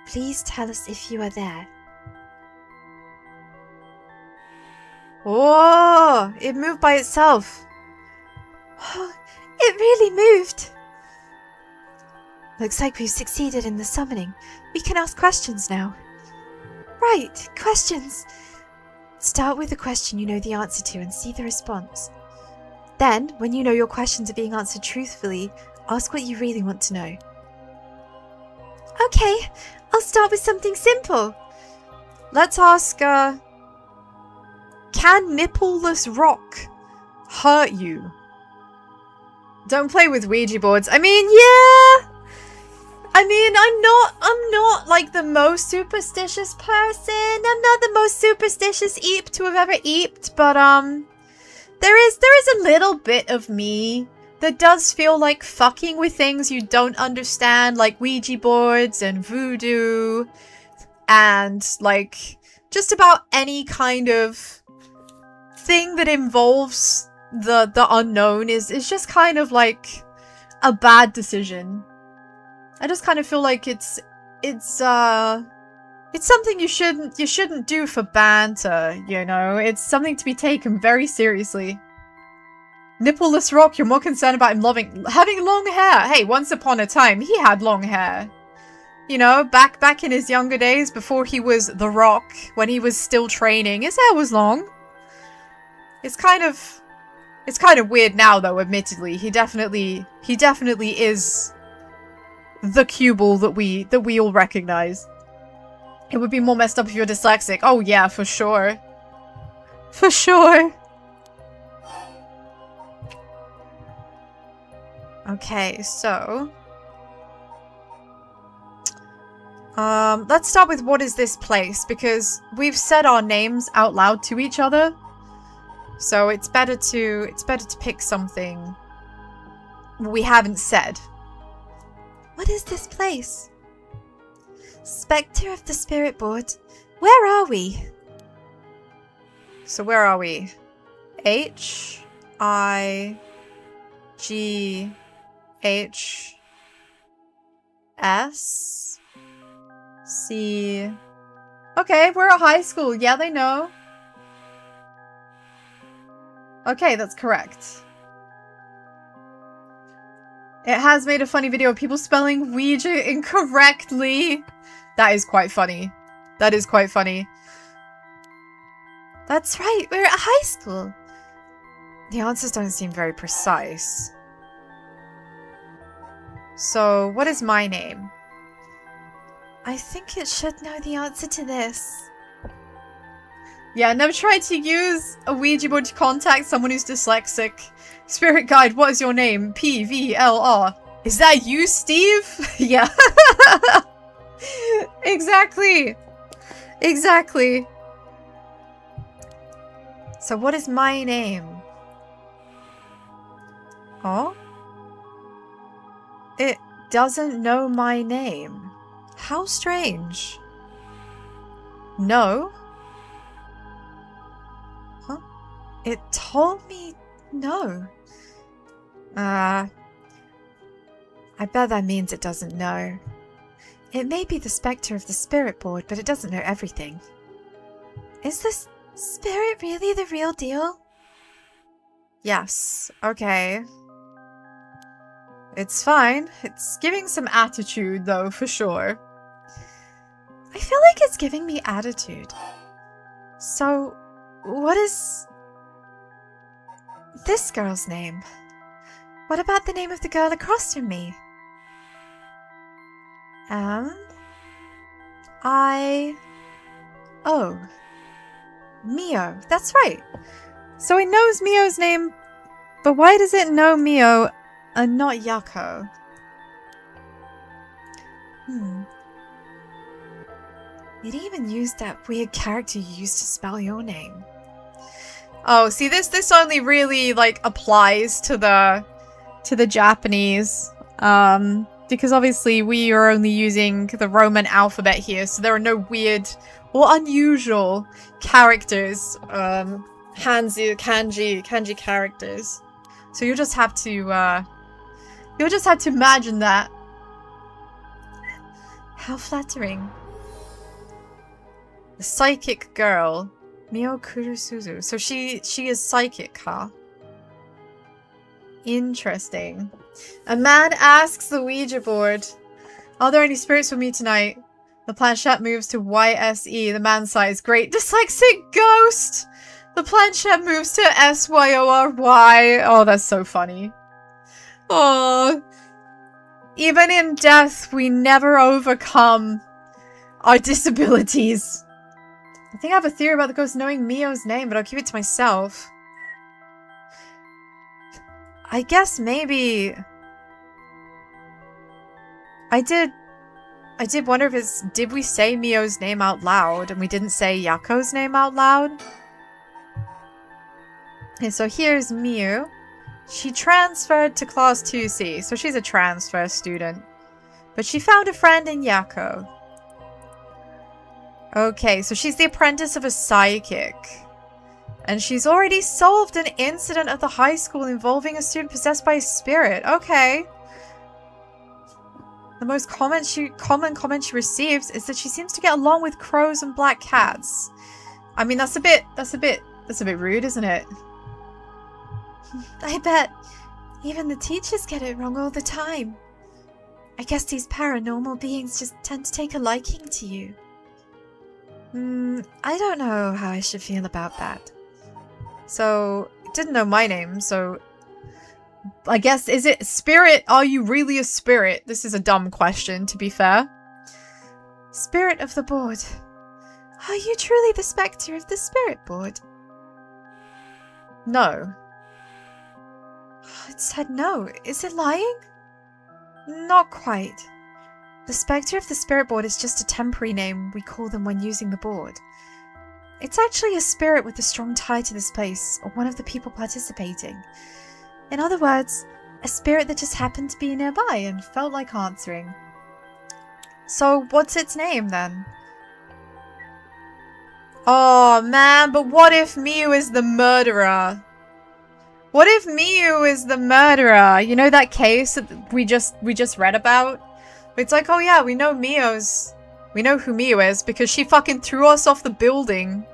S2: Please tell us if you are there.
S1: Oh, it moved by itself.
S2: Oh, it really moved. Looks like we've succeeded in the summoning. We can ask questions now. Right, questions. Start with a question you know the answer to and see the response. Then, when you know your questions are being answered truthfully, ask what you really want to know. Okay, I'll start with something simple.
S1: Let's ask, can nippleless rock hurt you? Don't play with Ouija boards. I mean, yeah. I mean, I'm not like the most superstitious person. I'm not the most superstitious eep to have ever eeped, but there is a little bit of me that does feel like fucking with things you don't understand, like Ouija boards and voodoo and like just about any kind of thing that involves the unknown is just kind of like a bad decision. I just kind of feel like it's something you shouldn't do for banter, you know? It's something to be taken very seriously. Nippleless rock, you're more concerned about him having long hair. Hey, once upon a time, he had long hair. You know, back in his younger days, before he was The Rock, when he was still training, his hair was long. It's kind of weird now, though, admittedly. He definitely is the Cubal that we all recognize. It would be more messed up if you're dyslexic. Oh yeah, for sure. For sure. Okay, so let's start with what is this place, because we've said our names out loud to each other. So it's better to pick something we haven't said.
S2: What is this place? Spectre of the Spirit Board. Where are we?
S1: So where are we? H I G H S C. Okay, we're at high school. Yeah, they know. Okay, that's correct. It has made a funny video of people spelling Ouija incorrectly. That is quite funny. That is quite funny.
S2: That's right, we're at high school. The answers don't seem very precise.
S1: So, what is my name?
S2: I think it should know the answer to this.
S1: Yeah, never tried to use a Ouija board to contact someone who's dyslexic. Spirit guide, what is your name? PVLR. Is that you, Steve? Yeah. Exactly. Exactly. So what is my name? Oh? It doesn't know my name. How strange. No? Huh? It told me no. I bet that means it doesn't know. It may be the spectre of the spirit board, but it doesn't know everything.
S2: Is this spirit really the real deal?
S1: Yes. Okay. It's fine. It's giving some attitude, though, for sure.
S2: I feel like it's giving me attitude. So, what is this girl's name? What about the name of the girl across from me? Oh. Mio. That's right.
S1: So it knows Mio's name, but why does it know Mio and not Yako?
S2: It even used that weird character you used to spell your name.
S1: Oh, see, this only really, like, applies to the Japanese, because obviously we are only using the Roman alphabet here, so there are no weird or unusual characters, kanji characters. So you'll just have to imagine that.
S2: How flattering.
S1: The psychic girl, Mio Kurusuzu. So she is psychic, huh? Interesting. A man asks the Ouija board, "Are there any spirits for me tonight?" The planchette moves to YSE. The man sighs, "Great dyslexic ghost!" The planchette moves to SYORY. Oh, that's so funny. Oh. Even in death, we never overcome our disabilities. I think I have a theory about the ghost knowing Mio's name, but I'll keep it to myself. I guess maybe... I did wonder if it's... Did we say Mio's name out loud and we didn't say Yako's name out loud? Okay, so here's Mio. She transferred to class 2C, so she's a transfer student. But she found a friend in Yako. Okay, so she's the apprentice of a psychic. And she's already solved an incident at the high school involving a student possessed by a spirit. Okay. The most common comment she receives is that she seems to get along with crows and black cats. I mean, that's a bit rude, isn't it?
S2: I bet. Even the teachers get it wrong all the time. I guess these paranormal beings just tend to take a liking to you.
S1: I don't know how I should feel about that. So, it didn't know my name, so... I guess, is it spirit? Are you really a spirit? This is a dumb question, to be fair.
S2: Spirit of the board. Are you truly the spectre of the spirit board?
S1: No.
S2: It said no. Is it lying?
S1: Not quite.
S2: The spectre of the spirit board is just a temporary name we call them when using the board. It's actually a spirit with a strong tie to this place, or one of the people participating. In other words, a spirit that just happened to be nearby and felt like answering.
S1: So, what's its name, then? Oh, man, but what if Miu is the murderer? What if Miu is the murderer? You know that case that we just read about? It's like, oh yeah, we know who Miu is because she fucking threw us off the building.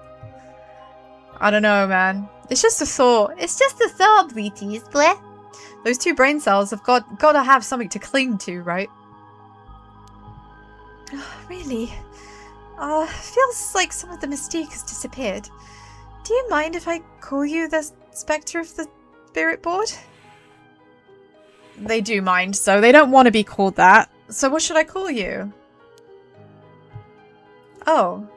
S1: I don't know, man. It's just a thought. It's just a thought, Bleaties. Bleh. Those 2 brain cells have got to have something to cling to, right?
S2: Oh, really? Feels like some of the mystique has disappeared. Do you mind if I call you the Spectre of the Spirit Board?
S1: They do mind, so they don't want to be called that. So what should I call you? Oh,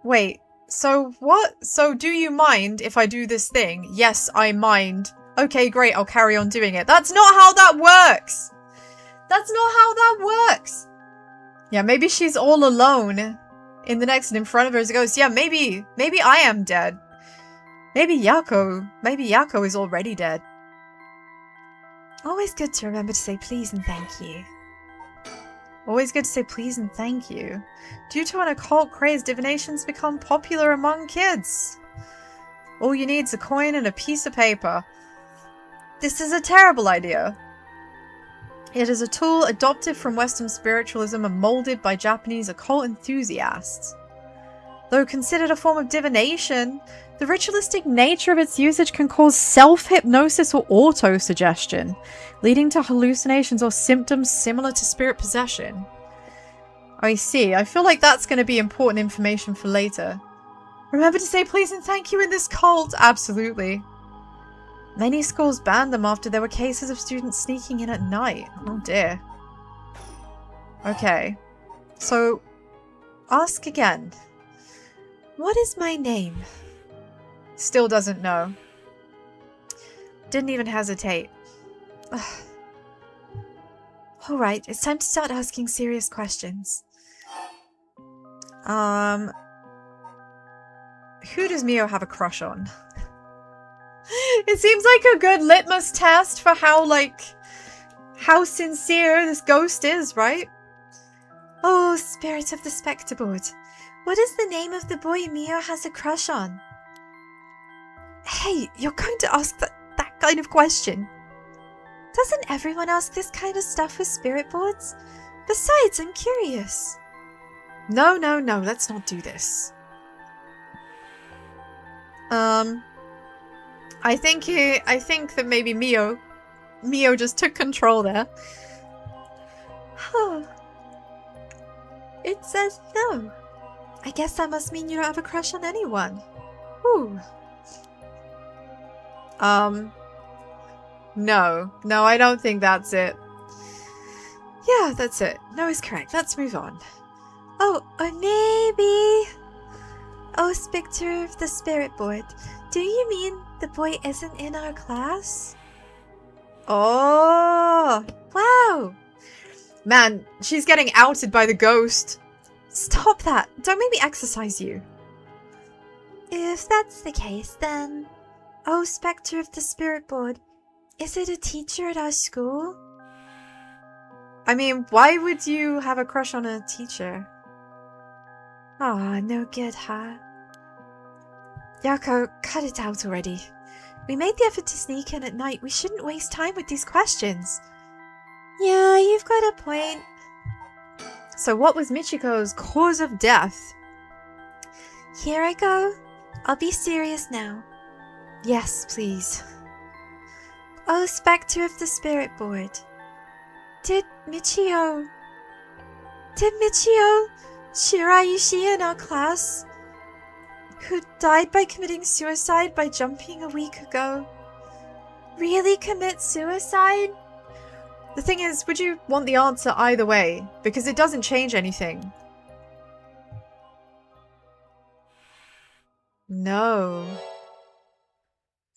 S1: wait. So what? So do you mind if I do this thing? Yes, I mind. Okay, great. I'll carry on doing it. That's not how that works. That's not how that works. Yeah, maybe she's all alone in the next and in front of her is a ghost. Yeah, maybe I am dead. Maybe Yako is already dead.
S2: Always good to remember to say please and thank you.
S1: Always good to say please and thank you. Due to an occult craze, divination's become popular among kids. All you need is a coin and a piece of paper. This is a terrible idea. It is a tool adopted from Western spiritualism and molded by Japanese occult enthusiasts. Though considered a form of divination, the ritualistic nature of its usage can cause self-hypnosis or auto-suggestion, leading to hallucinations or symptoms similar to spirit possession. I see. I feel like that's going to be important information for later. Remember to say please and thank you in this cult. Absolutely. Many schools banned them after there were cases of students sneaking in at night. Oh dear. Okay. So, ask again.
S2: What is my name?
S1: Still doesn't know. Didn't even hesitate.
S2: Alright, it's time to start asking serious questions.
S1: Who does Mio have a crush on? It seems like a good litmus test for how sincere this ghost is, right?
S2: Oh, Spirit of the Spectre Board. What is the name of the boy Mio has a crush on? Hey, you're going to ask that kind of question. Doesn't everyone ask this kind of stuff with spirit boards? Besides, I'm curious.
S1: No, let's not do this. I think that maybe Mio just took control there.
S2: Oh. It says no. I guess that must mean you don't have a crush on anyone. Ooh.
S1: No, I don't think that's it.
S2: Yeah, that's it. No is correct. Let's move on. Oh, or maybe... Oh, Spectre of the Spirit Board. Do you mean the boy isn't in our class?
S1: Oh!
S2: Wow!
S1: Man, she's getting outed by the ghost.
S2: Stop that! Don't make me exercise you. If that's the case, then... Oh, Spectre of the Spirit Board. Is it a teacher at our school?
S1: I mean, why would you have a crush on a teacher?
S2: Aw, no good, huh? Yako, cut it out already. We made the effort to sneak in at night. We shouldn't waste time with these questions. Yeah, you've got a point.
S1: So what was Michiko's cause of death?
S2: Here I go. I'll be serious now. Yes, please. Oh, Spectre of the Spirit Board. Did Michio Shirayushi in our class, who died by committing suicide by jumping a week ago, really commit suicide?
S1: The thing is, would you want the answer either way? Because it doesn't change anything. No.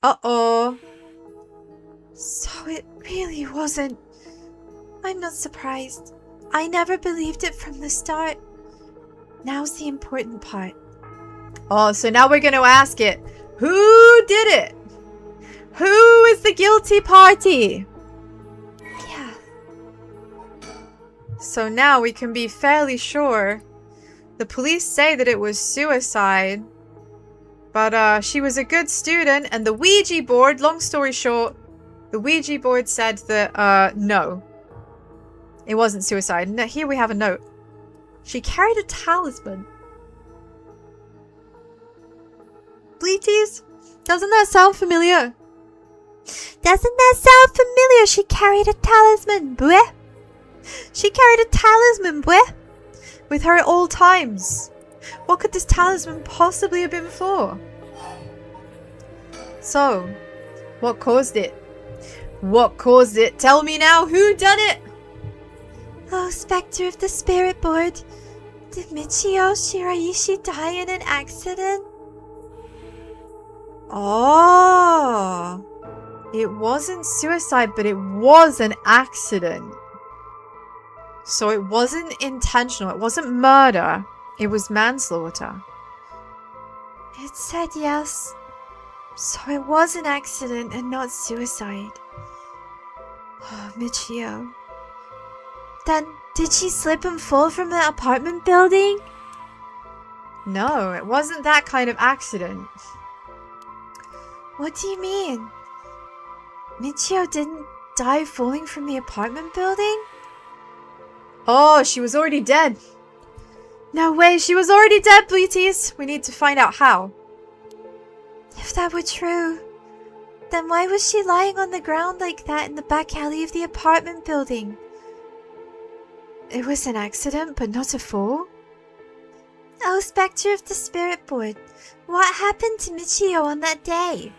S1: Uh-oh.
S2: So it really wasn't. I'm not surprised. I never believed it from the start. Now's the important part.
S1: Oh, so now we're going to ask it. Who did it? Who is the guilty party?
S2: Yeah.
S1: So now we can be fairly sure. The police say that it was suicide. But she was a good student, and the Ouija board, long story short, the Ouija board said that, no. It wasn't suicide. No, here we have a note. She carried a talisman. Bleaties? Doesn't that sound familiar?
S2: Doesn't that sound familiar? She carried a talisman, boy.
S1: She carried a talisman, boy. With her at all times. What could this talisman possibly have been for? So, what caused it? What caused it? Tell me now, who done it?
S2: Oh, Spectre of the Spirit Board. Did Michio Shiraishi die in an accident?
S1: Oh. It wasn't suicide, but it was an accident. So it wasn't intentional. It wasn't murder. It was manslaughter.
S2: It said yes. So it was an accident and not suicide. Oh, Michio. Then, did she slip and fall from the apartment building?
S1: No, it wasn't that kind of accident.
S2: What do you mean? Michio didn't die falling from the apartment building?
S1: Oh, she was already dead. No way, she was already dead, Bleaties. We need to find out how.
S2: If that were true, then why was she lying on the ground like that in the back alley of the apartment building? It was an accident, but not a fall? Oh, Spectre of the Spirit Board, what happened to Michio on that day?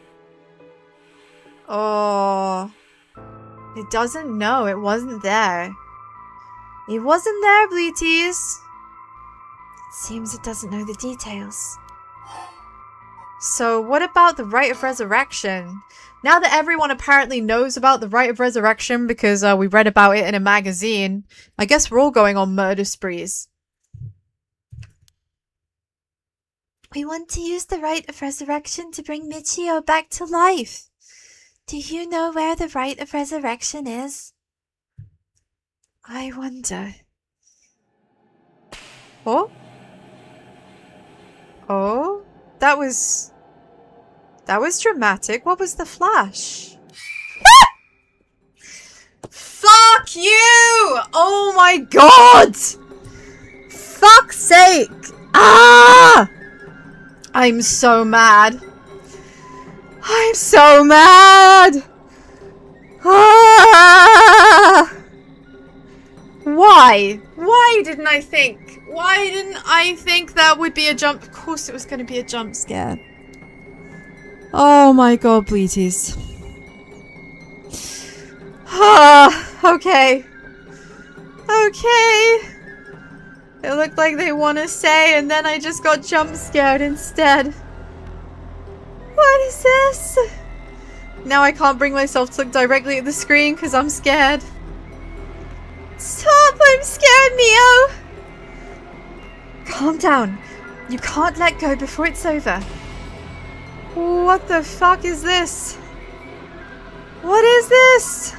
S1: Oh, it doesn't know. It wasn't there. It wasn't there, Bleaties.
S2: It seems it doesn't know the details.
S1: So what about the Rite of Resurrection? Now that everyone apparently knows about the Rite of Resurrection because we read about it in a magazine, I guess we're all going on murder sprees.
S2: We want to use the Rite of Resurrection to bring Michio back to life. Do you know where the Rite of Resurrection is?
S1: I wonder. Oh? Oh? That was dramatic. What was the flash? Fuck you! Oh my god! Fuck's sake! Ah! I'm so mad. I'm so mad! Ah! Why? Why didn't I think? Why didn't I think that would be a jump? Of course it was going to be a jump scare. Oh my god, Bleaties. Ah, okay. Okay. It looked like they want to say, and then I just got jump scared instead. What is this? Now I can't bring myself to look directly at the screen because I'm scared. Stop! I'm scared, Mio! Calm down. You can't let go before it's over. What the fuck is this? What is this?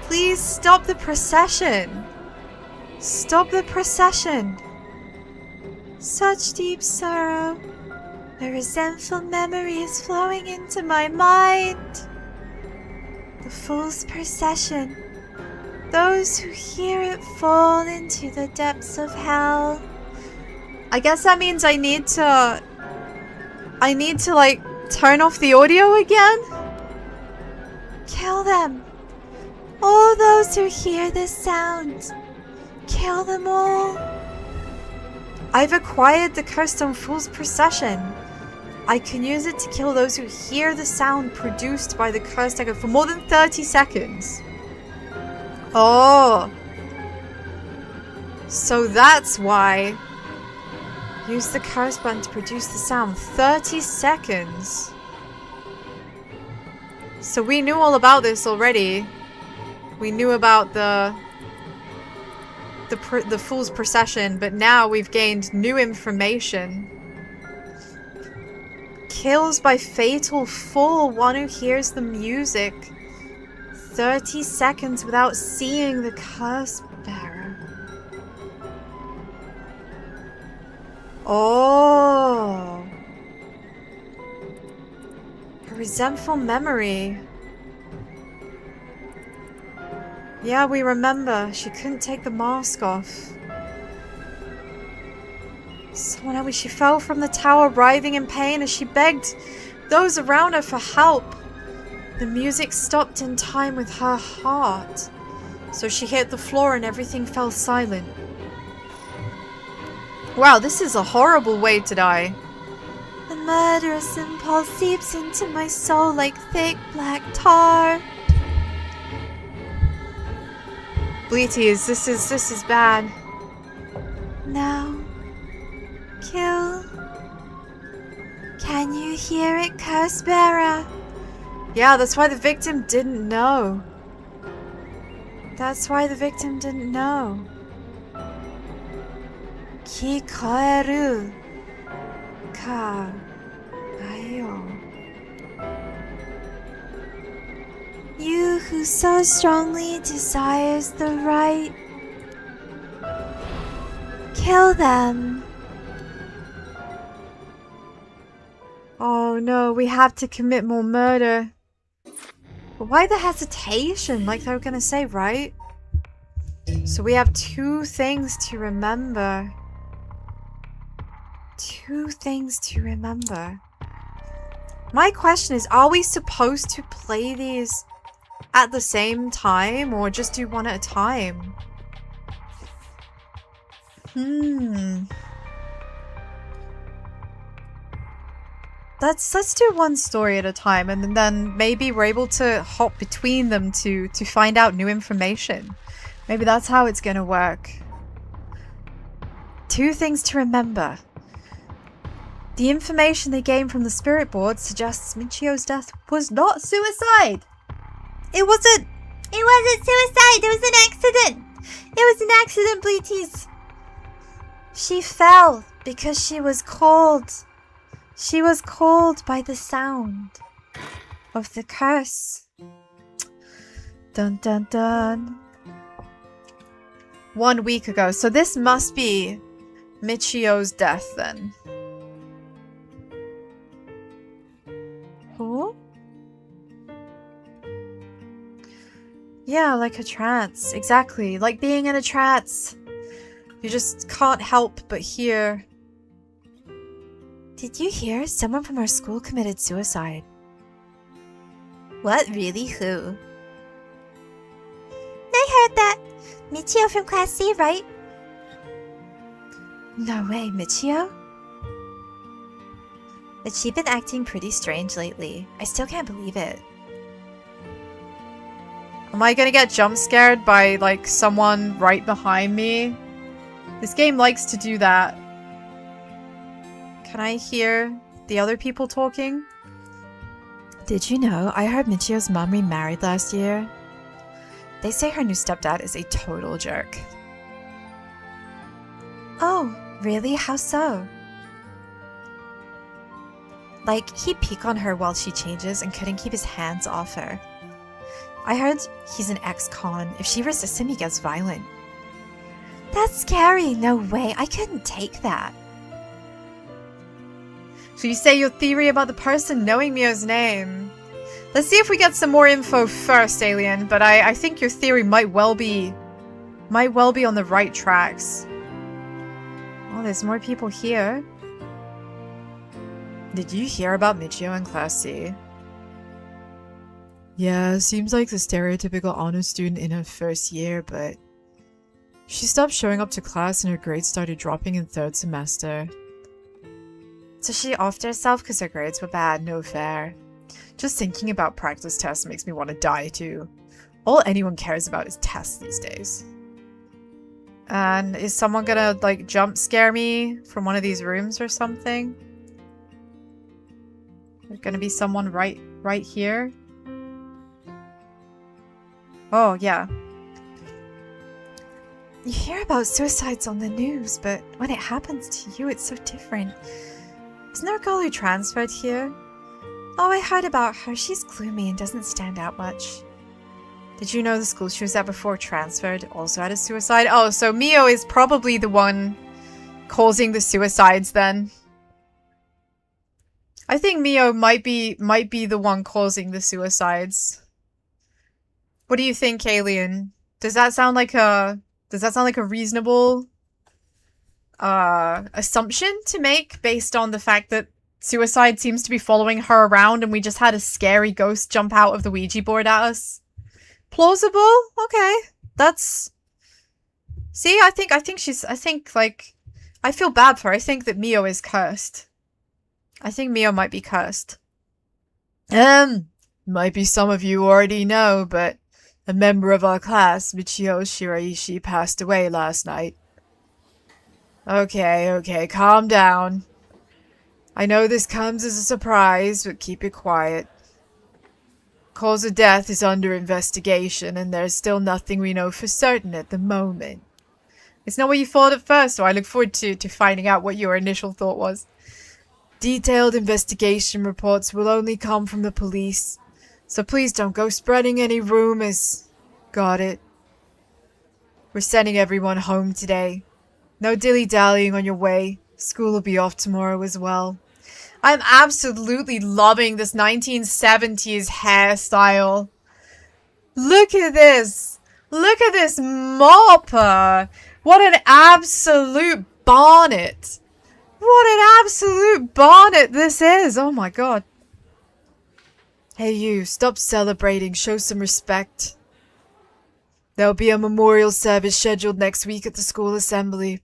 S1: Please stop the procession. Stop the procession.
S2: Such deep sorrow. A resentful memory is flowing into my mind. The Fool's Procession. Those who hear it fall into the depths of hell.
S1: I guess that means I need to like turn off the audio again?
S2: Kill them. All those who hear this sound. Kill them all.
S1: I've acquired the Cursed on Fool's Procession. I can use it to kill those who hear the sound produced by the cursed echo for more than 30 seconds. Oh. So that's why. Use the curse button to produce the sound. 30 seconds. So we knew all about this already. We knew about the Fool's Procession, but now we've gained new information. Kills by fatal fall one who hears the music. 30 seconds without seeing the curse bearer. Oh. A resentful memory. Yeah, we remember. She couldn't take the mask off.
S2: Someone else. She fell from the tower, writhing in pain as she begged those around her for help. The music stopped in time with her heart. So she hit the floor and everything fell silent. Wow, this is a horrible way to die. The murderous impulse seeps into my soul like thick black tar. Bleaties, this is bad. Now, kill. Can you hear it, curse bearer? Yeah, that's why the victim didn't know. That's why the victim didn't know. Kikoeru ka ayo. You who so strongly desires the right, kill them. Oh no, we have to commit more murder. But why the hesitation? Like they were gonna say, right? So we have 2 things to remember. 2 things to remember. My question is, are we supposed to play these at the same time or just do one at a time? Let's do one story at a time, and then maybe we're able to hop between them to find out new information. Maybe that's how it's gonna work. 2 things to remember. The information they gained from the spirit board suggests Michio's death was not suicide. It wasn't suicide. It was an accident. It was an accident, Bleaties. She fell because she was cold. She was cold by the sound of the curse. Dun dun dun. 1 week ago. So this must be Michio's death then. Who? Yeah, like a trance. Exactly. Like being in a trance. You just can't help but hear. Did you hear? Someone from our school committed suicide. What? Really? Who? I heard that. Michio from Class C, right? No way, Michio? But she's been acting pretty strange lately. I still can't believe it. Am I gonna get jump scared by, like, someone right behind me? This game likes to do that. Can I hear the other people talking? Did you know I heard Michio's mom remarried last year? They say her new stepdad is a total jerk. Oh, really? How so? Like, he'd peek on her while she changes and couldn't keep his hands off her. I heard he's an ex-con. If she resists him, he gets violent. That's scary. No way. I couldn't take that. So you say your theory about the person knowing Mio's name. Let's see if we get some more info first, Alien, but I think your theory might well be on the right tracks. Oh, there's more people here. Did you hear about Michio in Class C? Yeah, seems like the stereotypical honor student in her first year, but she stopped showing up to class and her grades started dropping in 3rd semester. So she offed herself because her grades were bad, no fair. Just thinking about practice tests makes me want to die too. All anyone cares about is tests these days. And is someone gonna, like, jump scare me from one of these rooms or something? There's gonna be someone right here? Oh, yeah. You hear about suicides on the news, but when it happens to you, it's so different. Isn't there a girl who transferred here? Oh, I heard about her. She's gloomy and doesn't stand out much. Did you know the school she was at before transferred also had a suicide? Oh, so Mio is probably the one causing the suicides then. I think Mio might be the one causing the suicides. What do you think, Alien? Does that sound like a reasonable
S1: assumption to make based on the fact that suicide seems to be following her around and we just had a scary ghost jump out of the Ouija board at us. Plausible? Okay. That's... See, I think like... I feel bad for her. I think that Mio is cursed. I think Mio might be cursed. Might be some of you already know, but a member of our class, Michio Shiraishi, passed away last night. Okay, calm down. I know this comes as a surprise, but keep it quiet. Cause of death is under investigation, and there's still nothing we know for certain at the moment. It's not what you thought at first, so I look forward to finding out what your initial thought was. Detailed investigation reports will only come from the police, so please don't go spreading any rumors. Got it. We're sending everyone home today. No dilly-dallying on your way. School will be off tomorrow as well. I'm absolutely loving this 1970s hairstyle. Look at this. Look at this mopper. What an absolute bonnet. What an absolute bonnet this is. Oh my god. Hey you, stop celebrating. Show some respect. There'll be a memorial service scheduled next week at the school assembly.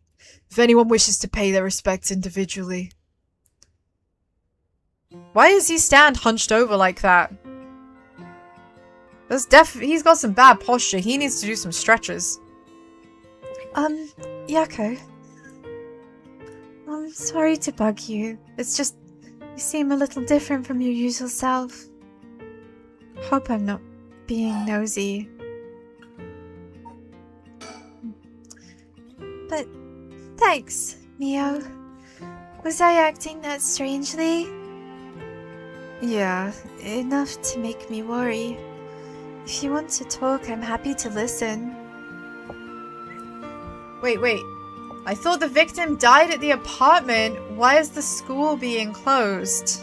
S1: If anyone wishes to pay their respects individually. Why does he stand hunched over like that? He's got some bad posture. He needs to do some stretches.
S2: Yako. I'm sorry to bug you. It's just, you seem a little different from your usual self. Hope I'm not being nosy. But, thanks, Mio. Was I acting that strangely? Yeah, enough to make me worry. If you want to talk, I'm happy to listen.
S1: Wait. I thought the victim died at the apartment. Why is the school being closed?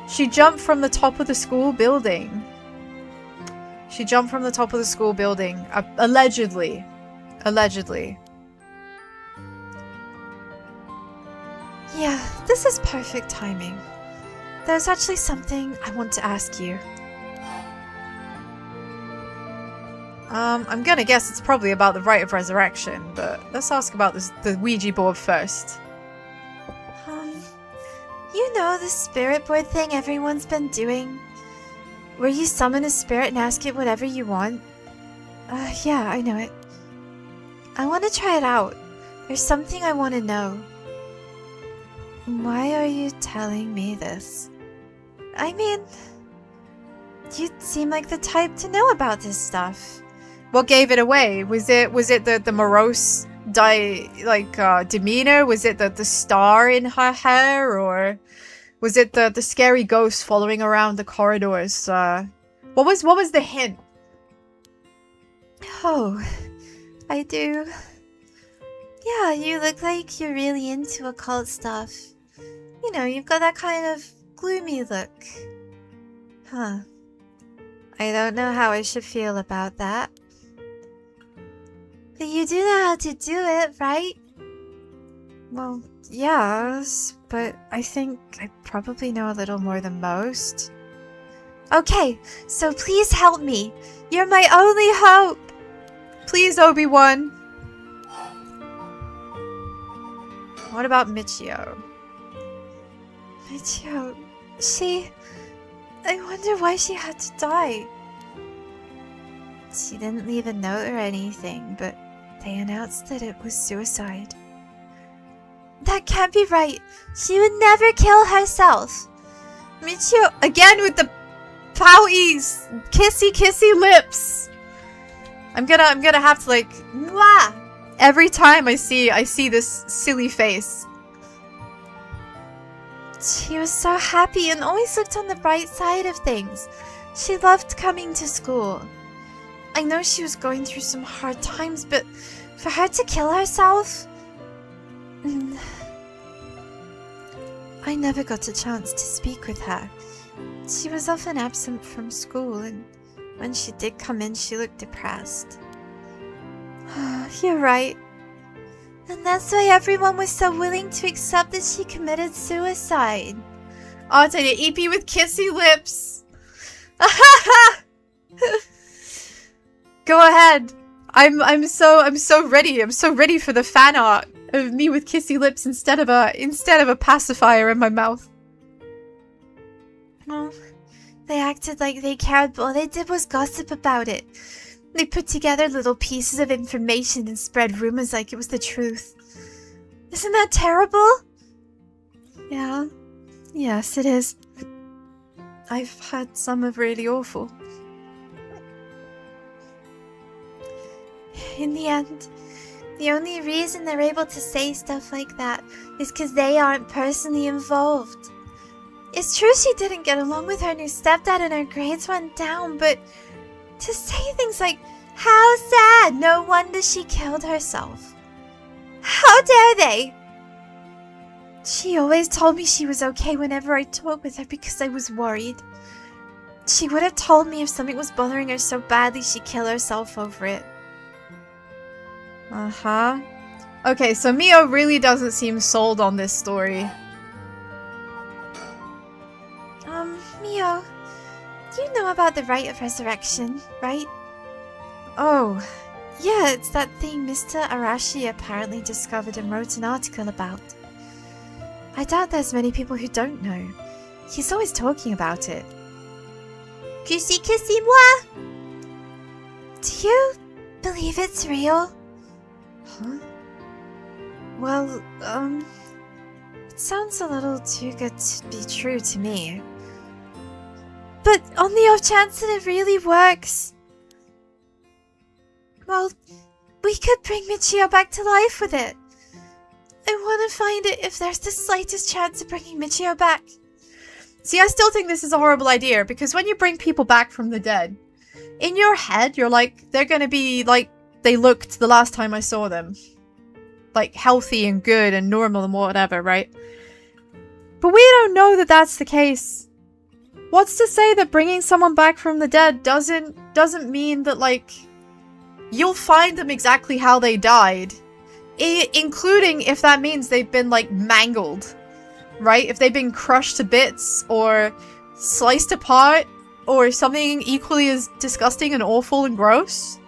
S1: She jumped from the top of the school building. Allegedly.
S2: Yeah, this is perfect timing. There's actually something I want to ask you.
S1: I'm gonna guess it's probably about the rite of resurrection, but let's ask about the Ouija board first.
S2: You know the spirit board thing everyone's been doing? Where you summon a spirit and ask it whatever you want? Yeah, I know it. I want to try it out. There's something I want to know. Why are you telling me this? I mean, you seem like the type to know about this stuff.
S1: What gave it away? Was it the morose demeanor? Was it the star in her hair, or was it the scary ghost following around the corridors? What was the hint?
S2: Oh, I do. Yeah, you look like you're really into occult stuff. You know, you've got that kind of gloomy look. Huh. I don't know how I should feel about that. But you do know how to do it, right? Well, yes, but I think I probably know a little more than most. Okay, so please help me. You're my only hope.
S1: Please, Obi-Wan. What about Michio?
S2: Michio, I wonder why she had to die. She didn't leave a note or anything, but they announced that it was suicide. That can't be right. She would never kill herself.
S1: Michio, again with the pouty, kissy lips. I'm gonna have to like, mwah, every time I see this silly face.
S2: She was so happy and always looked on the bright side of things. She loved coming to school. I know she was going through some hard times, but for her to kill herself... I never got a chance to speak with her. She was often absent from school, and when she did come in, she looked depressed. You're right. And that's why everyone was so willing to accept that she committed suicide.
S1: Oh, it's an EP with kissy lips. Go ahead. I'm so ready. I'm so ready for the fan art of me with kissy lips instead of a pacifier in my mouth.
S2: Oh, they acted like they cared, but all they did was gossip about it. They put together little pieces of information and spread rumors like it was the truth. Isn't that terrible?
S1: Yeah. Yes, it is. I've had some of really awful.
S2: In the end, the only reason they're able to say stuff like that is because they aren't personally involved. It's true she didn't get along with her new stepdad and her grades went down, but to say things like, how sad, no wonder she killed herself. How dare they? She always told me she was okay whenever I talked with her because I was worried. She would have told me if something was bothering her so badly she'd kill herself over it.
S1: Uh-huh. Okay, so Mio really doesn't seem sold on this story.
S2: Mio, you know about the rite of resurrection, right?
S1: Oh,
S2: Yeah, it's that thing Mr. Arashi apparently discovered and wrote an article about. I doubt there's many people who don't know. He's always talking about it. Kissy kissy moi! Do you believe it's real?
S1: huh?
S2: Well, it sounds a little too good to be true to me. But on the off chance that it really works, well, we could bring Michio back to life with it. I want to find it if there's the slightest chance of bringing Michio back.
S1: See, I still think this is a horrible idea, because when you bring people back from the dead, in your head, you're like, they're gonna be like they looked the last time I saw them. Like, healthy and good and normal and whatever, right? But we don't know that that's the case. What's to say that bringing someone back from the dead doesn't mean that, like, you'll find them exactly how they died. Including if that means they've been, like, mangled. Right? If they've been crushed to bits, or sliced apart, or something equally as disgusting and awful and gross.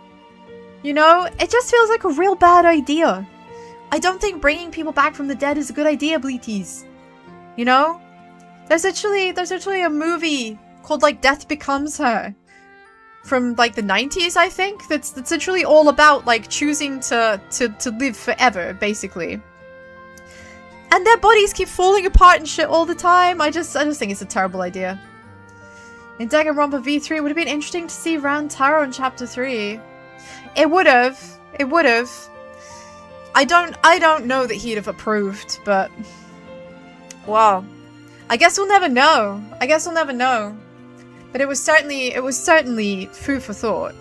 S1: You know? It just feels like a real bad idea. I don't think bringing people back from the dead is a good idea, Bleaties. You know? There's actually a movie called, like, Death Becomes Her. From, like, the 90s, I think? That's literally all about, like, choosing to live forever, basically. And their bodies keep falling apart and shit all the time. I just think it's a terrible idea. In Danganronpa V3, it would have been interesting to see Ran Taro in Chapter 3. It would have. It would have. I don't know that he'd have approved, but... Wow. I guess we'll never know. I guess we'll never know. But it was certainly food for thought.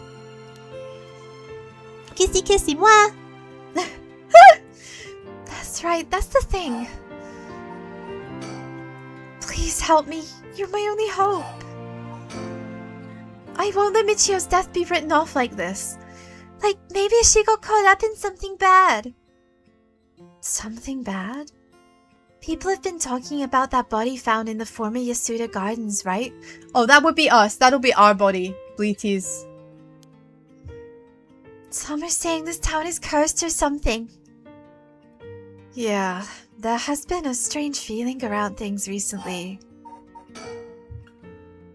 S2: Kissy kissy moi! That's right, that's the thing. Please help me. You're my only hope. I won't let Michio's death be written off like this. Like, maybe she got caught up in something bad. Something bad? People have been talking about that body found in the former Yasuda Gardens, right?
S1: Oh, that would be us. That'll be our body, Bleaties.
S2: Some are saying this town is cursed or something. Yeah, there has been a strange feeling around things recently.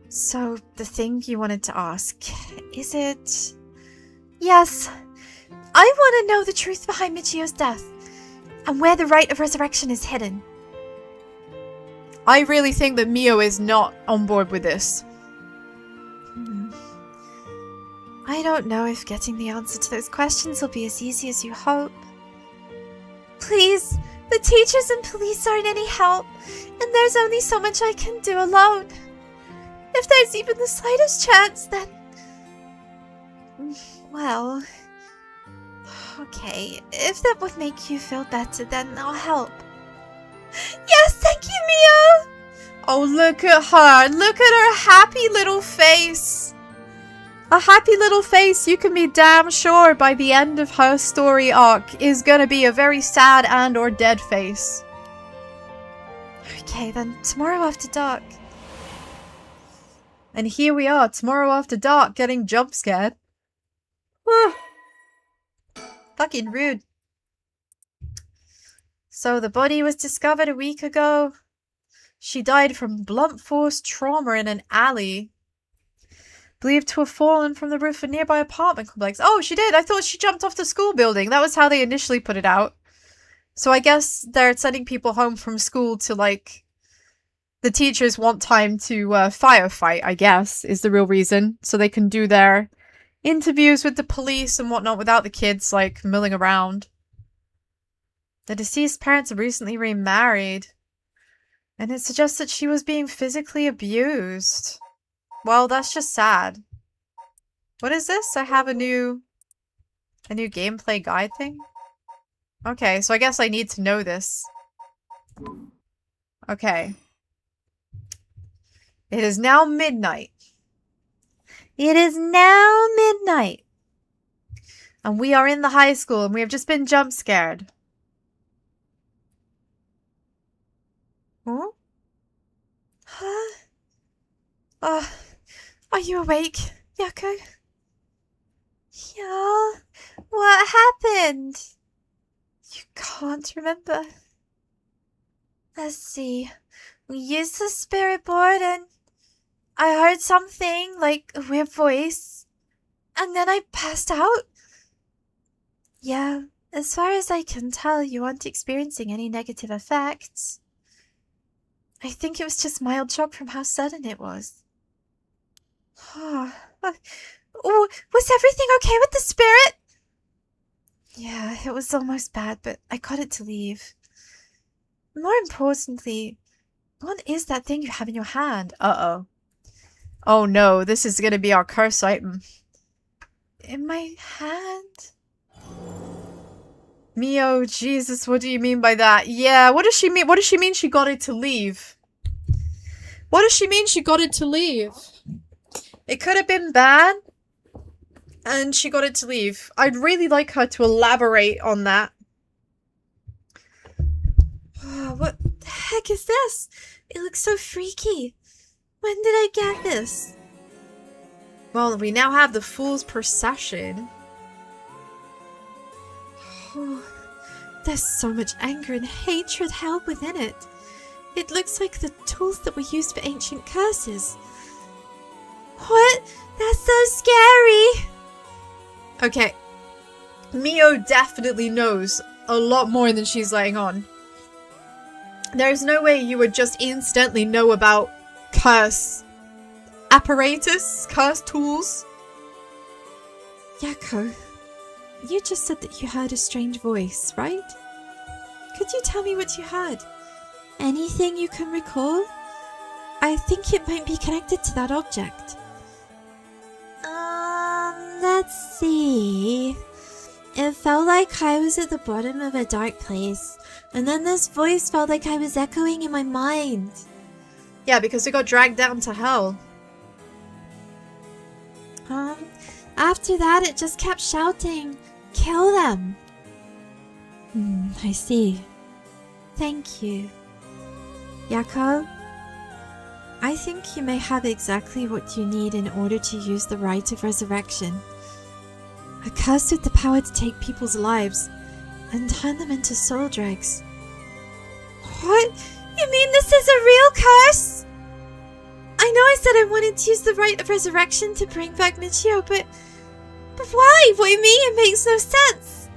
S2: So, the thing you wanted to ask, is it... Yes, I want to know the truth behind Michio's death, and where the rite of resurrection is hidden.
S1: I really think that Mio is not on board with this.
S2: I don't know if getting the answer to those questions will be as easy as you hope. Please, the teachers and police aren't any help, and there's only so much I can do alone. If there's even the slightest chance, then... Well... Okay, if that would make you feel better, then I'll help. Yes, thank you, Mio!
S1: Oh, look at her. Look at her happy little face. A happy little face, you can be damn sure by the end of her story arc, is gonna be a very sad and or dead face.
S2: Okay, then tomorrow after dark.
S1: And here we are, tomorrow after dark, getting jump scared. Fucking rude. So the body was discovered a week ago. She died from blunt force trauma in an alley. Believed to have fallen from the roof of a nearby apartment complex. Oh, she did! I thought she jumped off the school building. That was how they initially put it out. So I guess they're sending people home from school to, like... The teachers want time to firefight, I guess, is the real reason. So they can do their interviews with the police and whatnot without the kids, like, milling around. The deceased parents have recently remarried. And it suggests that she was being physically abused. Well, that's just sad. What is this? I have a new gameplay guide thing? Okay, so I guess I need to know this. Okay. It is now midnight. It is now midnight. And we are in the high school and we have just been jump scared. Huh?
S2: Huh? Are you awake, Yako? Yeah. What happened? You can't remember. Let's see. We used the spirit board and I heard something like a weird voice. And then I passed out. Yeah, as far as I can tell, you aren't experiencing any negative effects. I think it was just mild shock from how sudden it was. Oh, was everything okay with the spirit? Yeah, it was almost bad, but I got it to leave. More importantly, what is that thing you have in your hand?
S1: Uh-oh. Oh no, this is gonna be our curse item.
S2: In my hand?
S1: Mio, Jesus, what do you mean by that? Yeah, what does she mean? What does she mean she got it to leave? What does she mean she got it to leave? It could have been bad, and she got it to leave. I'd really like her to elaborate on that.
S2: Oh, what the heck is this? It looks so freaky. When did I get this?
S1: Well, we now have the Fool's Procession.
S2: Oh, there's so much anger and hatred held within it. It looks like the tools that were used for ancient curses. What? That's so scary!
S1: Okay. Mio definitely knows a lot more than she's letting on. There's no way you would just instantly know about curse apparatus, curse tools.
S2: Yako, you just said that you heard a strange voice, right? Could you tell me what you heard? Anything you can recall? I think it might be connected to that object. Let's see. It felt like I was at the bottom of a dark place, and then this voice felt like I was echoing in my mind.
S1: Yeah, because we got dragged down to hell.
S2: After that, it just kept shouting, "Kill them!" I see. Thank you. Yako, I think you may have exactly what you need in order to use the rite of resurrection. A curse with the power to take people's lives and turn them into soul dregs. What? You mean this is a real curse? I know I said I wanted to use the rite of resurrection to bring back Michio, but why? What do you mean? It makes no sense.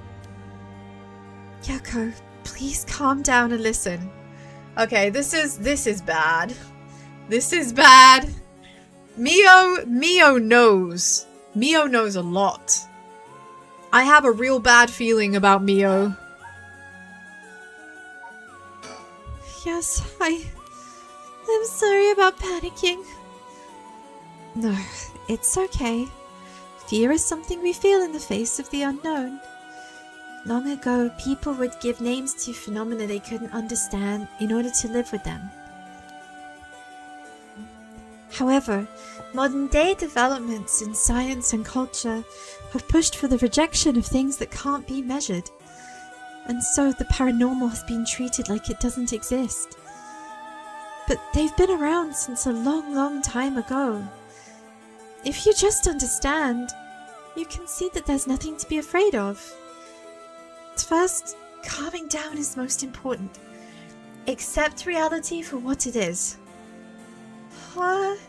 S2: Yako, please calm down and listen.
S1: Okay, this is bad. This is bad. Mio knows. Mio knows a lot. I have a real bad feeling about Mio.
S2: Yes, I'm sorry about panicking. No, it's okay. Fear is something we feel in the face of the unknown. Long ago, people would give names to phenomena they couldn't understand in order to live with them. However, modern-day developments in science and culture have pushed for the rejection of things that can't be measured. And so the paranormal has been treated like it doesn't exist. But they've been around since a long, long time ago. If you just understand, you can see that there's nothing to be afraid of. First, calming down is most important. Accept reality for what it is. What?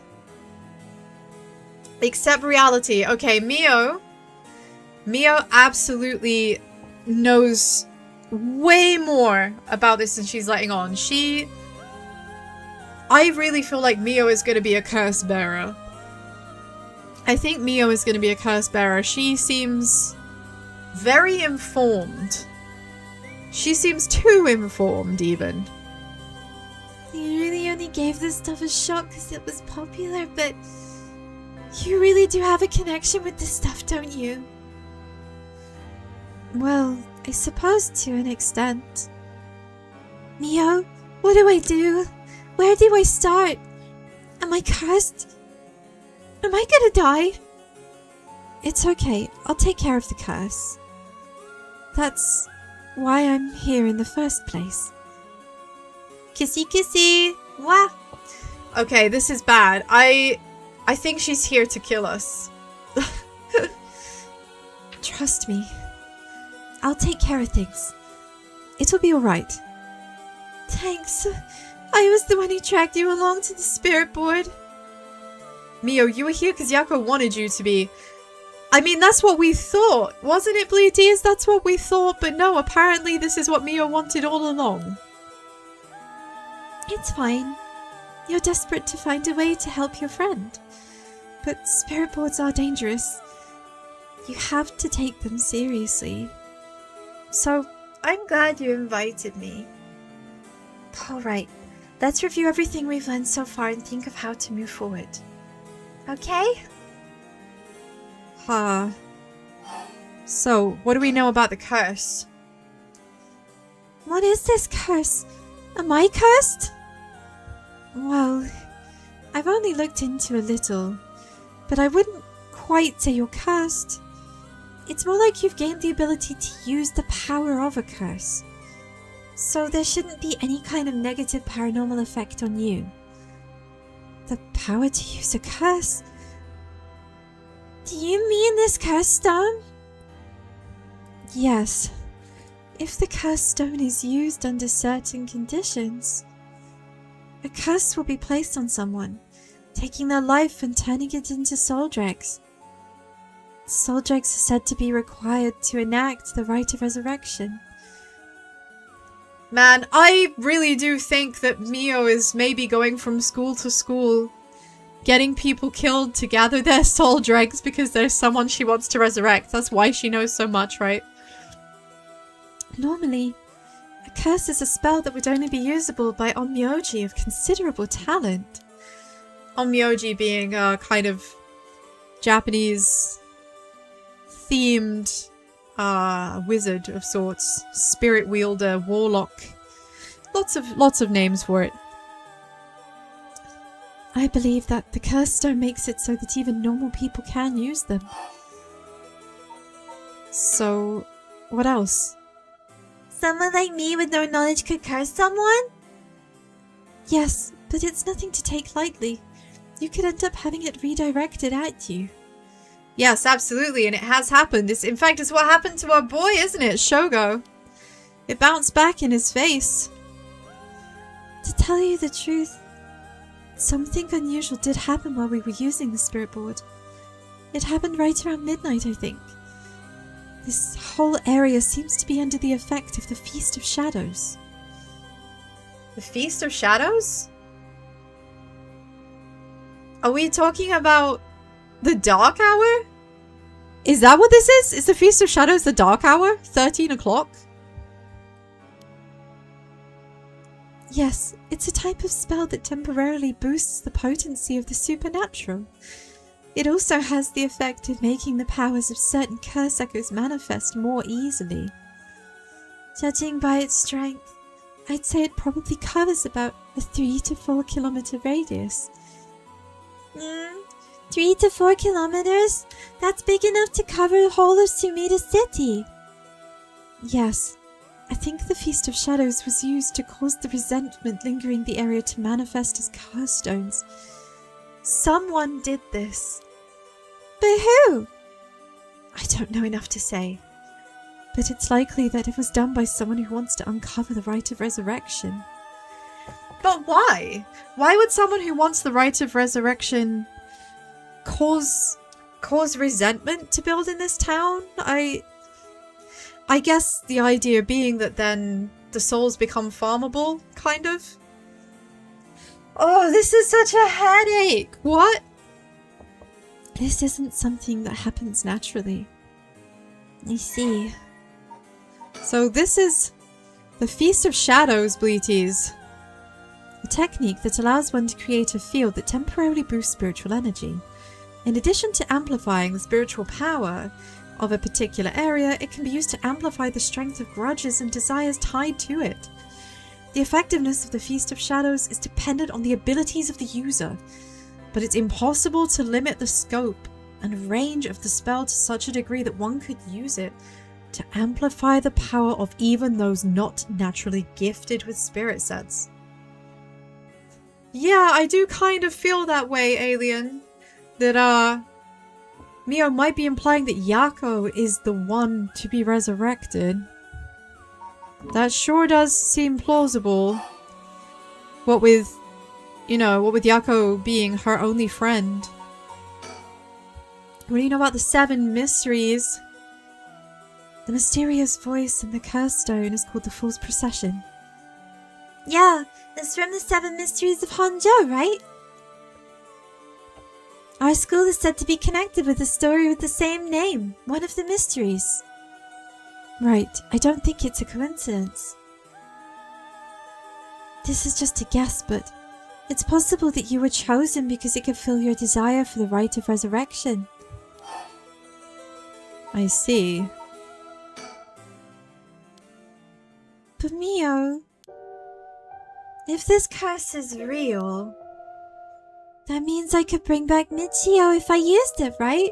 S1: Accept reality. Okay, Mio absolutely knows way more about this than she's letting on. I really feel like Mio is going to be a curse bearer. I think Mio is going to be a curse bearer. She seems very informed. She seems too informed, even.
S2: You really only gave this stuff a shot because it was popular, but you really do have a connection with this stuff, don't you? Well, I suppose to an extent. Mio, what do I do? Where do I start? Am I cursed? Am I gonna die? It's okay, I'll take care of the curse. That's why I'm here in the first place. Kissy kissy! Wah!
S1: Okay, this is bad. I think she's here to kill us.
S2: Trust me. I'll take care of things. It'll be alright. Thanks. I was the one who dragged you along to the spirit board.
S1: Mio, you were here because Yako wanted you to be. I mean, that's what we thought. Wasn't it, Bleedies? That's what we thought, but no, apparently this is what Mio wanted all along.
S2: It's fine. You're desperate to find a way to help your friend. But spirit boards are dangerous. You have to take them seriously. So, I'm glad you invited me. Alright, let's review everything we've learned so far and think of how to move forward. Okay?
S1: So, what do we know about the curse?
S2: What is this curse? Am I cursed? Well, I've only looked into a little, but I wouldn't quite say you're cursed. It's more like you've gained the ability to use the power of a curse. So there shouldn't be any kind of negative paranormal effect on you. The power to use a curse? Do you mean this curse stone? Yes. If the curse stone is used under certain conditions, a curse will be placed on someone, taking their life and turning it into soul dregs. Soul dregs are said to be required to enact the rite of resurrection.
S1: Man, I really do think that Mio is maybe going from school to school, getting people killed to gather their soul dregs because there's someone she wants to resurrect. That's why she knows so much, right?
S2: Normally, a curse is a spell that would only be usable by onmyoji of considerable talent.
S1: Onmyoji being a kind of Japanese themed wizard of sorts, spirit wielder, warlock. Lots of names for it.
S2: I believe that the curse stone makes it so that even normal people can use them.
S1: So, what else?
S2: Someone like me with no knowledge could curse someone? Yes, but it's nothing to take lightly. You could end up having it redirected at you.
S1: Yes, absolutely, and it has happened. In fact, it's what happened to our boy, isn't it, Shogo? It bounced back in his face.
S2: To tell you the truth, something unusual did happen while we were using the spirit board. It happened right around midnight, I think. This whole area seems to be under the effect of the Feast of Shadows.
S1: The Feast of Shadows? Are we talking about the Dark Hour? Is that what this is? Is the Feast of Shadows the Dark Hour? 13 o'clock?
S2: Yes, it's a type of spell that temporarily boosts the potency of the supernatural. It also has the effect of making the powers of certain curse echoes manifest more easily. Judging by its strength, I'd say it probably covers about a 3 to 4 kilometer radius. 3 to 4 kilometers? That's big enough to cover the whole of Sumida City. Yes. I think the Feast of Shadows was used to cause the resentment lingering the area to manifest as curse stones. Someone did this. But who? I don't know enough to say. But it's likely that it was done by someone who wants to uncover the rite of resurrection.
S1: But why? Why would someone who wants the rite of resurrection cause resentment to build in this town? I guess the idea being that then the souls become farmable, kind of. Oh, this is such a headache! What?
S2: This isn't something that happens naturally. I see.
S1: So this is the Feast of Shadows, Bleaties.
S2: A technique that allows one to create a field that temporarily boosts spiritual energy. In addition to amplifying the spiritual power of a particular area, it can be used to amplify the strength of grudges and desires tied to it. The effectiveness of the Feast of Shadows is dependent on the abilities of the user, but it's impossible to limit the scope and range of the spell to such a degree that one could use it to amplify the power of even those not naturally gifted with spirit sets. Yeah, I do kind of feel that way, Alien. That, Mio might be implying that Yako is the one to be resurrected. That sure does seem plausible. What with Yako being her only friend. What do you know about the 7 mysteries? The mysterious voice in the curse stone is called the Fool's Procession. Yeah, it's from the 7 mysteries of Honjo, right? Our school is said to be connected with a story with the same name, one of the mysteries. Right, I don't think it's a coincidence. This is just a guess, but it's possible that you were chosen because it could fill your desire for the rite of resurrection.
S1: I see.
S2: But Mio, if this curse is real, that means I could bring back Michio if I used it, right?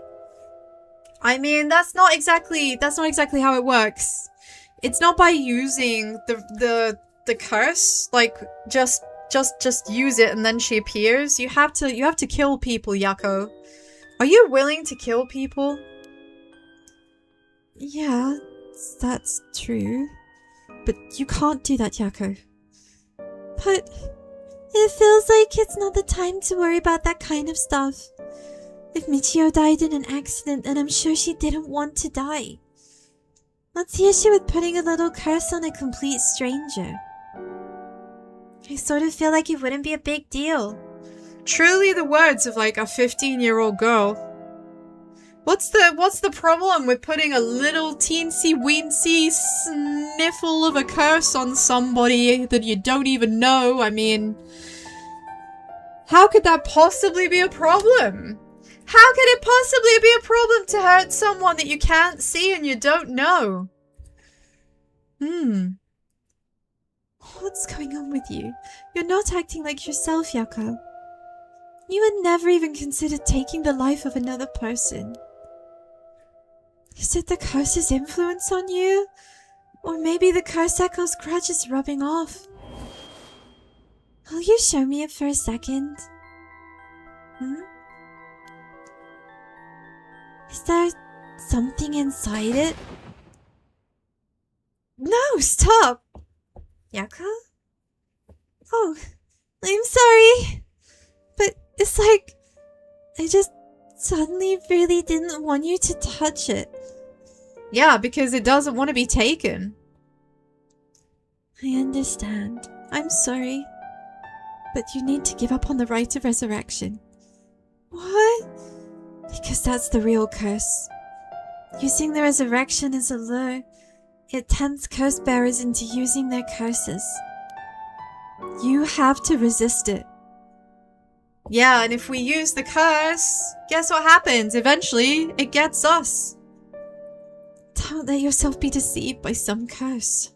S1: I mean, that's not exactly how it works. It's not by using the curse, like just use it and then she appears. You have to kill people, Yako. Are you willing to kill people?
S2: Yeah, that's true. But you can't do that, Yako. But it feels like it's not the time to worry about that kind of stuff. If Michio died in an accident, then I'm sure she didn't want to die. What's the issue with putting a little curse on a complete stranger? I sort of feel like it wouldn't be a big deal.
S1: Truly the words of like a 15-year-old girl. What's the problem with putting a little teensy-weensy sniffle of a curse on somebody that you don't even know? I mean, how could that possibly be a problem? How could it possibly be a problem to hurt someone that you can't see and you don't know?
S2: What's going on with you? You're not acting like yourself, Yako. You would never even consider taking the life of another person. Is it the curse's influence on you? Or maybe the curse echo's grudge is rubbing off? Will you show me it for a second? Is there something inside it?
S1: No, stop!
S2: Yako? Oh, I'm sorry. But it's like I just suddenly really didn't want you to touch it.
S1: Yeah, because it doesn't want to be taken.
S2: I understand. I'm sorry. But you need to give up on the rite of resurrection. What? Because that's the real curse. Using the resurrection as a lure, it tempts curse bearers into using their curses. You have to resist it.
S1: Yeah, and if we use the curse, guess what happens? Eventually, it gets us.
S2: Don't let yourself be deceived by some curse.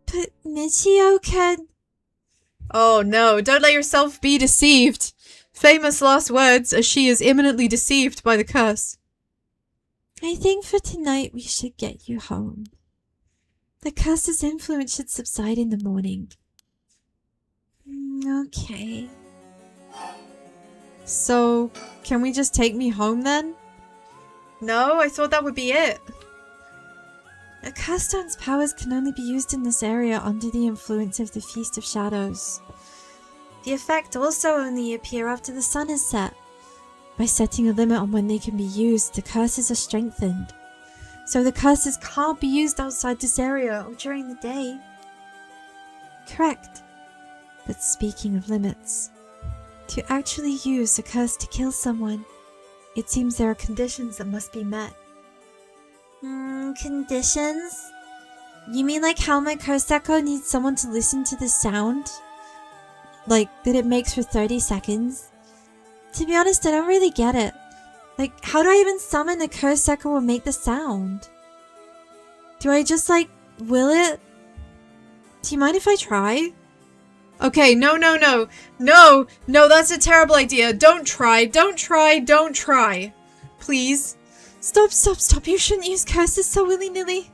S2: But Michio could...
S1: Oh no, don't let yourself be deceived. famous last words as she is imminently deceived by the curse.
S2: I think for tonight we should get you home. The curse's influence should subside in the morning. Okay.
S1: So, can we just take me home then? No, I thought that would be it.
S2: A curse stone's powers can only be used in this area under the influence of the Feast of Shadows. The effect also only appear after the sun is set. By setting a limit on when they can be used, the curses are strengthened. So the curses can't be used outside this area or during the day. Correct. But speaking of limits, to actually use a curse to kill someone, it seems there are conditions that must be met. Conditions? You mean like how my curse echo needs someone to listen to the sound? Like, that it makes for 30 seconds? To be honest, I don't really get it. Like, how do I even summon a curse echo or make the sound? Do I just, like, will it? Do you mind if I try?
S1: Okay, no, that's a terrible idea. Don't try. Please.
S2: Stop. You shouldn't use curses so willy-nilly.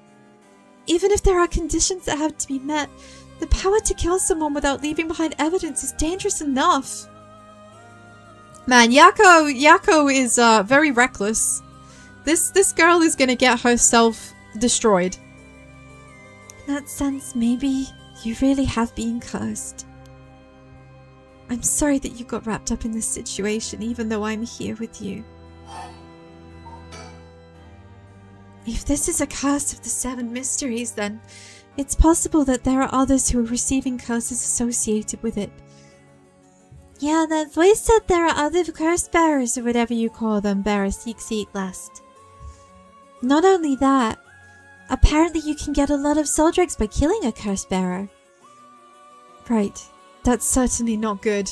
S2: Even if there are conditions that have to be met, the power to kill someone without leaving behind evidence is dangerous enough.
S1: Man, Yako is very reckless. This girl is gonna get herself destroyed.
S2: In that sense, maybe you really have been cursed. I'm sorry that you got wrapped up in this situation, even though I'm here with you. If this is a curse of the 7 mysteries, then it's possible that there are others who are receiving curses associated with it. Yeah, that voice said there are other curse bearers, or whatever you call them, bearer seek last. Not only that, apparently you can get a lot of soul dregs by killing a curse bearer.
S1: Right, that's certainly not good.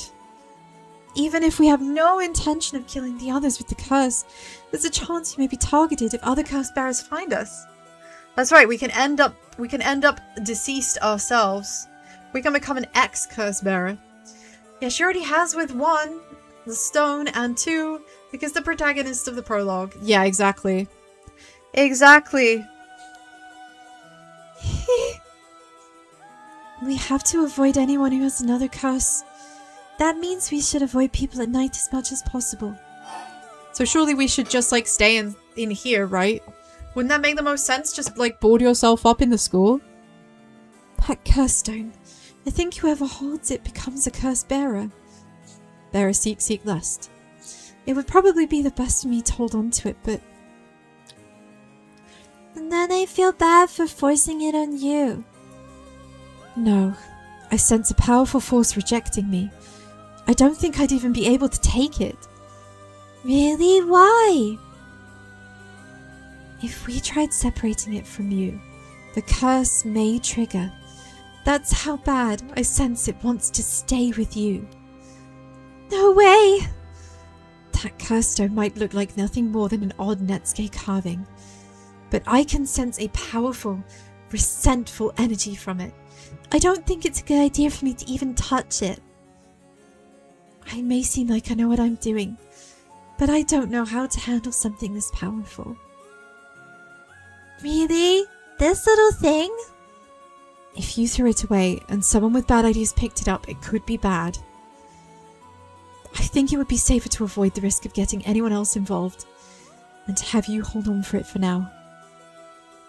S1: Even if we have no intention of killing the others with the curse, there's a chance we may be targeted if other curse bearers find us. That's right, we can end up deceased ourselves. We can become an ex-curse bearer. Yeah, she already has with 1, the stone, and 2, because the protagonist of the prologue. Yeah, exactly. Exactly.
S2: We have to avoid anyone who has another curse. That means we should avoid people at night as much as possible.
S1: So surely we should just, like, stay in here, right? Wouldn't that make the most sense? Just, like, board yourself up in the school?
S2: That curse stone. I think whoever holds it becomes a curse bearer.
S1: Bearer seek last.
S2: It would probably be the best for me to hold on to it, but... And then I feel bad for forcing it on you.
S1: No. I sense a powerful force rejecting me. I don't think I'd even be able to take it.
S2: Really? Why? If we tried separating it from you, the curse may trigger. That's how bad I sense it wants to stay with you. No way!
S1: That curse stone might look like nothing more than an odd Netsuke carving, but I can sense a powerful, resentful energy from it.
S2: I don't think it's a good idea for me to even touch it. I may seem like I know what I'm doing, but I don't know how to handle something this powerful. Really? This little thing?
S1: If you threw it away and someone with bad ideas picked it up, it could be bad. I think it would be safer to avoid the risk of getting anyone else involved and to have you hold on for it for now.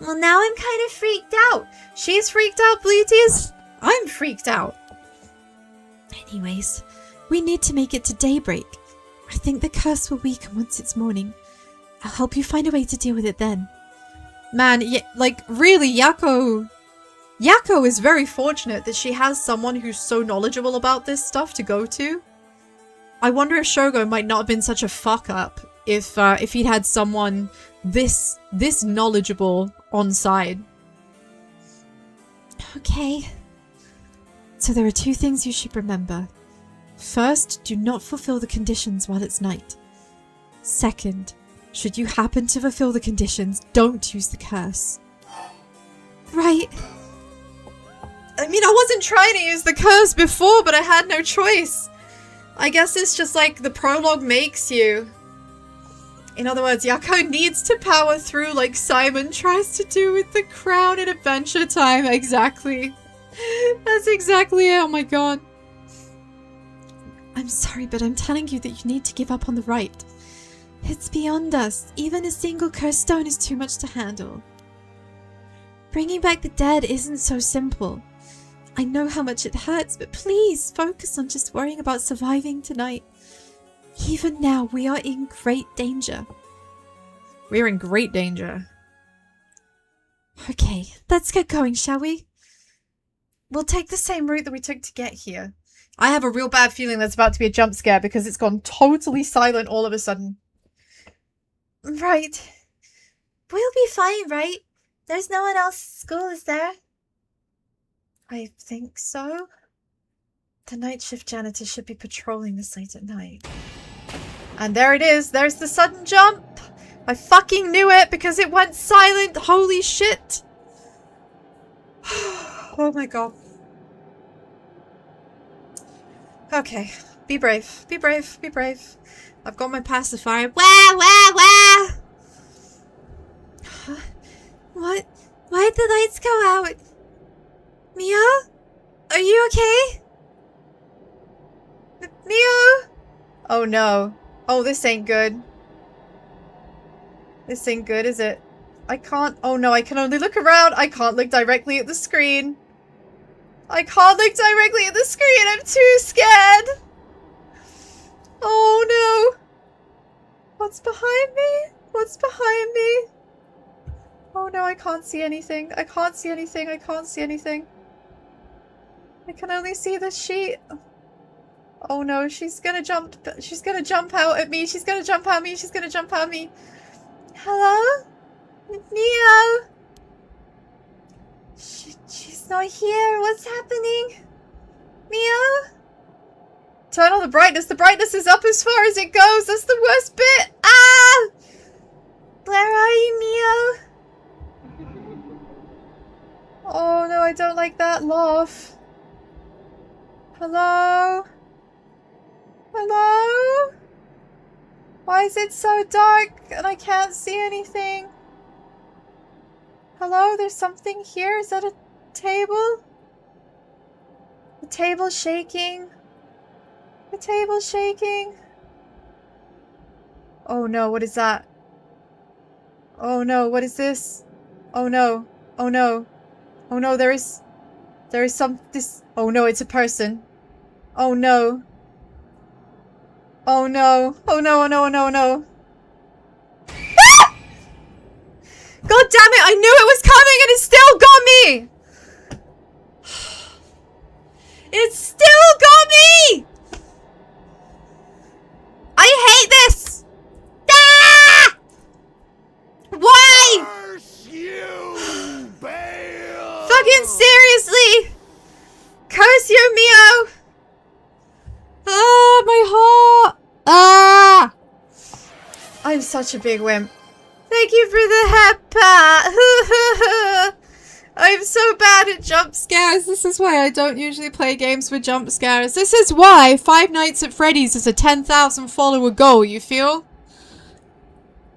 S2: Well, now I'm kind of freaked out.
S1: She's freaked out, Bluetears. I'm freaked out.
S2: Anyways, we need to make it to daybreak. I think the curse will weaken once it's morning. I'll help you find a way to deal with it then.
S1: Man, like, really, Yako is very fortunate that she has someone who's so knowledgeable about this stuff to go to. I wonder if Shogo might not have been such a fuck up if he'd had someone this knowledgeable on side.
S2: Okay.
S1: So there are 2 things you should remember. First, do not fulfill the conditions while it's night. Second, should you happen to fulfill the conditions, don't use the curse.
S2: Right.
S1: I mean, I wasn't trying to use the curse before, but I had no choice. I guess it's just like the prologue makes you. In other words, Yako needs to power through like Simon tries to do with the crown in Adventure Time. Exactly. That's exactly it. Oh my god. I'm sorry, but I'm telling you that you need to give up on the right. It's beyond us. Even a single cursed stone is too much to handle. Bringing back the dead isn't so simple. I know how much it hurts, but please focus on just worrying about surviving tonight. Even now, we are in great danger. We're in great danger. Okay, let's get going, shall we? We'll take the same route that we took to get here. I have a real bad feeling there's about to be a jump scare because it's gone totally silent all of a sudden. Right. We'll be fine, right? There's no one else at school, is there? I think so. The night shift janitor should be patrolling the site at night. And there it is. There's the sudden jump. I fucking knew it because it went silent. Holy shit. Oh my god. Okay. Be brave. Be brave. Be brave. I've got my pacifier. Wah, wah, wah. What? Why'd the lights go out? Mio? Are you okay? Mio? Oh no. Oh, this ain't good. This ain't good, is it? I can't. Oh no, I can only look around. I can't look directly at the screen. I can't look directly at the screen. I'm too scared. Oh no. What's behind me? What's behind me? Oh no, I can't see anything. I can't see anything. I can't see anything. I can only see the sheet. Oh no, she's gonna jump. She's gonna jump out at me. She's gonna jump at me. She's gonna jump at me. Hello? Neo? She's not here. What's happening? Neo? Turn on the brightness. The brightness is up as far as it goes. That's the worst bit. Ah! Where are you, Neo? Oh no, I don't like that laugh. Hello? Hello? Why is it so dark and I can't see anything? Hello? There's something here? Is that a table? The table's shaking. The table's shaking. Oh no, what is that? Oh no, what is this? Oh no. Oh no. Oh no, there is oh no, it's a person. Oh no. Oh no. Oh no, oh no, oh no, oh no. Ah! God damn it, I knew it was coming and it still got me! It still got me! I hate this! Ah! Why?
S4: Curse you, Bale!
S1: Fucking seriously! Curse you, Mio! Ah, my heart! Ah! I'm such a big wimp. Thank you for the head pat! I'm so bad at jump scares. This is why I don't usually play games with jump scares. This is why Five Nights at Freddy's is a 10,000 follower goal, you feel?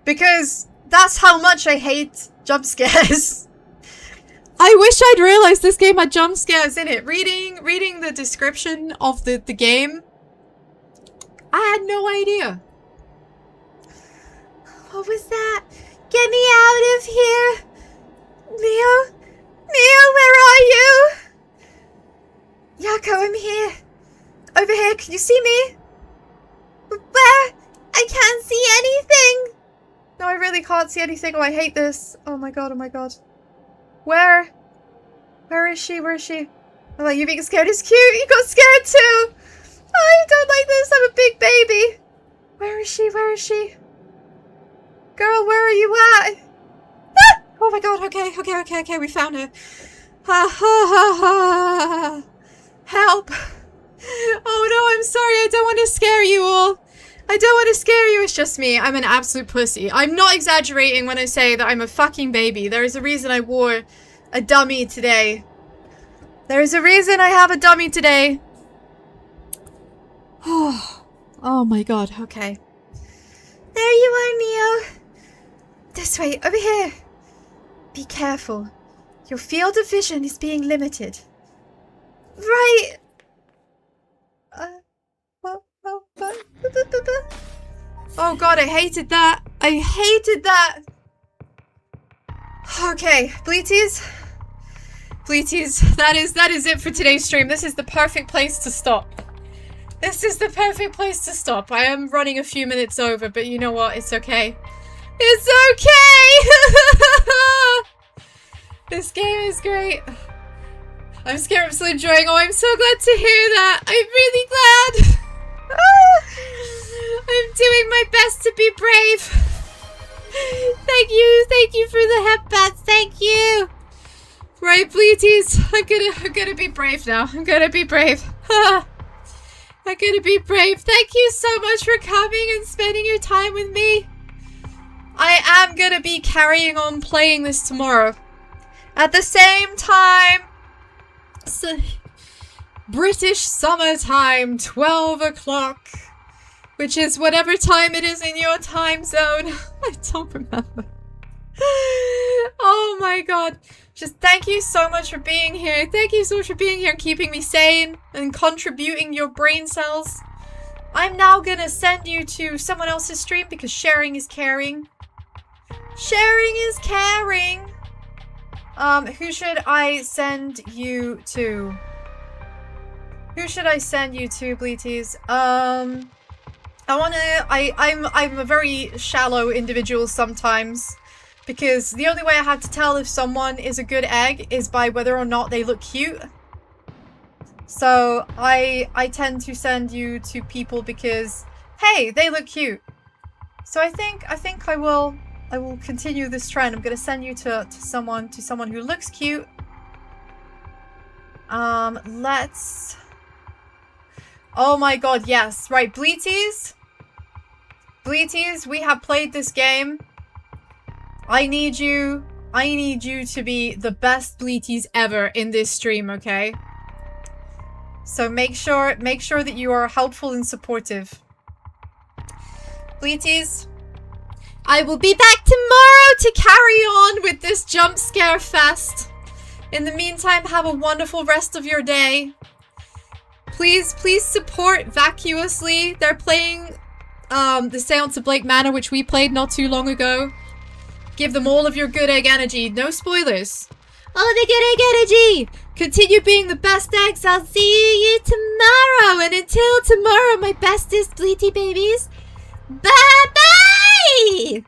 S1: Because that's how much I hate jump scares. I wish I'd realized this game had jump scares in it. Reading the description of the game, I had no idea. What was that? Get me out of here! Mio? Mio, where are you? Yako, I'm here. Over here, can you see me? Where? I can't see anything! No, I really can't see anything. Oh, I hate this. Oh my god, oh my god. Where? Where is she? Where is she? Oh, like, you being scared is cute. You got scared too. I don't like this. I'm a big baby. Where is she? Where is she? Girl, where are you at? Ah! Oh my god. Okay, okay, okay, okay. We found her. Ha ha ha ha. Help. Oh no, I'm sorry. I don't want to scare you all. I don't want to scare you. It's just me. I'm an absolute pussy. I'm not exaggerating when I say that I'm a fucking baby. There is a reason I wore a dummy today. There is a reason I have a dummy today. Oh my god, okay.
S2: There you are, Mio. This way, over here. Be careful. Your field of vision is being limited. Right.
S1: Oh god, I hated that. I hated that. Okay, Bleaties. Bleaties, that is it for today's stream. This is the perfect place to stop. This is the perfect place to stop. I am running a few minutes over, but you know what? It's okay. It's okay! This game is great. I'm scared, I'm still enjoying. Oh, I'm so glad to hear that. I'm really glad. I'm doing my best to be brave. Thank you for the headbats. Thank you. Right, Bleaties, I'm gonna be brave now. I'm gonna be brave. I'm gonna be brave. Thank you so much for coming and spending your time with me. I am gonna be carrying on playing this tomorrow. At the same time, British summertime, 12 o'clock, which is whatever time it is in your time zone. I don't remember. Oh my god. Just thank you so much for being here. Thank you so much for being here and keeping me sane and contributing your brain cells. I'm now gonna send you to someone else's stream because sharing is caring. Sharing is caring. Who should I send you to? Who should I send you to, Bleaties? I'm a very shallow individual sometimes. Because the only way I have to tell if someone is a good egg is by whether or not they look cute. So I tend to send you to people because, hey, they look cute. So I think I will continue this trend. I'm gonna send you to someone who looks cute. Let's. Oh my god, yes, right, Bleaties. Bleaties, we have played this game. I need you to be the best Bleaties ever in this stream, okay? So make sure that you are helpful and supportive. Bleaties, I will be back tomorrow to carry on with this jump scare fest. In the meantime, have a wonderful rest of your day. Please support Vacuously. They're playing the Seance of Blake Manor, which we played not too long ago. Give them all of your good egg energy. No spoilers. All the good egg energy. Continue being the best eggs. I'll see you tomorrow. And until tomorrow, my bestest Bleaty babies. Bye-bye!